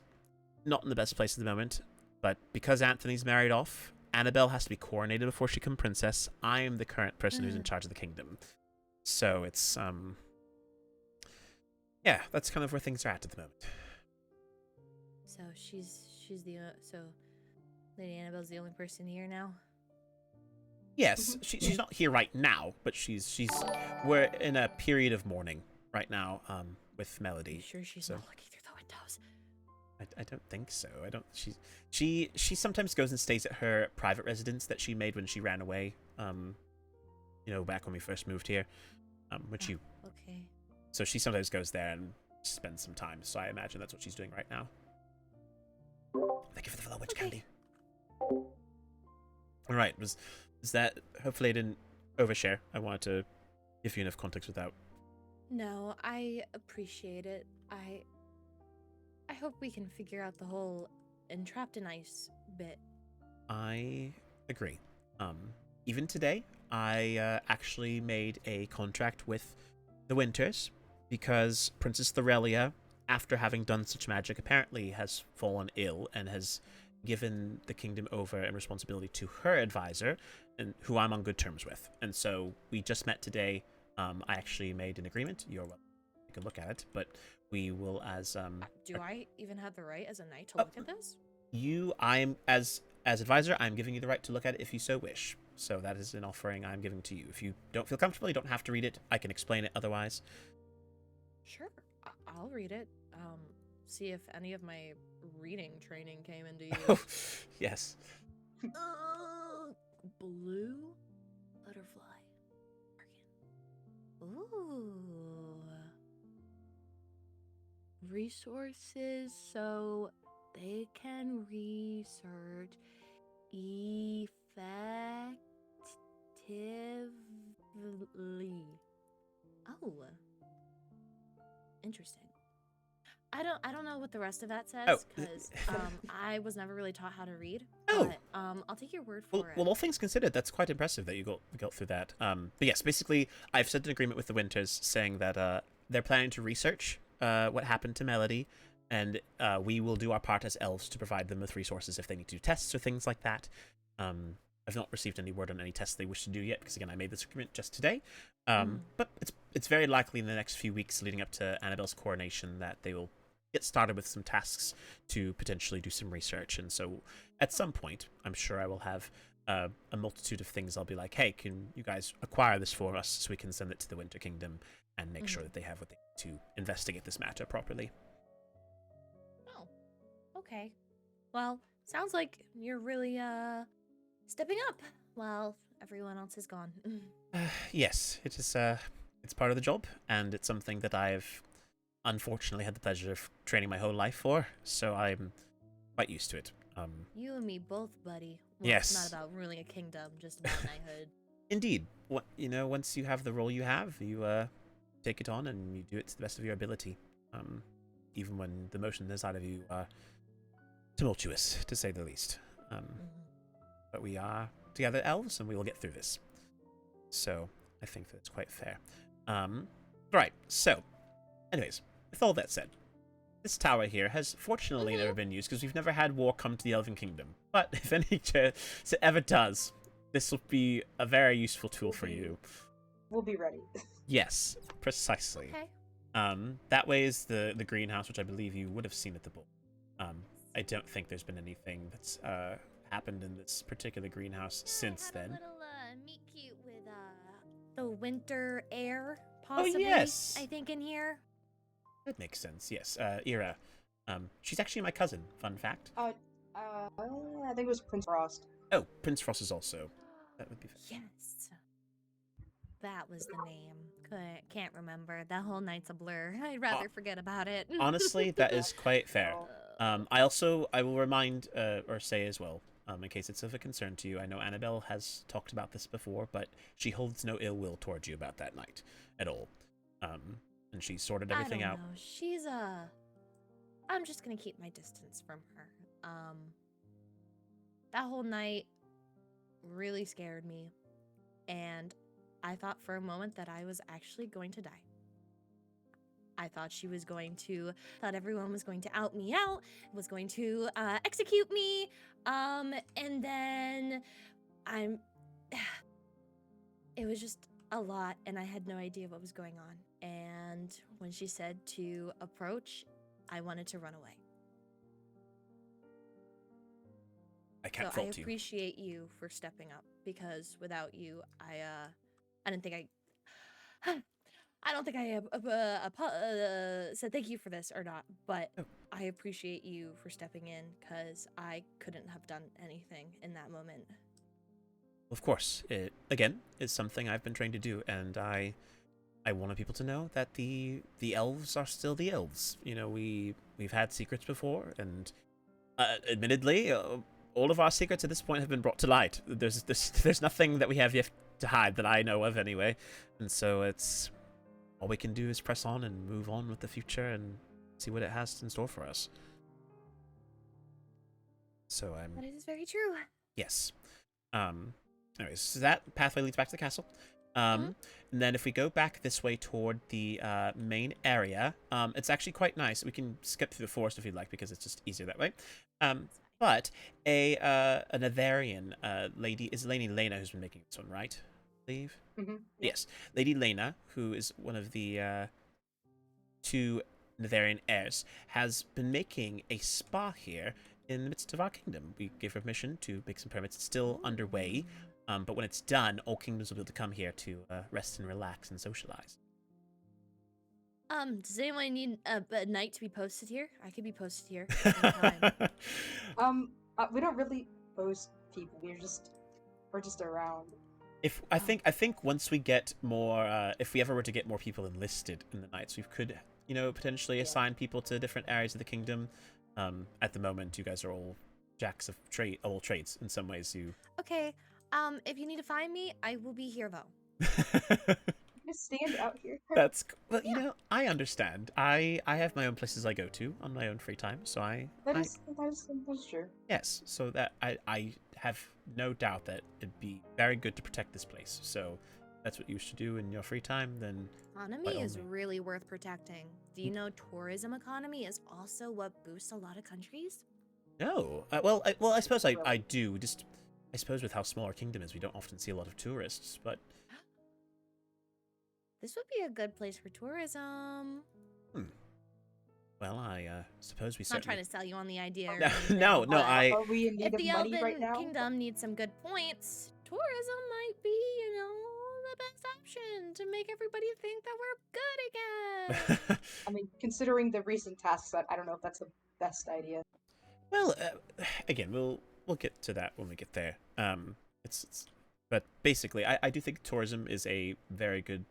not in the best place at the moment, but because Anthony's married off, Annabelle has to be coronated before she becomes princess. I am the current person who's in charge of the kingdom. So it's, yeah, that's kind of where things are at the moment. So So she's the so Lady Annabelle's the only person here now. Yes, she's not here right now, but we're in a period of mourning right now with Melody. You sure she's not looking through the windows? I don't think so. I don't. She sometimes goes and stays at her private residence that she made when she ran away. Back when we first moved here. Okay. So she sometimes goes there and spends some time. So I imagine that's what she's doing right now. Thank you for the fellow witch candy. All right. Was that? Hopefully I didn't overshare. I wanted to give you enough context without. No, I appreciate it. I hope we can figure out the whole entrapped in ice bit. I agree. Even today, I actually made a contract with the Winters because Princess Thorelia, after having done such magic, apparently has fallen ill and has given the kingdom over in responsibility to her advisor, and who I'm on good terms with. And so we just met today. I actually made an agreement. You're welcome. You can look at it, but we will Do I even have the right as a knight to look at this? As advisor, I'm giving you the right to look at it if you so wish. So that is an offering I'm giving to you. If you don't feel comfortable, you don't have to read it. I can explain it otherwise. Sure, I'll read it. See if any of my reading training came into use. Oh, yes. Blue butterfly. Ooh. Resources so they can research effectively. Oh. Interesting. I don't know what the rest of that says because I was never really taught how to read. Oh. But I'll take your word for it. Well, all things considered, that's quite impressive that you got through that. But yes, basically, I've set an agreement with the Winters saying that they're planning to research what happened to Melody, and we will do our part as elves to provide them with resources if they need to do tests or things like that. I've not received any word on any tests they wish to do yet because, again, I made this agreement just today. But it's very likely in the next few weeks leading up to Annabelle's coronation that they will get started with some tasks to potentially do some research. And so at some point, I'm sure I will have a multitude of things. I'll be like, hey, can you guys acquire this for us so we can send it to the Winter Kingdom and make sure that they have what they need to investigate this matter properly. Oh, okay. Well, sounds like you're really stepping up while everyone else is gone. Yes, it is. It's part of the job, and it's something that I've unfortunately had the pleasure of training my whole life for, so I'm quite used to it. You and me both, buddy. Well, yes. It's not about ruling a kingdom, just about knighthood. Indeed. Once you have the role you have, you take it on and you do it to the best of your ability. Even when the emotion inside of you are tumultuous, to say the least. But we are together elves, and we will get through this. So I think that's quite fair. Right. So, anyways, with all that said, this tower here has fortunately never been used because we've never had war come to the Elven Kingdom. But if any chance it ever does, this will be a very useful tool for you. We'll be ready. Yes, precisely. Okay. That way is the greenhouse, which I believe you would have seen at the ball. I don't think there's been anything that's happened in this particular greenhouse since then. A little meet cute with the winter air, possibly. Oh yes, I think in here. That makes sense. Yes, Ira. She's actually my cousin. Fun fact. I think it was Prince Frost. Oh, Prince Frost is also. That would be fun. Yes. That was the name. Can't remember. That whole night's a blur. I'd rather forget about it. Honestly, that is quite fair. I will remind or say as well, in case it's of a concern to you. I know Annabelle has talked about this before, but she holds no ill will towards you about that night at all. And she sorted everything out. Know. She's I'm just gonna keep my distance from her. That whole night really scared me, and I thought for a moment that I was actually going to die. I thought everyone was going to out me out, was going to execute me, and then it was just a lot, and I had no idea what was going on. And when she said to approach, I wanted to run away. I can't So I fault you. appreciate you for stepping up, because without you, I didn't think I don't think I said thank you for this or not, but Oh. I appreciate you for stepping in, because I couldn't have done anything in that moment. Of course, it again is something I've been trained to do, and I wanted people to know that the elves are still the elves. You know, we've had secrets before, and admittedly, all of our secrets at this point have been brought to light. There's nothing that we have yet to hide that I know of, anyway, and so it's all we can do is press on and move on with the future and see what it has in store for us. So That is very true. yes. Anyways, so that pathway leads back to the castle. And then if we go back this way toward the main area, it's actually quite nice. We can skip through the forest if you'd like, because it's just easier that way. But an Avarian lady, is Lady Lena who's been making this one, right? I believe? Mm-hmm. Yes. Lady Lena, who is one of the two Netherian heirs, has been making a spa here in the midst of our kingdom. We gave her permission to make some permits. It's still underway, but when it's done, all kingdoms will be able to come here to rest and relax and socialize. Does anyone need a night to be posted here? I could be posted here anytime. We don't really post people. We're just around. I think once we get more, if we ever were to get more people enlisted in the knights, we could, potentially assign people to different areas of the kingdom. At the moment, you guys are all jacks of all trades in some ways. Okay. If you need to find me, I will be here though. Just stand out here. That's well, I understand. I have my own places I go to on my own free time, so That's true. yes, so that I have no doubt that it'd be very good to protect this place. So that's what you should do in your free time. Then Economy is really worth protecting. Do you know tourism economy is also what boosts a lot of countries? No, I suppose I do. Just I suppose with how small our kingdom is, we don't often see a lot of tourists, but. This would be a good place for tourism. Well, I suppose we. I'm not trying to sell you on the idea. No. Are we in need if of the money Elven right now? Kingdom needs some good points, tourism might be, the best option to make everybody think that we're good again. I mean, considering the recent tasks, I don't know if that's the best idea. Well, again, we'll get to that when we get there. But basically, I do think tourism is a very good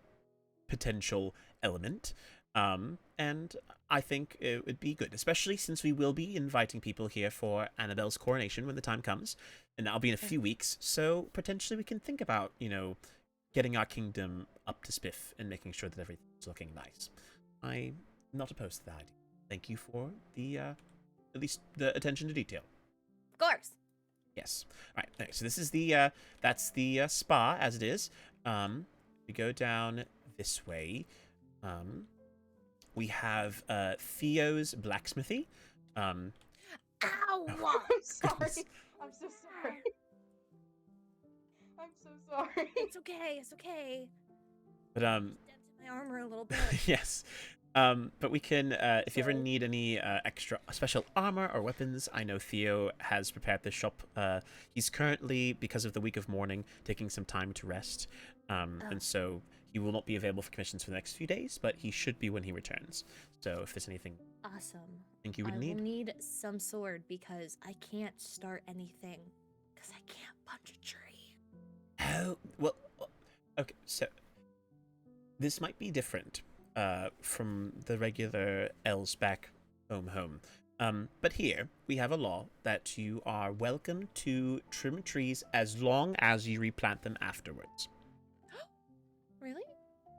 potential element, and I think it would be good, especially since we will be inviting people here for Annabelle's coronation when the time comes, and that'll be in a few weeks. So potentially we can think about, getting our kingdom up to spiff and making sure that everything's looking nice. I'm not opposed to that idea. Thank you for the at least the attention to detail. Of course. Yes. All right. So this is the that's the spa as it is. We go down this way. We have Theo's blacksmithy. Ow! Oh, I'm sorry. I'm so sorry. I'm so sorry. It's okay. It's okay. But Dented my armor a little bit. yes. But we can, if you ever need any extra special armor or weapons, I know Theo has prepared this shop. He's currently, because of the week of mourning, taking some time to rest. And so he will not be available for commissions for the next few days, but he should be when he returns. So if there's anything Awesome. I think you would I need. will need some sword because I can't start anything because I can't punch a tree. Oh, well, okay, so this might be different from the regular elves back home. But here, we have a law that you are welcome to trim trees as long as you replant them afterwards. Really?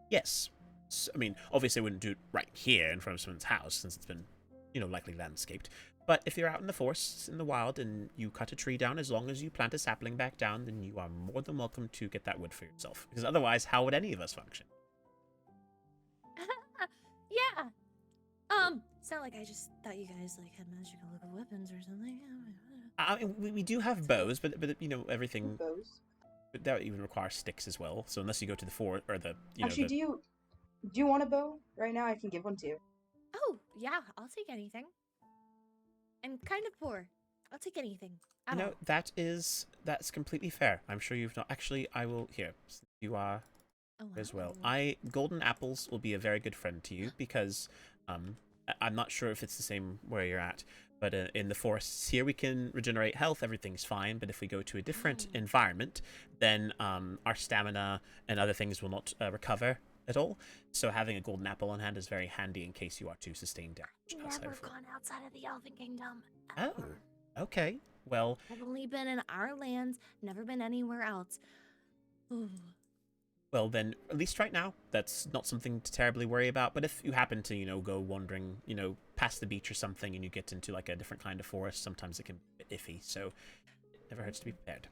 Yes. So, I mean, obviously I wouldn't do it right here in front of someone's house since it's been, likely landscaped. But if you're out in the forests, in the wild, and you cut a tree down, as long as you plant a sapling back down, then you are more than welcome to get that wood for yourself. Because otherwise, how would any of us function? Yeah. It's not like I just thought you guys had magical weapons or something. I mean, we do have bows, but everything Bows. that even requires sticks as well. So unless you go to the forest or the Actually, do you want a bow right now? I can give one to you. Oh yeah, I'll take anything. I'm kind of poor. I'll take anything. You know, that's completely fair. I'm sure you've not actually. I will here. You are as well. Golden apples will be a very good friend to you because I'm not sure if it's the same where you're at, but in the forests here we can regenerate health. Everything's fine. But if we go to a different environment, then our stamina and other things will not recover at all. So having a golden apple on hand is very handy in case you are to sustain damage. I've never gone outside of the Elven Kingdom. Oh, okay. Well, I've only been in our lands, never been anywhere else. Ooh. Well, then, at least right now, that's not something to terribly worry about. But if you happen to, go wandering, past the beach or something, and you get into, like, a different kind of forest, sometimes it can be a bit iffy. So, it never hurts to be prepared.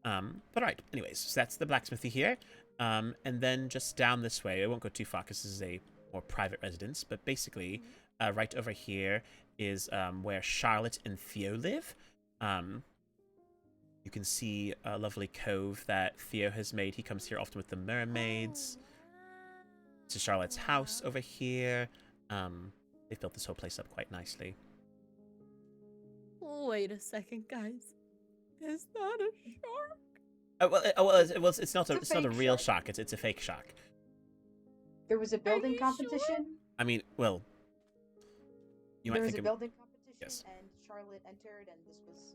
But right, anyways, so that's the blacksmithy here. And then just down this way, I won't go too far because this is a more private residence. But basically, right over here is where Charlotte and Theo live. You can see a lovely cove that Theo has made. He comes here often with the mermaids. To Charlotte's house over here. They've built this whole place up quite nicely. Wait a second, guys. Is that a shark? It's not a real shark. It's a fake shark. There was a building competition. Sure? I mean, well, there was a building competition, yes. And Charlotte entered, and this was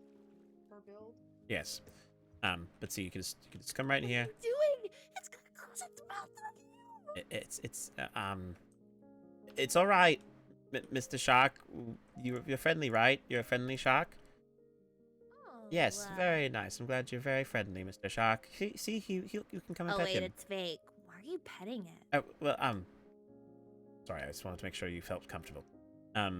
her build. Yes. But see, you can just come right here. What are you doing? It's gonna close its mouth on you. It's all right, Mr. Shark. You're friendly, right? You're a friendly shark. Oh, Yes, very nice. I'm glad you're very friendly, Mr. Shark. See, you can come and pet him. It's fake. Why are you petting it? Oh, well, sorry, I just wanted to make sure you felt comfortable. All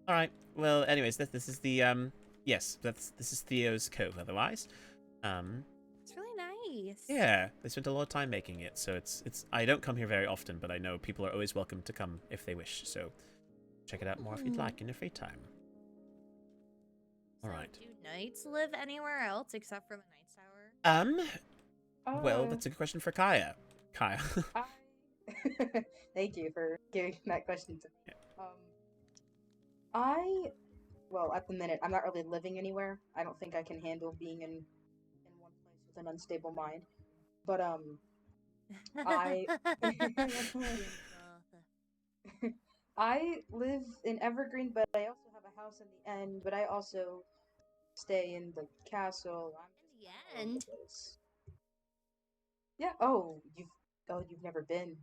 right. Well, anyways, this is the yes, this is Theo's cove. Otherwise, It's really nice. yeah, they spent a lot of time making it, so it's. I don't come here very often, but I know people are always welcome to come if they wish. So check it out more if you'd like in your free time. All right. Do knights live anywhere else except for the Knights Tower? Well, that's a good question for Kaya. Kaya. Thank you for giving that question to me. Yeah. Well, at the minute, I'm not really living anywhere. I don't think I can handle being in one place with an unstable mind. But I live in Evergreen, but I also have a house in the end. But I also stay in the castle. In the end? Yeah. You've never been.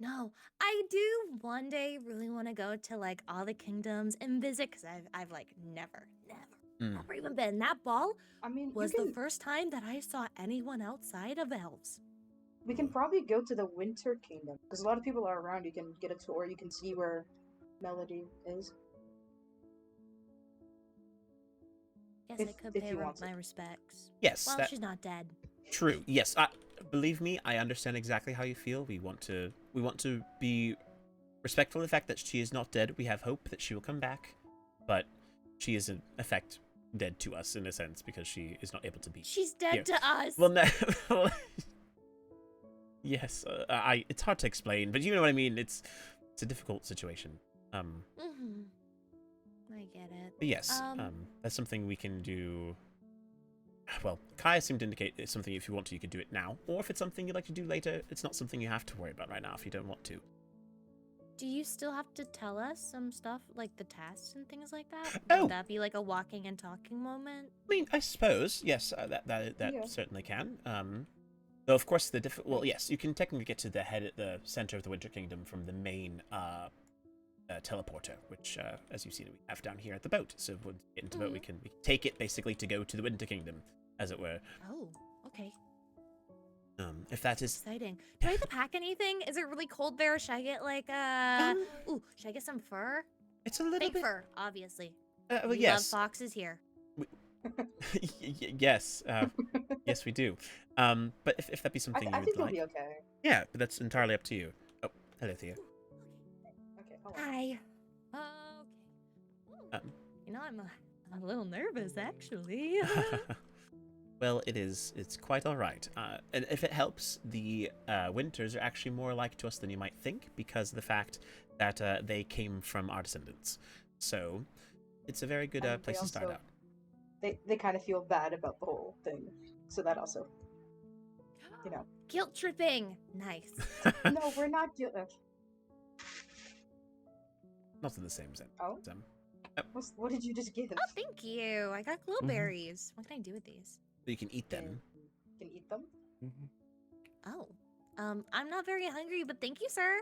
No, I do one day really want to go to like all the kingdoms and visit because I've like never even been. That ball was the first time that I saw anyone outside of elves. We can probably go to the Winter Kingdom because a lot of people are around. You can get a tour. You can see where Melody is. Yes, I could pay her my respects. Yes. Well, she's not dead. True. Yes. Believe me, I understand exactly how you feel. We want to be respectful of the fact that she is not dead. We have hope that she will come back, but she is in effect dead to us in a sense because she is not able to be. She's dead here. to us. Well, no. Yes. It's hard to explain, but you know what I mean. It's a difficult situation. I get it. But yes. That's something we can do. Well, Kaya seemed to indicate it's something if you want to, you could do it now. Or if it's something you'd like to do later, it's not something you have to worry about right now if you don't want to. Do you still have to tell us some stuff, like the tasks and things like that? Oh! Would that be like a walking and talking moment? I mean, I suppose, yes, that certainly can. Though, of course, well, yes, you can technically get to the center of the Winter Kingdom from the main teleporter, which, as you've seen, we have down here at the boat. So when we get into the boat, we can take it, basically, to go to the Winter Kingdom, as it were. Oh, okay. If that is exciting. Do I have to pack anything? Is it really cold there? Should I get like should I get some fur? It's a little fake bit fur, obviously. Well, we yes. love foxes here. Yes, yes, we do. But if that be something you would think like, you'll be okay. Yeah, but that's entirely up to you. Oh, hello, Thea. Okay. Hold on. Hi. Okay. You know, I'm a little nervous, actually. Well, it's quite all right. And if it helps, the winters are actually more alike to us than you might think because of the fact that they came from our descendants. So it's a very good place to start out. they kind of feel bad about the whole thing. So that also, you know. Guilt tripping. Nice. No, we're not doing. Not in the same sense. Oh. What did you just give? Oh, thank you. I got glowberries. What can I do with these? You can eat them. You can eat them. Oh. I'm not very hungry, but thank you, sir.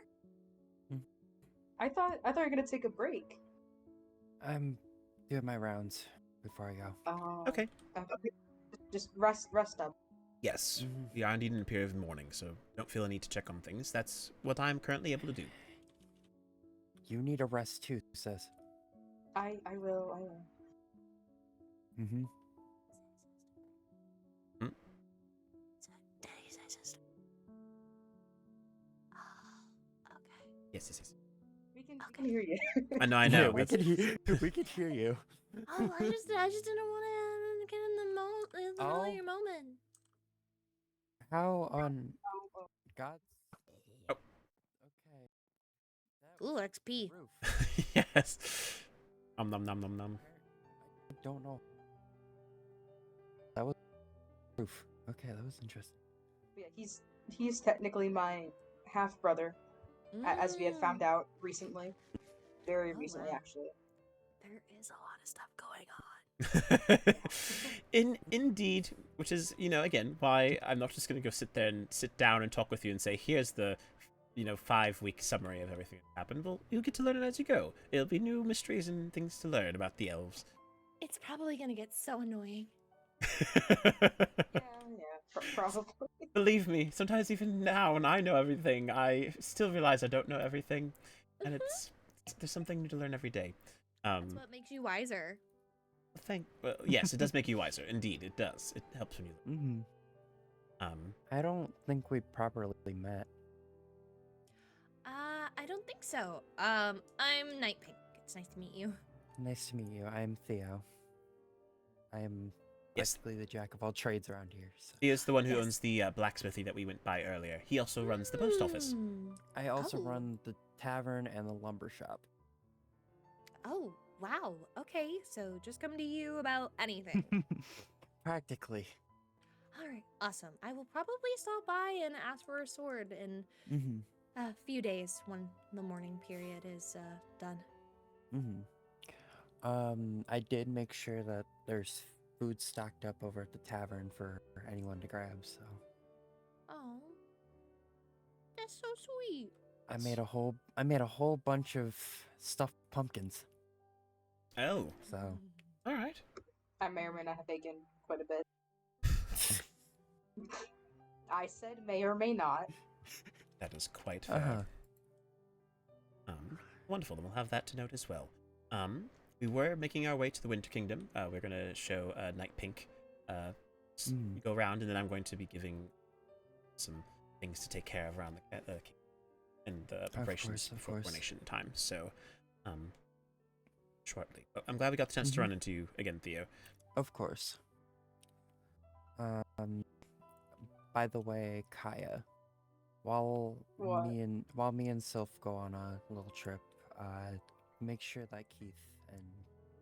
I thought you were gonna take a break. I'm doing my rounds before I go. Okay. Just rest up. Yes, we are indeed in a period of mourning, so don't feel a need to check on things. That's what I'm currently able to do. You need a rest too, sis. I will. Mm-hmm. Okay. Yes. We can hear you. I know. Yeah, we can hear you. Oh, I just didn't want to get in the middle of your moment. How on God's... Oh. Okay. Ooh, XP. Yes. Nom. I don't know. That was roof. Okay, that was interesting. Yeah, he's technically my half brother, as we had found out recently, very recently, wow. actually. There is a lot of stuff going on. Indeed, which is, again, why I'm not just going to go sit down and talk with you and say, here's the 5-week summary of everything that happened. Well, you'll get to learn it as you go. It'll be new mysteries and things to learn about the elves. It's probably gonna get so annoying. Yeah, probably. Believe me, sometimes even now when I know everything, I still realize I don't know everything, and there's something new to learn every day. That's what makes you wiser. Well, yes, it does make you wiser. Indeed, it does. It helps when you learn. I don't think we properly met. I don't think so. I'm Nightpink. It's nice to meet you. Nice to meet you. I'm Theo. I am basically the jack of all trades around here. So. He is the one who owns the blacksmithy that we went by earlier. He also runs the post office. I also run the tavern and the lumber shop. Oh, wow. Okay, so just come to you about anything. Practically. All right, awesome. I will probably stop by and ask for a sword in a few days when the mourning period is done. I did make sure that there's food stocked up over at the tavern for anyone to grab, so. Oh, that's so sweet. I made a whole bunch of stuffed pumpkins. Oh. So. All right. I may or may not have taken quite a bit. I said may or may not. That is quite fair. Wonderful. Then we'll have that to note as well. We were making our way to the Winter Kingdom. We're going to show Nightpink. Go around, and then I'm going to be giving some things to take care of around the kingdom and the preparations for coronation time. So, shortly. But I'm glad we got the chance to run into you again, Theo. Of course. By the way, Kaya, while me and Sylph go on a little trip, make sure that Keith and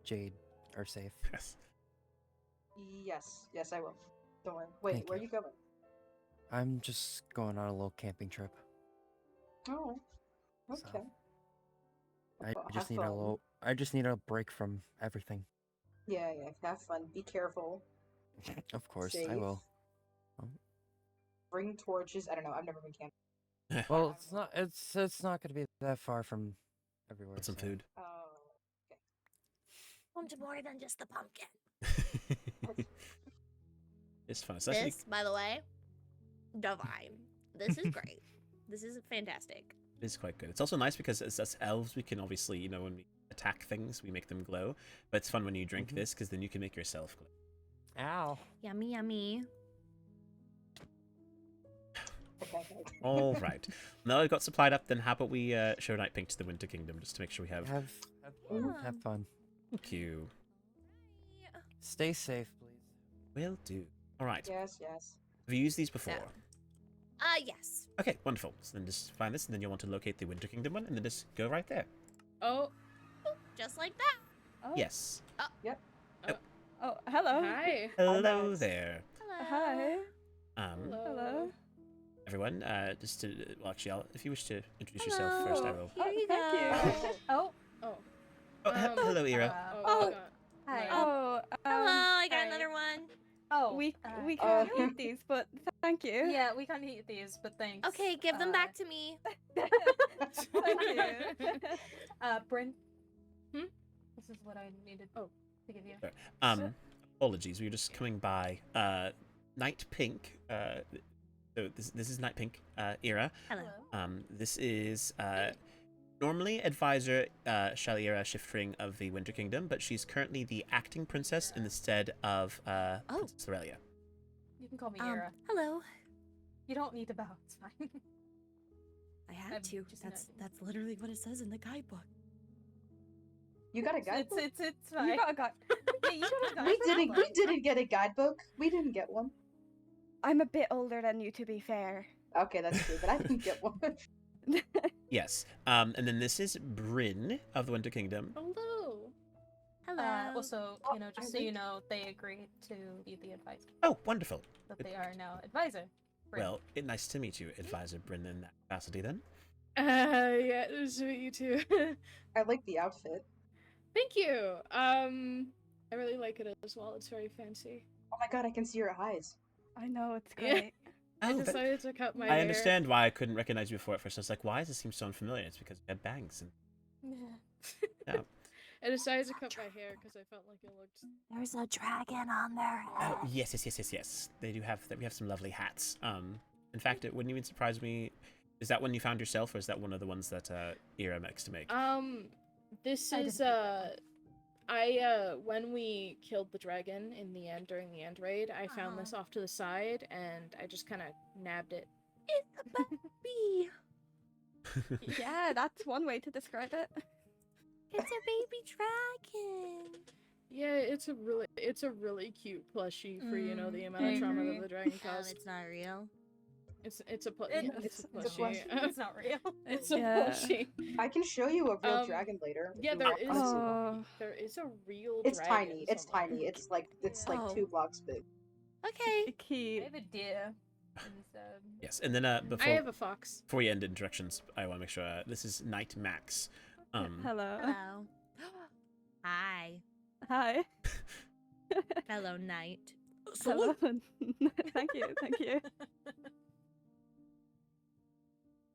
Jade are safe. Yes, I will. Don't worry. Wait, where are you going? I'm just going on a little camping trip. Oh, okay. So, I just need a break from everything. Yeah, have fun. Be careful. Of course, Safe. I will. Bring torches. I don't know. I've never been camping. Well, it's not going to be that far from everywhere. With some food. Oh, okay. Want more than just the pumpkin. It's fun. This, by the way, divine. This is great. This is fantastic. It is quite good. It's also nice because as us elves, we can obviously, when we attack things, we make them glow. But it's fun when you drink this because then you can make yourself glow. Ow. Yummy, yummy. All right. Now I've got supplied up, then how about we show Nightpink to the Winter Kingdom just to make sure we have fun. Thank you. Stay safe, please. Will do. All right. Yes. Have you used these before? Yes. Okay, wonderful. So then just find this, and then you'll want to locate the Winter Kingdom one, and then just go right there. Oh. Just like that. Oh. Yes. Yep. Oh, hello. Hi. Hello there. Hi. Hello. Everyone, just to, well, actually, if you wish to introduce yourself first, I will. Here you Thank go. you. Oh. Oh, hello, Ira. Oh. Hi. Oh, Hello, I got hi. another one. Oh. we uh, can't eat these, but thank you. Yeah, we can't eat these, but thanks. Okay, give them back to me. Thank you. Bryn. This is what I needed to give you. Sorry. Apologies, we were just coming by. Night Pink. So this is Night Pink. Ira. Hello. This is normally advisor Shaliera Shiftring of the Winter Kingdom, but she's currently the acting princess in the stead of Princess Aurelia. You can call me Ira. Hello. You don't need to bow. It's fine. I had I'm to. just That's literally what it says in the guidebook. You got a guidebook? It's fine. You got a guide. Yeah, you got a guidebook. We didn't get a guidebook. We didn't get one. I'm a bit older than you, to be fair. Okay, that's true, but I didn't get one. Yes. And then this is Bryn of the Winter Kingdom. Hello. Hello. Also, just so you know, they agreed to be the advisor. Oh, wonderful. That they are now advisor. Bryn. Well, nice to meet you, Advisor Bryn, in that capacity then. Yeah, nice to meet you too. I like the outfit. Thank you. I really like it as well. It's very fancy. Oh my god, I can see your eyes. I know, it's Yeah. great. I Oh, that- decided to cut my I hair. understand why I couldn't recognize you before at first. I was like, why does this seem so unfamiliar? It's because you had bangs. And Yeah. I decided to cut my hair because I felt like it looked. There's a dragon on their head. oh, yes. They do have. We have some lovely hats. In fact, it wouldn't even surprise me. Is that one you found yourself, or is that one of the ones that Ira makes to make? This I is didn't make that when we killed the dragon in the end during the end raid, I found this off to the side and I just kind of nabbed it. It's a baby. Yeah, that's one way to describe it. It's a baby dragon. Yeah, it's a really cute plushie for the amount I of trauma agree. that the dragon caused. It's not real. It's a It's plushie. it's not real. It's a Yeah. plushie. I can show you a real dragon later. if Yeah, you there want. is. Oh. There is a real. It's dragon tiny. It's somewhere. tiny. It's like Oh. 2 blocks big. Okay. I Cute. have a deer. Instead. Yes, and then I before have a fox. before we end introductions, I want to make sure this is Knight Max. Hello. Hello. Hi. Hi. Fellow knight. Hello. Thank you.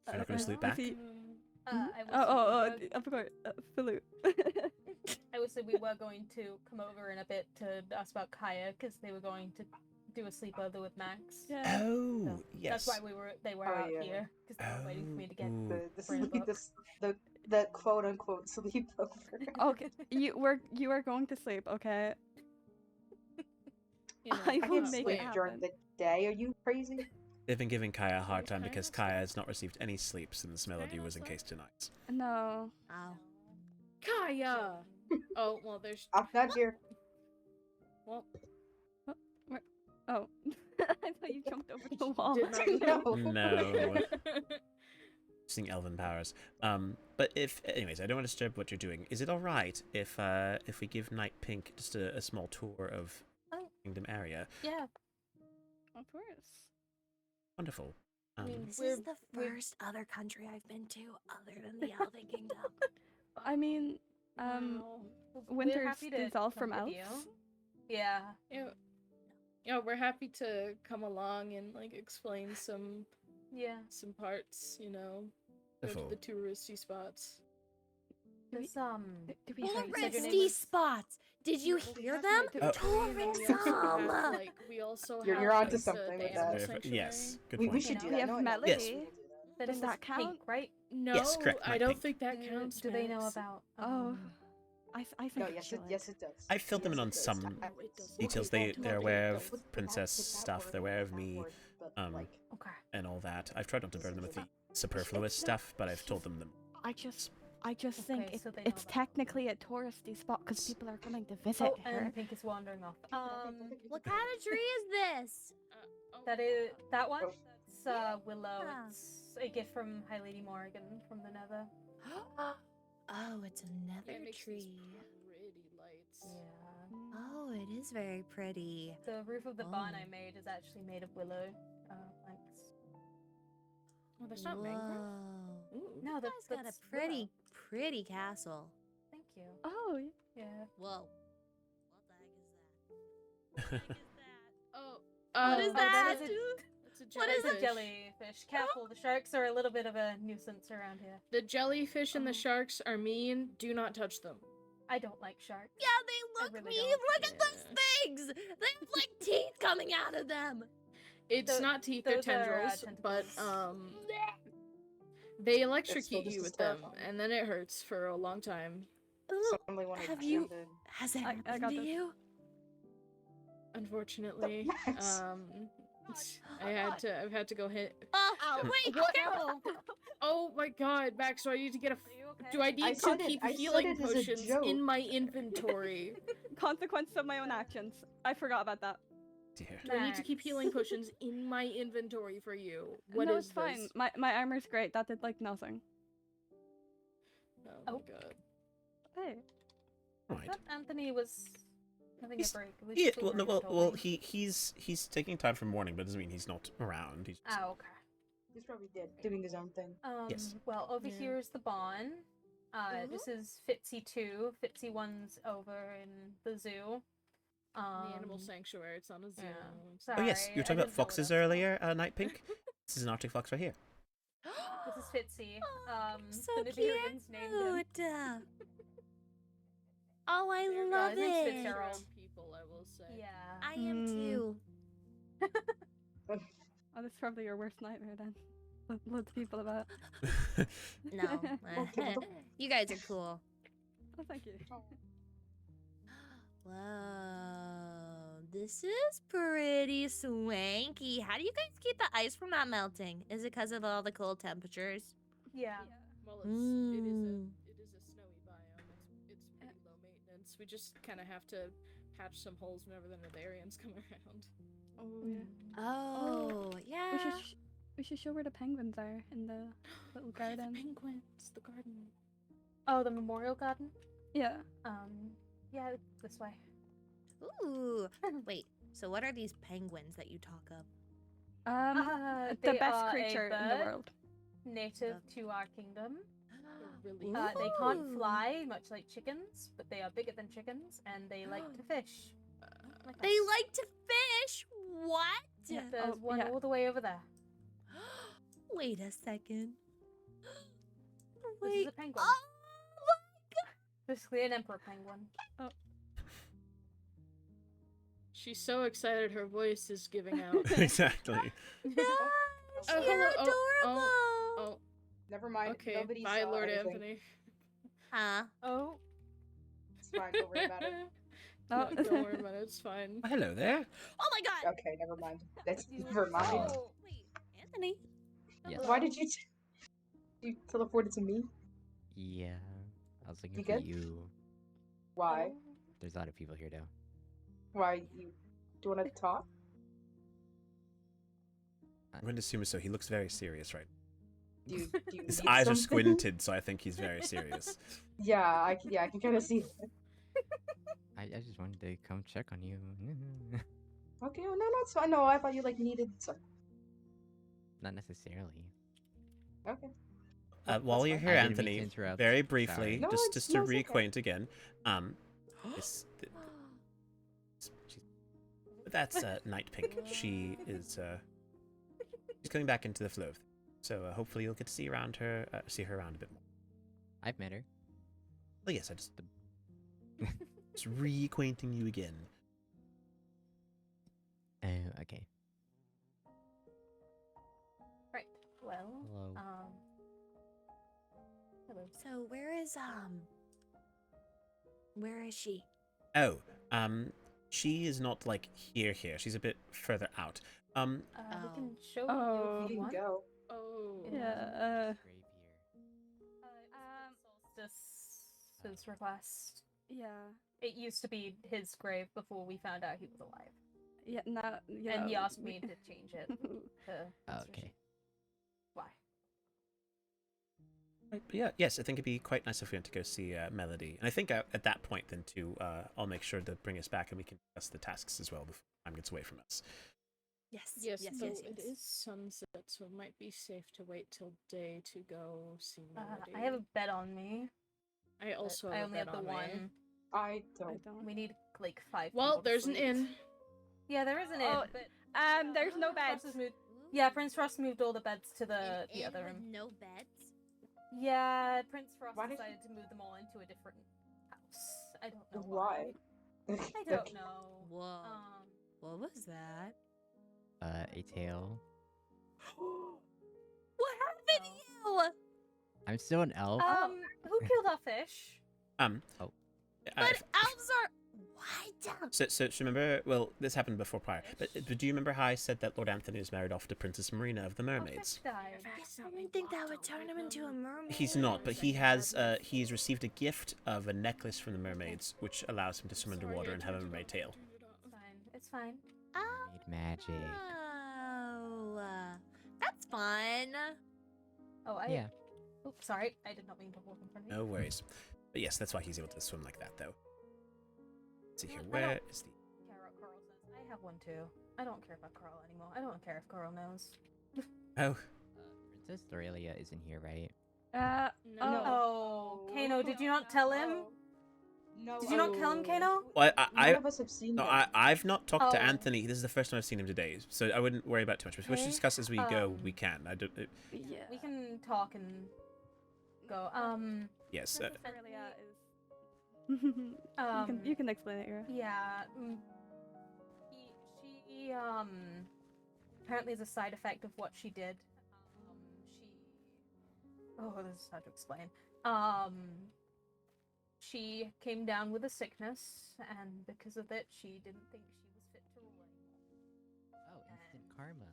You're not going to sleep back. Is he- I Oh, I forgot. Salute. I would say we were going to come over in a bit to ask about Kaya because they were going to do a sleepover with Max. Yeah. Oh, So yes. That's why they were Oh, out yeah. here because they were waiting for me to get. Oh. The Bring a book. the quote unquote sleepover. Okay, you were going to sleep, okay? You know, I I will can make sleep it during happen. the day. Are you crazy? They've been giving Kaya a hard time Kaya because Kaya has not received any sleep since Melody was encased tonight. No. Oh. Kaya. Oh well, there's. I'm not here. Well, Oh. I thought you jumped over the wall. did not. No. No. Using elven powers. But anyways, I don't want to disturb what you're doing. Is it all right if we give Night Pink just a small tour of Kingdom area? Yeah. Of course. Wonderful. mean, This We're- is the we're- first other country I've been to other than the Elven Kingdom. I mean, Wow. We're Winter's happy to dissolved come from with elves. you. Yeah. Yeah, we're happy to come along and like explain some Yeah. parts. Go to Wonderful. the touristy spots. There's Do we Sorry, have you said your name Touristy was- spots. Did you hear them? Oh. Tourism. We also You're have onto like, something the with animal that. sanctuary. Yes, good We point. should do We that. have No, no, Melody. yes, we will do that. That Does is that count? Pink, right? No, Yes, correct, I Night don't Pink. think that counts. Do they know Max. about? Oh. I think No, it yes, should. yes, it does. I filled them in Yes, on it does. some No, it doesn't. details. Okay, They're aware of with that- princess with that stuff. word, They're aware of with that me, word, but, um, Okay. and all that. I've tried not to burden them with the superfluous stuff, but I've told them. I just think Okay, so they know it's about it. technically a touristy spot because people are coming to visit Oh, her. and Pink is wandering off. What kind of tree is this? That one. Oh. That's Willow. Yeah. It's a gift from High Lady Morrigan from the Nether. Oh, it's Yeah, another it makes these tree. pretty lights. Yeah. Oh, Oh, it is very pretty. The roof of the barn I Oh. made is actually made of willow planks. Oh, that's not mangrove? Whoa. Ooh. No, You that's guys got a willow. pretty, pretty castle. Thank you. Oh, Yeah. Whoa. What the heck is that? What the heck is that? Oh, What is Oh, that? that is It's a What is It's a jellyfish. jellyfish. Careful, the sharks are a little bit of a nuisance around here. The jellyfish and the Oh. sharks are mean. Do not touch them. I don't like sharks. Yeah, they look really mean. don't. Look at those things. They have like teeth coming out of them. It's Tho- not teeth or those are, tendrils, but tentacles. they electrocute just you as with them, terrifying. and then it hurts for a long time. Ooh, Suddenly wanted have to you? jump in. Has it I happened got to this. you? Unfortunately, Max. I've had to go hit. Oh, Ow. wait, What? careful. Oh my God, Max! Do I need to get a? Are you okay? Do I need I to said it- keep I said healing it as a potions joke. in my inventory? consequences of my own actions. I forgot about that. Dear. Do I need to keep Max. healing potions in my inventory for you? What no, is it's fine. this? My armor's great. That did like nothing. Oh my Oh. God. Hey. I Right. thought Anthony was having He's- a break. At least Yeah, that's what well, Morgan well, told me. he's taking time from morning, but it doesn't mean he's not around. He's just, Oh, okay. He's probably dead, doing his own thing. Yes. Well, over Yeah. here is the barn. This is Fitzy 2. Fitzy 1's over in the zoo. The animal sanctuary. It's on a zoo. Yeah. It's- Oh yes, you were Sorry, I talking about didn't know foxes that. earlier, Night Pink. This is an Arctic fox right here. This is Fitzy. So The Nigerians named him. cute. Oh, I They're love his name's it. Fitzgerald. Brown people, I will say. Yeah. I am too. Oh, that's probably your worst nightmare then. Loads of people about. No, you guys are cool. Oh, thank you. Whoa, this is pretty swanky. How do you guys keep the ice from not melting? Is it because of all the cold temperatures? Yeah. Well, it Mm. is a snowy biome. It's pretty low maintenance. We just kind of have to patch some holes whenever the Netherians come around. Oh yeah. Oh, yeah. We should show where the penguins are in the little garden. Penguins, the garden. Oh, the memorial garden? Yeah. Yeah, this way. Ooh. Wait, so what are these penguins that you talk of? The They best are a creature in the bird world. Native to our kingdom. Really? They can't Ooh. fly, much like chickens, but they are bigger than chickens, and they like to fish. Like They us. like to fish? What? Yeah, there's Oh, one yeah. all the way over there. Wait a second. This is a penguin. Oh Basically an emperor penguin. She's so excited her voice is giving out. Exactly. my gosh, Oh, you're hello. adorable. Oh, Never mind. okay. Nobody Bye, saw Lord anything. Anthony. Huh? Oh. It's fine. Don't worry about it. Oh. No, don't worry about it. It's fine. Hello there. Oh my god. Okay, never mind. That's never mind. Oh. Wait, Anthony. Yes. Why did you teleport it to me? Yeah, I was looking You for good? you. Why? There's a lot of people here though. Why you? Do you want to talk? I'm going to assume so. He looks very serious right Do you His need eyes are something? squinted, so I think he's very serious. Yeah, I can kind of see. I just wanted to come check on you. Okay, well, no, it's fine. No, I thought you like needed some. Not necessarily. Okay. While That's you're fine. here, I didn't mean to Anthony, interrupt. very briefly, Sorry. No, just it's- to no, it's okay. reacquaint again, this, that's Night Pink. She is she's coming back into the flow of things. So hopefully you'll get to see her around a bit more. I've met her. Oh yes, I just reacquainting you again. Okay. Right. Well. Hello. Hello. So where is she? Oh, she is not like here. She's a bit further out. We Oh. can show Oh. you if You you can want. go. Oh. Yeah. Grave here. Solstice's request. Yeah. It used to be his grave before we found out he was alive, Yeah. Now. You and know, he asked me to change it to. Okay. Why? Right, but yeah, yes, I think it'd be quite nice if we went to go see Melody. And I think at that point, then, too, I'll make sure to bring us back and we can discuss the tasks as well before time gets away from us. Yes. Yes, Yes. though Yes. it is sunset, so it might be safe to wait till day to go see Melody. I have a bet on me. I also I have only a bet have the on me. one. I I don't. don't. We need like 5 Well, people to there's an sleep. inn. Yeah, there is an Oh, inn, but there's no Prince beds. Ross has moved. Yeah, Prince Ross moved all the beds to the An other inn room. with no beds. Yeah, Prince Ross Why did decided to move them all into a different house. I don't know Why? I don't know. Whoa. What was that? A tail. What happened to you? I'm still an elf. Who killed our fish? But elves are what? So remember, well, this happened before prior, but do you remember how I said that Lord Anthony was married off to Princess Marina of the Mermaids? Our fish died. Yes, I didn't think that would turn him into a mermaid. He's not, but he has he's received a gift of a necklace from the mermaids, which allows him to swim underwater and have a mermaid tail. It's fine. It's fine. Oh, Made magic. that's fun. Oh, Yeah. Oops, sorry. I did not mean to walk in front of you. No worries. But yes, that's why he's able to swim like that, though. Let's see here. I don't Where is the... Carl says, I have one too. I don't care about Carl anymore. I don't care if Carl knows. Oh, Princess Aurelia isn't here, right? No. Oh, Kano, did you not tell him? No. Did you not tell him, Kano? well, None of us have seen no, him. I've not talked to Oh. Anthony. This is the first time I've seen him today, so I wouldn't worry about too much. If we wish to Okay. discuss as we go, we Um, can. I don't. Yeah. We can talk and go. Yes. Princess Aurelia is. You can explain it, Ira. Yeah. She apparently is a side effect of what she did. Oh, this is hard to explain. She came down with a sickness, and because of it, she didn't think she was fit to rule anymore. Oh, instant karma.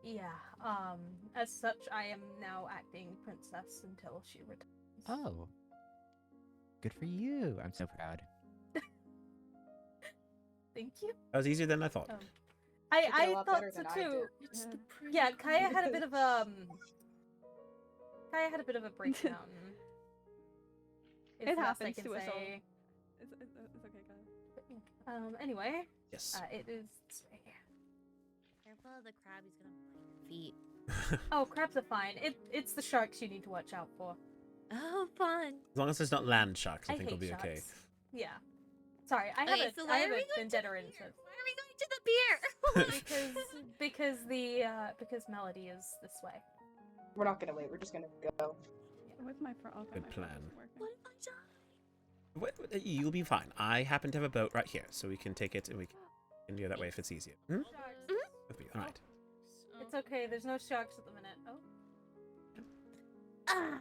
Yeah. As such, I am now acting princess until she returns. Oh. Good for you. I'm so proud. Thank you. That was easier than I thought. She did a I lot thought better so than I too. did. It's the Yeah, Kaya had a bit of a breakdown. Is It the best I happens can to us all. say. It's okay, guys. Anyway, Yes. it is this way. Careful of the crab, he's gonna bite your feet. Oh, crabs are fine. It's the sharks you need to watch out for. Oh, fun. As long as there's not land sharks, I think hate we'll be okay. sharks. Yeah. Sorry, I have Okay, a so why I have are we a going to vendetta the interest. pier? Why are we going to the pier? because Melody is this way. We're not gonna wait. We're just gonna go. With my okay, Good my phone plan. isn't working. What if I die? You'll be fine. I happen to have a boat right here, so we can take it and we can go that way if it's easier. Hmm? All right. It's okay. There's no sharks at the minute. Oh. Ah,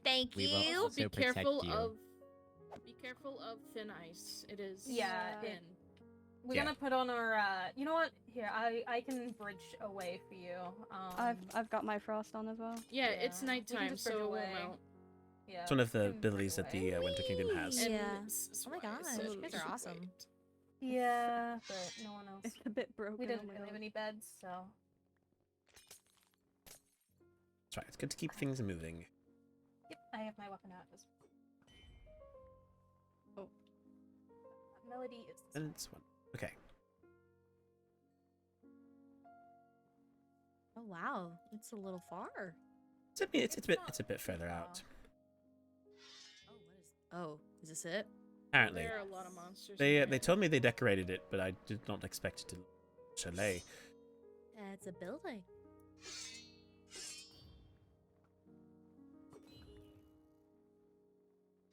thank We will you. also Be protect careful you. of. Be careful of thin ice. It is. Yeah, thin. We're Yeah. gonna put on our. You know what? Here, I can bridge away for you. I've got my frost on as well. Yeah, it's Yeah, we can nighttime, just bridge so it won't away. melt. Yeah. It's one of the we can bridge abilities that the away. Winter Kingdom has. And Yeah. this Oh my is why I gosh, said you we guys are should awesome. wait. Yeah, but no one else. It's a bit broken. We didn't oh my really have God. any beds, so. That's right. It's good to keep things moving. Yep, I have my weapon out as well. Oh. Melody is. And it's one. Okay. Oh wow, it's a little far. It's a bit further out. Oh, is this it? Apparently, There are a lot of monsters. they in they there. told me they decorated it, but I did not expect it to chalet. It's a building.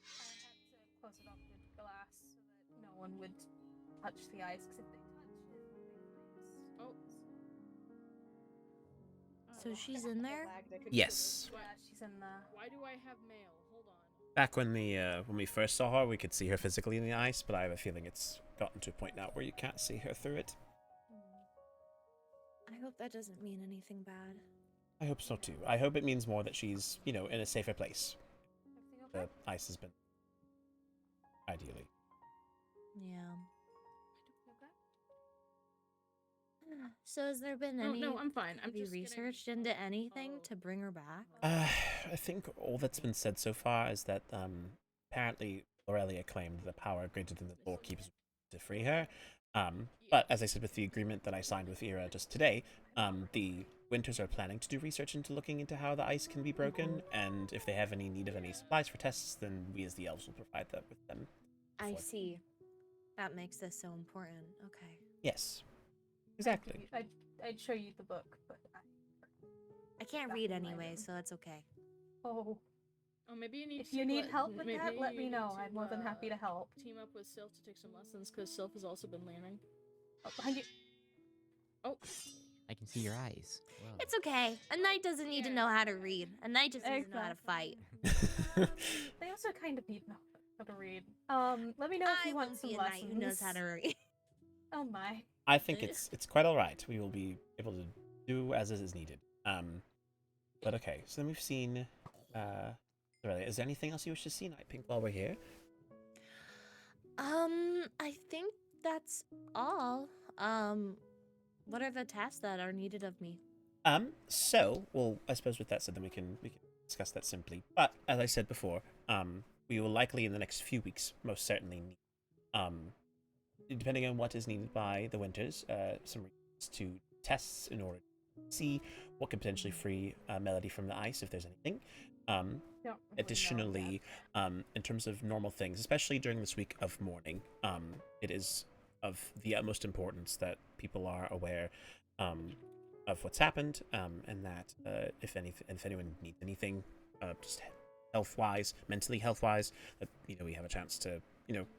I had to close it off with glass so that no one would touch the ice, because if they touch it, they Oh. So she's in there? Yes. Yeah, she's in the. Why do I have mail? Hold on. Back when we first saw her, we could see her physically in the ice, but I have a feeling it's gotten to a point now where you can't see her through it. I hope that doesn't mean anything bad. I hope so too. I hope it means more that she's, in a safer place. Everything okay? The ice has been ideally. Yeah. Okay. So has there been Oh, any no, I'm fine. I'm have you just getting researched into anything all- to bring her back? I think all that's been said so far is that apparently Aurelia claimed the power greater than the law keeps to free her. But as I said with the agreement that I signed with Ira just today, the Winters are planning to do research into looking into how the ice can be broken, and if they have any need of any supplies for tests, then we as the elves will provide that with them. I before- see. That makes this so important. Okay. Yes. Exactly. I'd show you the book, but I can't Back read in my anyway, room. so that's okay. oh, Oh, maybe you need if to you need let- help with maybe that, let you me need know. to, I'm more than happy to help. Team up with Sylph to take some lessons, because Sylph has also been learning. Oh, behind you. Oh, I can see your eyes. Whoa. It's okay. A knight doesn't need to know how to read. A knight just needs to know how to fight. They also kind of need to know how to read. Let me know if I you want won't some be a lessons. knight who knows how to read. Oh my. I think it's quite all right. We will be able to do as is needed. But okay. So then we've seen. Aurelia, is there anything else you wish to see, Night Pink, while we're here? I think that's all. What are the tasks that are needed of me? So, well, I suppose with that said, then we can discuss that simply. But as I said before, we will likely in the next few weeks, most certainly need, depending on what is needed by the Winters, some reasons to tests in order to see what could potentially free Melody from the ice if there's anything. Additionally, in terms of normal things, especially during this week of mourning, it is of the utmost importance that people are aware of what's happened, and that if anyone needs anything, just health-wise, mentally health-wise, that we have a chance to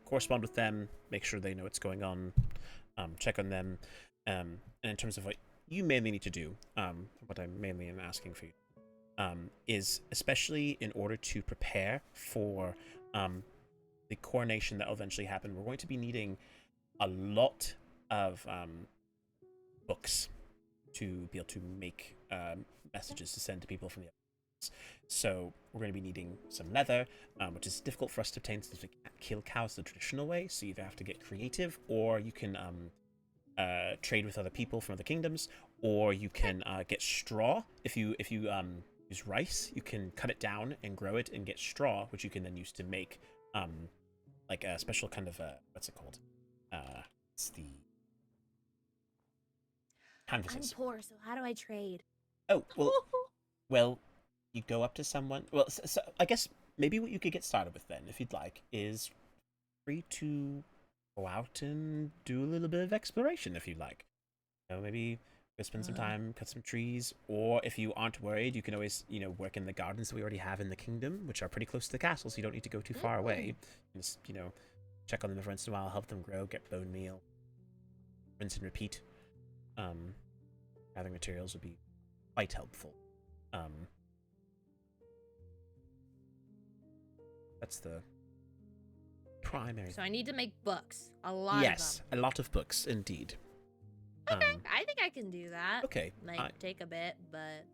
correspond with them, make sure they know what's going on, check on them, and in terms of what you mainly need to do, what I mainly am asking for you. Is especially in order to prepare for the coronation that will eventually happen, we're going to be needing a lot of books to be able to make messages to send to people from the other. So we're going to be needing some leather, which is difficult for us to obtain since we can't kill cows the traditional way. So you either have to get creative, or you can trade with other people from other kingdoms, or you can get straw. If you use rice, you can cut it down and grow it and get straw, which you can then use to make like a special kind of what's it called? It's the canvases. I'm poor, so how do I trade? Oh, well, you go up to someone. Well, so I guess maybe what you could get started with then, if you'd like, is free to go out and do a little bit of exploration if you'd like. Maybe go spend some time, cut some trees, or if you aren't worried, you can always, work in the gardens that we already have in the kingdom, which are pretty close to the castle, so you don't need to go too far away. Just, check on them every once in a while, help them grow, get bone meal, rinse and repeat. Gathering materials would be quite helpful. That's the primary. So I need to make books. A lot Yes, of them. a lot of books, indeed. Okay, I think I can do that. Okay. Take a bit, but...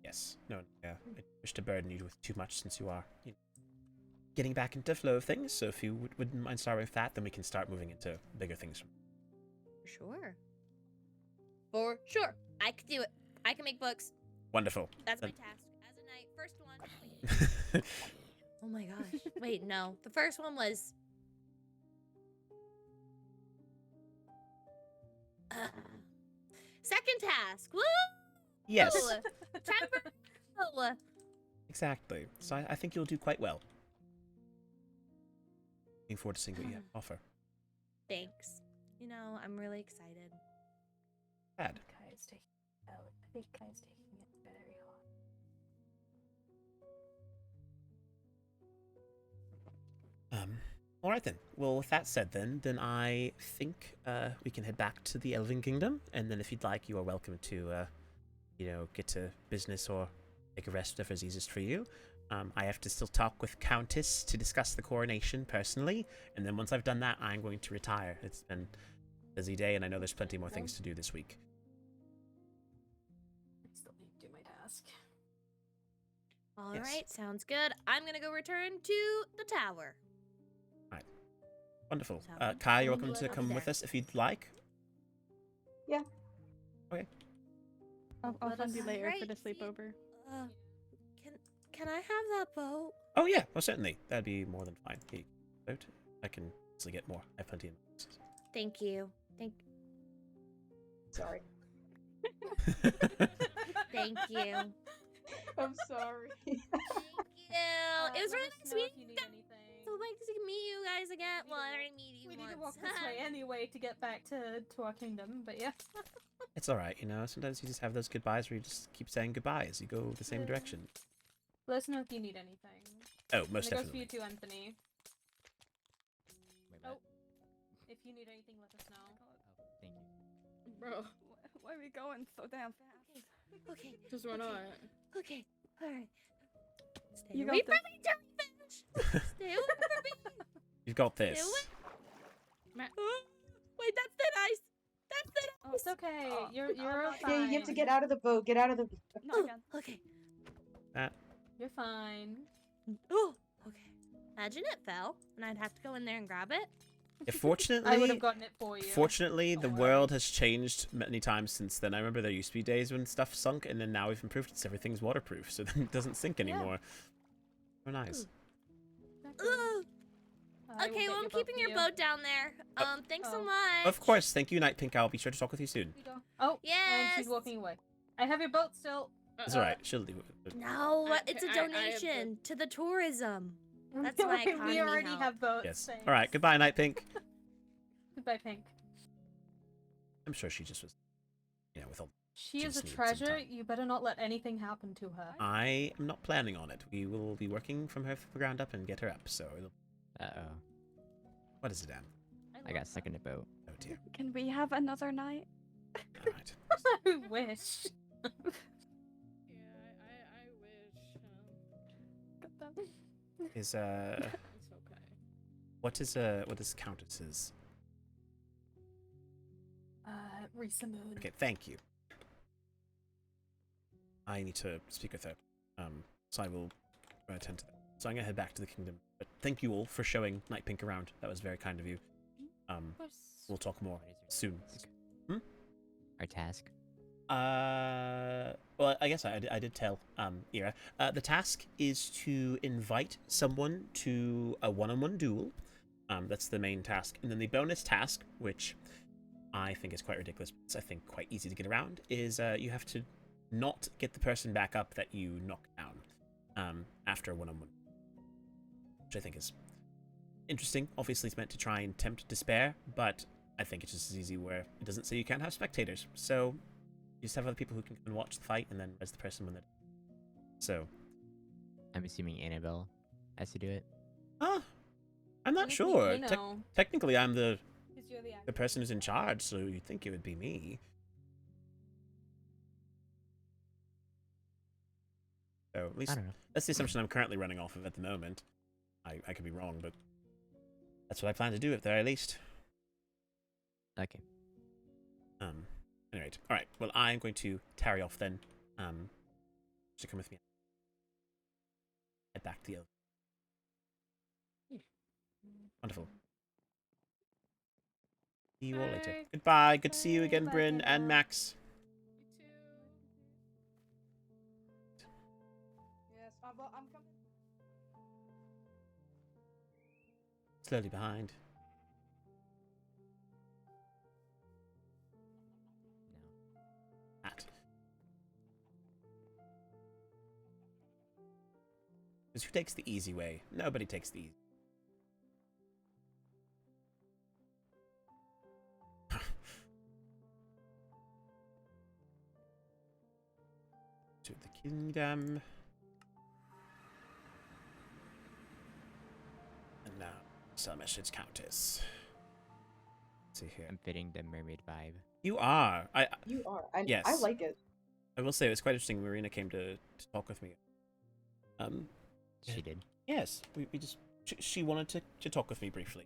Yes. No, yeah. I wish to burden you with too much since you are getting back into the flow of things, so if you wouldn't mind starting with that, then we can start moving into bigger things. Sure. For sure. I can do it. I can make books. Wonderful. That's my task. As a knight. First one. Oh my gosh. Wait, no. The first one was... second task. Woo! Yes. Time for... Exactly. So I think you'll do quite well. Looking forward to seeing what you have to offer. Thanks. I'm really excited. Bad. Kai's taking I think Kai's taking it very hard. All right then. Well, with that said, then I think we can head back to the Elven Kingdom, and then if you'd like, you are welcome to, get to business or take a rest, whatever is easiest for you. I have to still talk with Countess to discuss the coronation personally, and then once I've done that, I'm going to retire. It's been a busy day, and I know there's plenty more things to do this week. I still need to do my task. All Yes. right, sounds good. I'm going to go return to the tower. Wonderful. Sounds Kai, you're good. welcome to Over come there. with us if you'd like. Yeah. Okay. I'll Let find you us- later for Right, the see- sleepover. Can I have that boat? Oh yeah, well certainly. That'd be more than fine. Here you go. Out. I can easily get more. I have plenty of boxes. Thank you. Sorry. Thank you. I'm sorry. Thank you. It was let really us nice know if meeting you you need guys. anything. So nice to meet you guys again. We Well, I need to already met you We once. need to walk this way anyway to get back to our kingdom, but yeah. It's alright, you know, sometimes you just have those goodbyes where you just keep saying goodbye as you go the same Yeah. direction. Let us know if you need anything. Oh, most And it goes for definitely. you too, Anthony. Wait, Oh. what? If you need anything, let us know. Oh, thank you. Bro, Why are we going so damn fast? Okay. just run on. Okay. All right. Stay You away got from me, jellyfish. Stay away from me. You've got Stay this. away. Wait, that's thin ice. That's thin Oh, ice. it's okay. Oh, You're okay, fine. Yeah, you have to get out of the boat. Get out of the boat. Not again. Okay. You're fine. Oh, okay. Imagine it fell, and I'd have to go in there and grab it. Yeah, fortunately, I would have gotten it for you. Fortunately, the Don't worry. world has changed many times since then. I remember there used to be days when stuff sunk, and then now we've improved it so everything's waterproof, so then it doesn't sink Yeah. anymore. Oh, nice. Exactly. Ugh. I will Okay, get well, I'm your boat keeping for your you. boat down there. Thanks so Oh. much. Of course, thank you, Night Pink. I'll be sure to talk with you soon. You go. Oh, and Yes. she's walking away. I have your boat still. It's alright, she'll do it. No, I- it's a I have the- donation to the tourism. That's my we economy already help. have boats. Yes. thanks. Alright, goodbye, Night Pink. Goodbye, Pink. I'm sure she just was, you know, with all. She She is a just needed some treasure. time. You better not let anything happen to her. I am not planning on it. We will be working from her from the ground up and get her up, so it'll... Uh-oh. What is it, Anne? I got stuck in the boat. Oh dear. Can we have another night? Alright. I wish. Yeah, I wish. Got that. Is, It's okay. what is Countess's? Risa Moon. Okay, thank you. I need to speak with her. So I will attend to that. So I'm gonna head back to the kingdom. But thank you all for showing Night Pink around. That was very kind of you. Of course. We'll talk more What is soon. our task? Well, I guess I did tell Ira. The task is to invite someone to a one-on-one duel. That's the main task, and then the bonus task, which I think is quite ridiculous, but it's I think quite easy to get around, is you have to not get the person back up that you knock down after a one-on-one, which I think is interesting. Obviously, it's meant to try and tempt despair, but I think it's just as easy where it doesn't say you can't have spectators. So you just have other people who can come and watch the fight, and then res the person when they're... So... I'm assuming Annabelle has to do it. I'm not Technically, sure. Kano, Technically, I'm the 'cause you're the the person who's in charge, so you'd think it would be me. So at least I don't know. that's the assumption I'm currently running off of at the moment. I could be wrong, but that's what I plan to do at the very least. Okay. Anyway, all right. Well, I'm going to tarry off then. To come with me. Head back to the other. Wonderful. See you all later. Bye. Goodbye. Good to see you Bye. again, Bye, Bryn and Kano. Max. You too. Yes, I'm coming. Slowly behind. No. At. Because who takes the easy way? Nobody takes the easy. To the kingdom. And now, some message Countess. Let's see here. I'm fitting the mermaid vibe. You are. You are. And I Yes. like it. I will say it was quite interesting. Marina came to talk with me. She did. Yes, we just she wanted to talk with me briefly.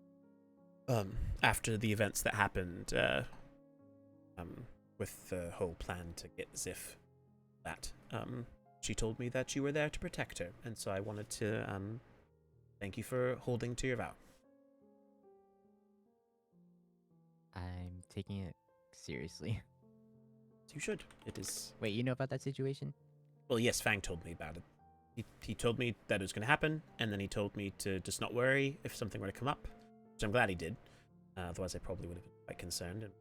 After the events that happened, with the whole plan to get Ziff, that she told me that you were there to protect her, and so I wanted to thank you for holding to your vow. I'm taking it seriously. You should. It is. Wait, you know about that situation? Well, yes, Fang told me about it. He told me that it was going to happen, and then he told me to just not worry if something were to come up, which I'm glad he did. Otherwise, I probably would have been quite concerned and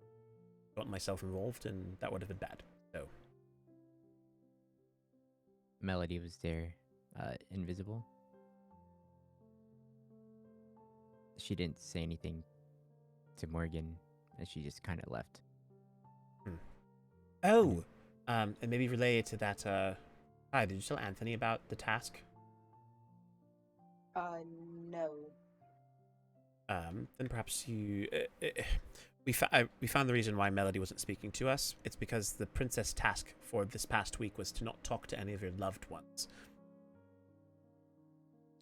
gotten myself involved, and that would have been bad. So, Melody was there, invisible. She didn't say anything to Morgan, and she just kind of left. Oh, and maybe related to that. Hi, did you tell Anthony about the task? No. Then perhaps you. We found the reason why Melody wasn't speaking to us. It's because the princess task for this past week was to not talk to any of your loved ones.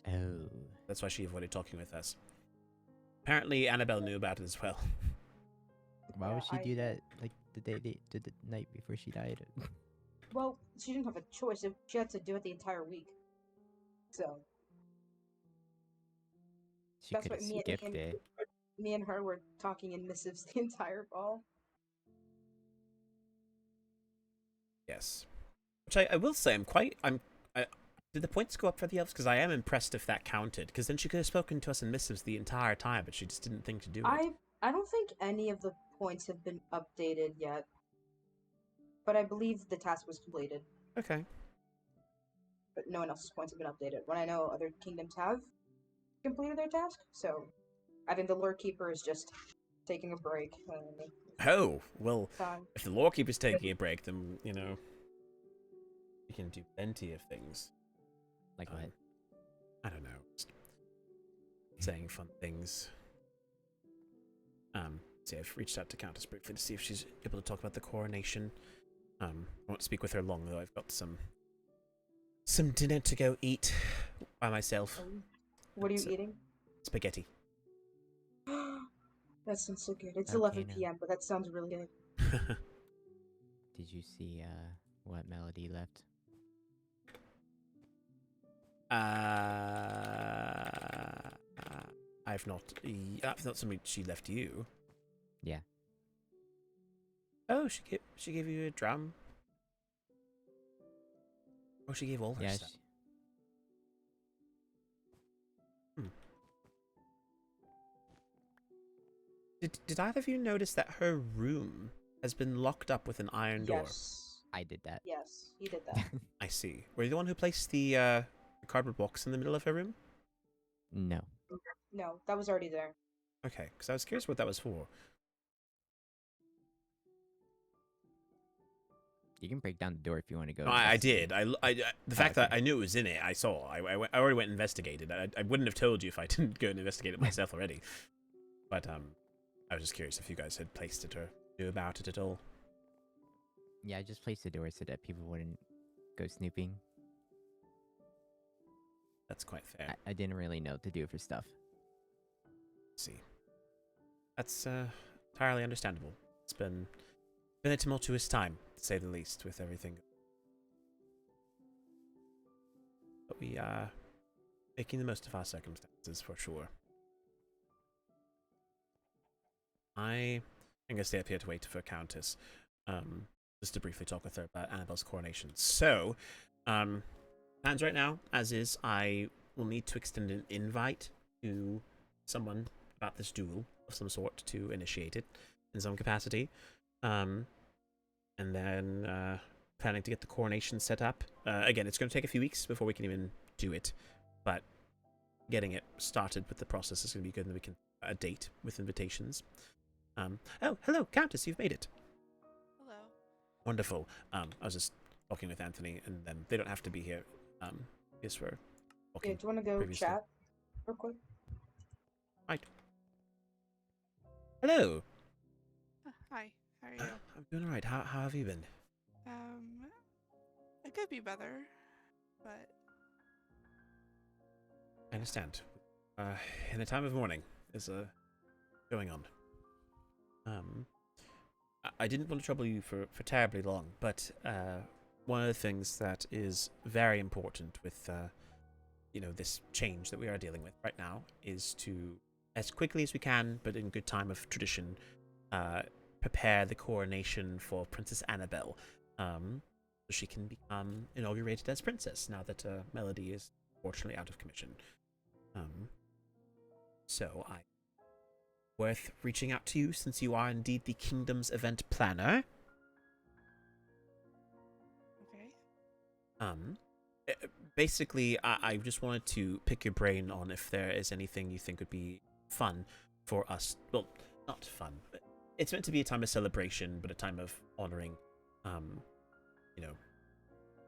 Oh. That's why she avoided talking with us. Apparently, Annabelle knew about it as well. Why would she do that, like, the night before she died? Well, she didn't have a choice. She had to do it the entire week. So. She That's could have what skipped it. me and her were talking in missives the entire ball. Yes. Which I will say, did the points go up for the elves? Because I am impressed if that counted. Because then she could have spoken to us in missives the entire time, but she just didn't think to do it. I don't think any of the points have been updated yet. But I believe the task was completed. Okay. But no one else's points have been updated. When I know other kingdoms have completed their task, so I think the lore keeper is just taking a break. Oh, well, if the lore keeper's taking a break, then, you know, we can do plenty of things. Like what? I don't know. Just saying fun things. See, I've reached out to Countess briefly to see if she's able to talk about the coronation. I won't speak with her long, though. I've got some dinner to go eat by myself. What are you eating? Spaghetti. That sounds so good. It's Okay, 11 now. p.m., but that sounds really good. Did you see what Melody left? I've not something she left you. Yeah. Oh, she gave you a drum. Oh, she gave all her stuff. Did either of you notice that her room has been locked up with an iron door? Yes. I did that. Yes, you did that. I see. Were you the one who placed the cardboard box in the middle of her room? No. No, that was already there. Okay, because I was curious what that was for. You can break down the door if you want to go. No, I did. The fact that I knew it was in it, I saw. I already went and investigated. I wouldn't have told you if I didn't go and investigate it myself already. But I was just curious if you guys had placed it or knew about it at all. Yeah, I just placed the door so that people wouldn't go snooping. That's quite fair. I didn't really know what to do for stuff. See. That's entirely understandable. It's been a tumultuous time, to say the least, with everything. But we are making the most of our circumstances, for sure. I'm going to stay up here to wait for Countess, just to briefly talk with her about Annabelle's coronation. So, plans right now, as is, I will need to extend an invite to someone about this duel of some sort to initiate it in some capacity. And then planning to get the coronation set up. Again, it's going to take a few weeks before we can even do it, but getting it started with the process is going to be good, and then we can a date with invitations. Oh, hello, Countess, you've made it. Hello. Wonderful. I was just talking with Anthony, and then they don't have to be here. Yes, we're talking. Yeah, do you want to go previously. chat real quick? Right. Hello. Hi. How are you? I'm doing alright. How have you been? It could be better, but I understand. In the time of mourning is going on. I didn't want to trouble you for terribly long, but one of the things that is very important with this change that we are dealing with right now is to, as quickly as we can, but in good time of tradition, prepare the coronation for Princess Annabelle, so she can become inaugurated as princess now that Melody is fortunately out of commission. So I worth reaching out to you since you are indeed the kingdom's event planner. Okay. Basically, I just wanted to pick your brain on if there is anything you think would be fun for us. Well, not fun. But it's meant to be a time of celebration, but a time of honoring,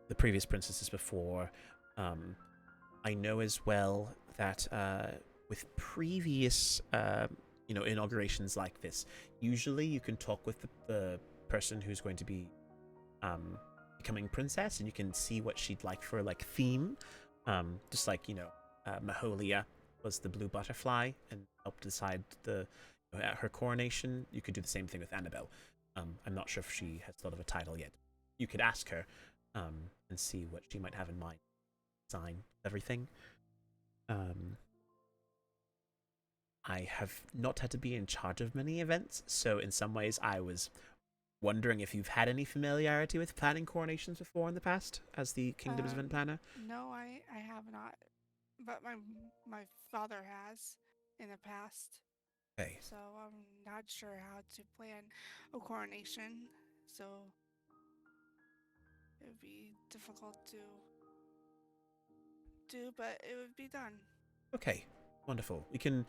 the previous princesses before. I know as well that with previous, inaugurations like this, usually you can talk with the person who's going to be becoming princess, and you can see what she'd like for like theme. Just like Maholia was the blue butterfly and helped decide at her coronation. You could do the same thing with Annabelle. I'm not sure if she has thought of a title yet. You could ask her and see what she might have in mind. Design everything. I have not had to be in charge of many events, so in some ways I was wondering if you've had any familiarity with planning coronations before in the past as the kingdom's event planner. No, I have not, but my father has in the past. Okay. So I'm not sure how to plan a coronation. So it would be difficult to do, but it would be done. Okay, wonderful. We can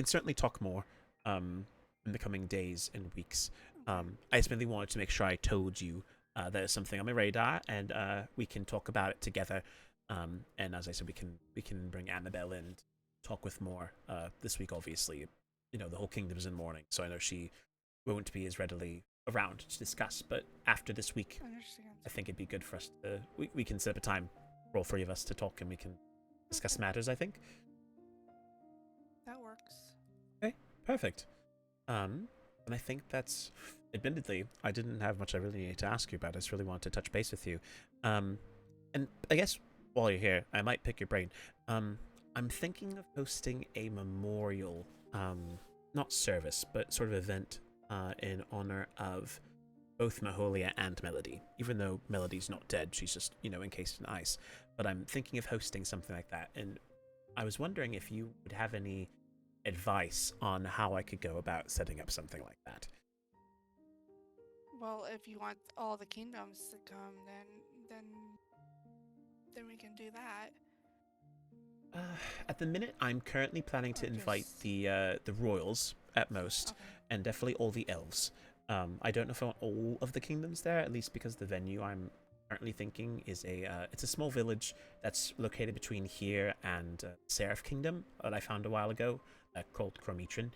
certainly talk more in the coming days and weeks. I just really wanted to make sure I told you there's something on my radar, and we can talk about it together. And as I said, we can bring Annabelle in and talk with more this week. Obviously, the whole kingdom's in mourning, so I know she won't be as readily around to discuss. But after this week, I think it'd be good for us to we can set up a time for all three of us to talk, and we can discuss matters. I think that works. Okay, perfect. And I think that's, admittedly, I didn't have much I really needed to ask you about. I just really wanted to touch base with you. And I guess while you're here, I might pick your brain. I'm thinking of hosting a memorial, not service, but sort of event in honor of both Maholia and Melody. Even though Melody's not dead, she's just, encased in ice. But I'm thinking of hosting something like that. And I was wondering if you would have any advice on how I could go about setting up something like that. Well, if you want all the kingdoms to come, then we can do that. At the minute, I'm currently planning to invite the royals at most, and definitely all the elves. I don't know if I want all of the kingdoms there, at least because the venue I'm currently thinking is it's a small village that's located between here and Seraph Kingdom that I found a while ago, called Chrometron.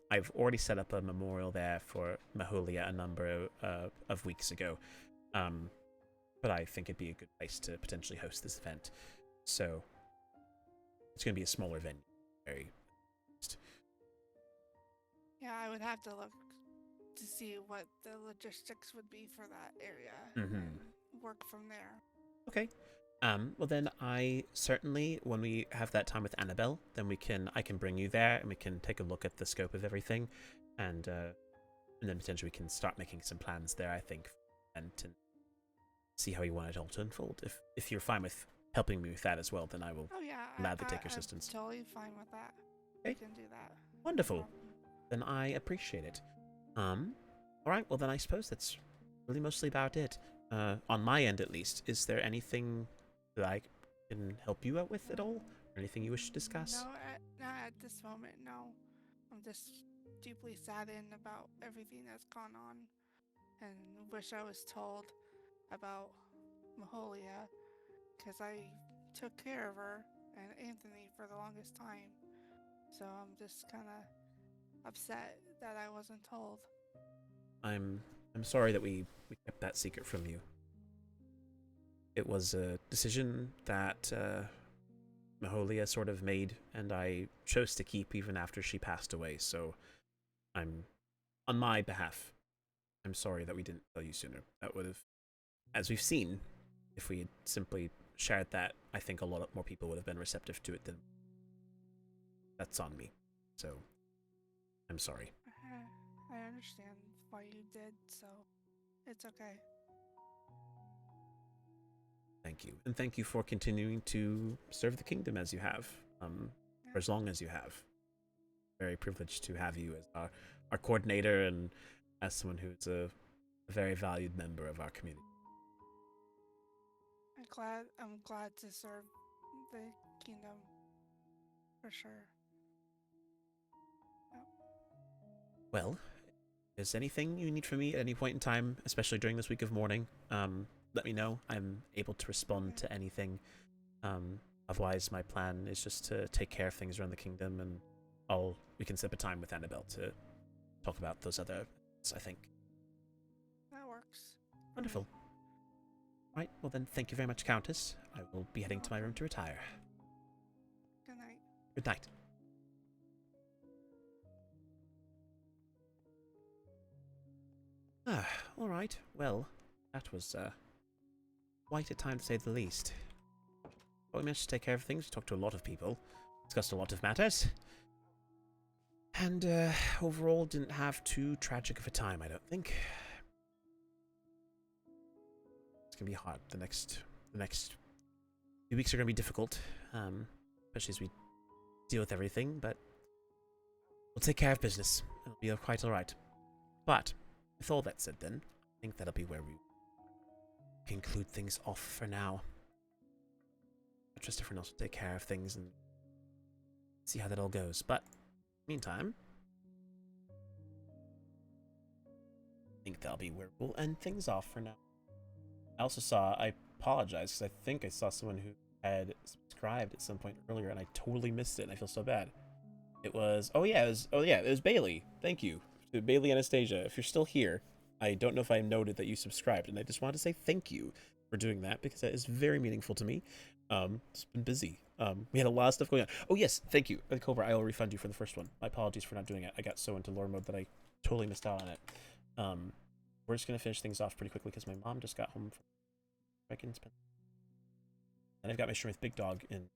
I've already set up a memorial there for Maholia a number of weeks ago, but I think it'd be a good place to potentially host this event. So it's going to be a smaller venue. Yeah, I would have to look to see what the logistics would be for that area and work from there. Okay. Well then, I certainly, when we have that time with Annabelle, then I can bring you there and we can take a look at the scope of everything, and then potentially we can start making some plans there. I think, and see how you want it all to unfold. If you're fine with helping me with that as well, then I will gladly take your assistance. I'm totally fine with that. Okay. We can do that. Wonderful. Then I appreciate it. All right. Well, then I suppose that's really mostly about it. On my end, at least. Is there anything that I can help you out with at all? Or anything you wish to discuss? No, not at this moment, no. I'm just deeply saddened about everything that's gone on, and wish I was told about Maholia, because I took care of her and Anthony for the longest time. So I'm just kind of upset that I wasn't told. I'm sorry that we kept that secret from you. It was a decision that Maholia sort of made, and I chose to keep even after she passed away, so on my behalf, I'm sorry that we didn't tell you sooner. That would have, as we've seen, if we had simply shared that, I think a lot more people would have been receptive to it than. That's on me. So, I'm sorry. I understand. what you did, so it's okay. Thank you, and thank you for continuing to serve the kingdom as you have, for as long as you have. Very privileged to have you as our coordinator and as someone who's a very valued member of our community. I'm glad to serve the kingdom, for sure. Yep. Well, is anything you need from me at any point in time, especially during this week of mourning? Let me know. I'm able to respond to anything. Otherwise, my plan is just to take care of things around the kingdom, and we can set up a time with Annabelle to talk about those other things, I think. That works. Wonderful. Right, well then, thank you very much, Countess. I will be heading to my room to retire. Good night. Good night. All right. Well, that was quite a time to say the least. But we managed to take care of things. We talked to a lot of people, discussed a lot of matters, and overall didn't have too tragic of a time, I don't think. It's gonna be hard. The next few weeks are gonna be difficult, especially as we deal with everything. But we'll take care of business. It'll be quite all right. But with all that said, then I think that'll be where we conclude things off for now. I trust everyone else will take care of things and see how that all goes. But meantime, I think that'll be where we'll end things off for now. I apologize because I think I saw someone who had subscribed at some point earlier and I totally missed it and I feel so bad. It was Bailey. Thank you to Bailey Anastasia. If you're still here, I don't know if I noted that you subscribed, and I just wanted to say thank you for doing that because that is very meaningful to me. It's been busy. We had a lot of stuff going on. Oh yes, thank you, Cobra. I will refund you for the first one. My apologies for not doing it. I got so into lore mode that I totally missed out on it. We're just gonna finish things off pretty quickly because my mom just got home from and I've got my stream with Big Dog in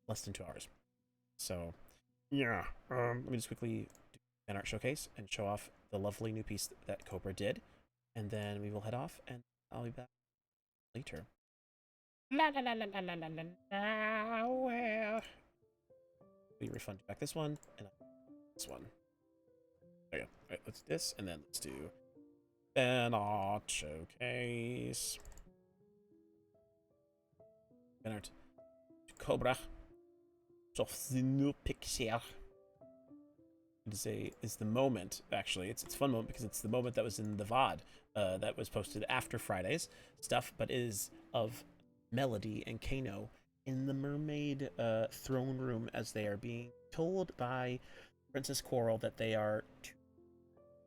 less than 2 hours. So yeah, let me just quickly do an art showcase and show off the lovely new piece that Cobra did, and then we will head off and I'll be back later. La la la la la la la la. Well, we refund back this one and this one. There you go. All right, let's do this and then let's do an art showcase. Art Cobra. Of the new picture. It's the moment, actually. It's a fun moment because it's the moment that was in the VOD that was posted after Friday's stuff, but is of Melody and Kan'o in the mermaid throne room as they are being told by Princess Coral that they are to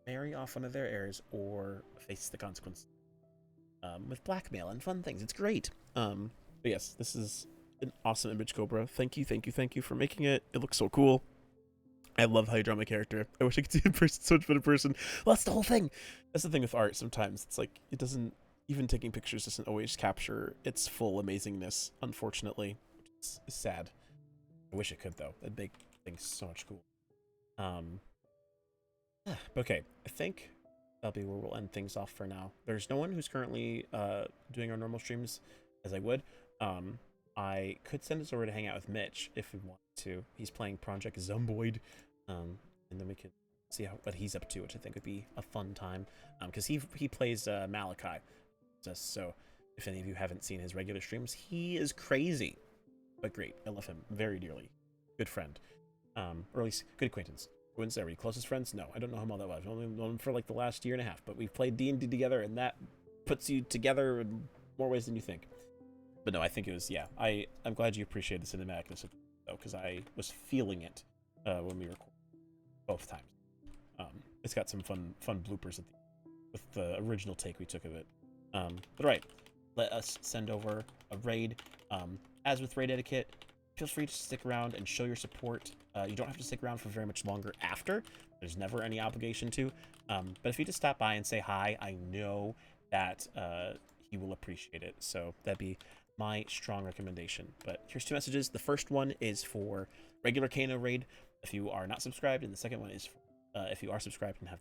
marry off one of their heirs or face the consequences with blackmail and fun things. It's great. But yes, this is an awesome image, Cobra. Thank you for making it. It looks so cool. I love how you draw my character. I wish I could see in person so much better person. Well, that's the whole thing. That's the thing with art sometimes. It's like, it doesn't, even taking pictures doesn't always capture its full amazingness, unfortunately. It's sad. I wish it could, though. That'd make things so much cool. Okay, I think that'll be where we'll end things off for now. There's no one who's currently doing our normal streams as I would. I could send us over to hang out with Mitch if we want to. He's playing Project Zomboid, and then we could see what he's up to, which I think would be a fun time. Because he plays Malachi, so if any of you haven't seen his regular streams, he is crazy, but great. I love him very dearly. Good friend, or at least good acquaintance. Wouldn't say, are we closest friends? No, I don't know him all that well. I've only known him for like the last year and a half, but we've played D&D together, and that puts you together in more ways than you think. But no, I think it was, yeah. I'm glad you appreciate the cinematicness of it, though, because I was feeling it when we recorded both times. It's got some fun bloopers with the original take we took of it. But right, let us send over a raid. As with raid etiquette, feel free to stick around and show your support. You don't have to stick around for very much longer after. There's never any obligation to. But if you just stop by and say hi, I know that he will appreciate it. So that'd be my strong recommendation. But here's 2 messages. The first one is for regular Kan'o raid if you are not subscribed, and the second one is for if you are subscribed and have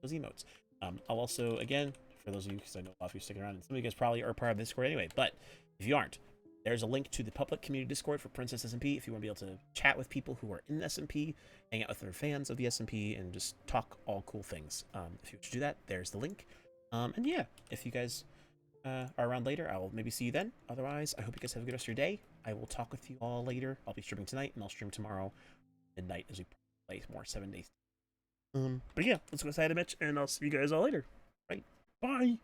those emotes. I'll also, again, for those of you, because I know a lot of you sticking around, and some of you guys probably are part of the Discord anyway, but if you aren't, there's a link to the public community Discord for Princess SMP if you want to be able to chat with people who are in the SMP, hang out with other fans of the SMP, and just talk all cool things. If you want to do that, there's the link. And yeah, if you guys are around later, I will maybe see you then. Otherwise, I hope you guys have a good rest of your day. I will talk with you all later. I'll be streaming tonight, and I'll stream tomorrow midnight as we play more 7 days. But yeah, let's go inside a bitch, and I'll see you guys all later. Right? Bye!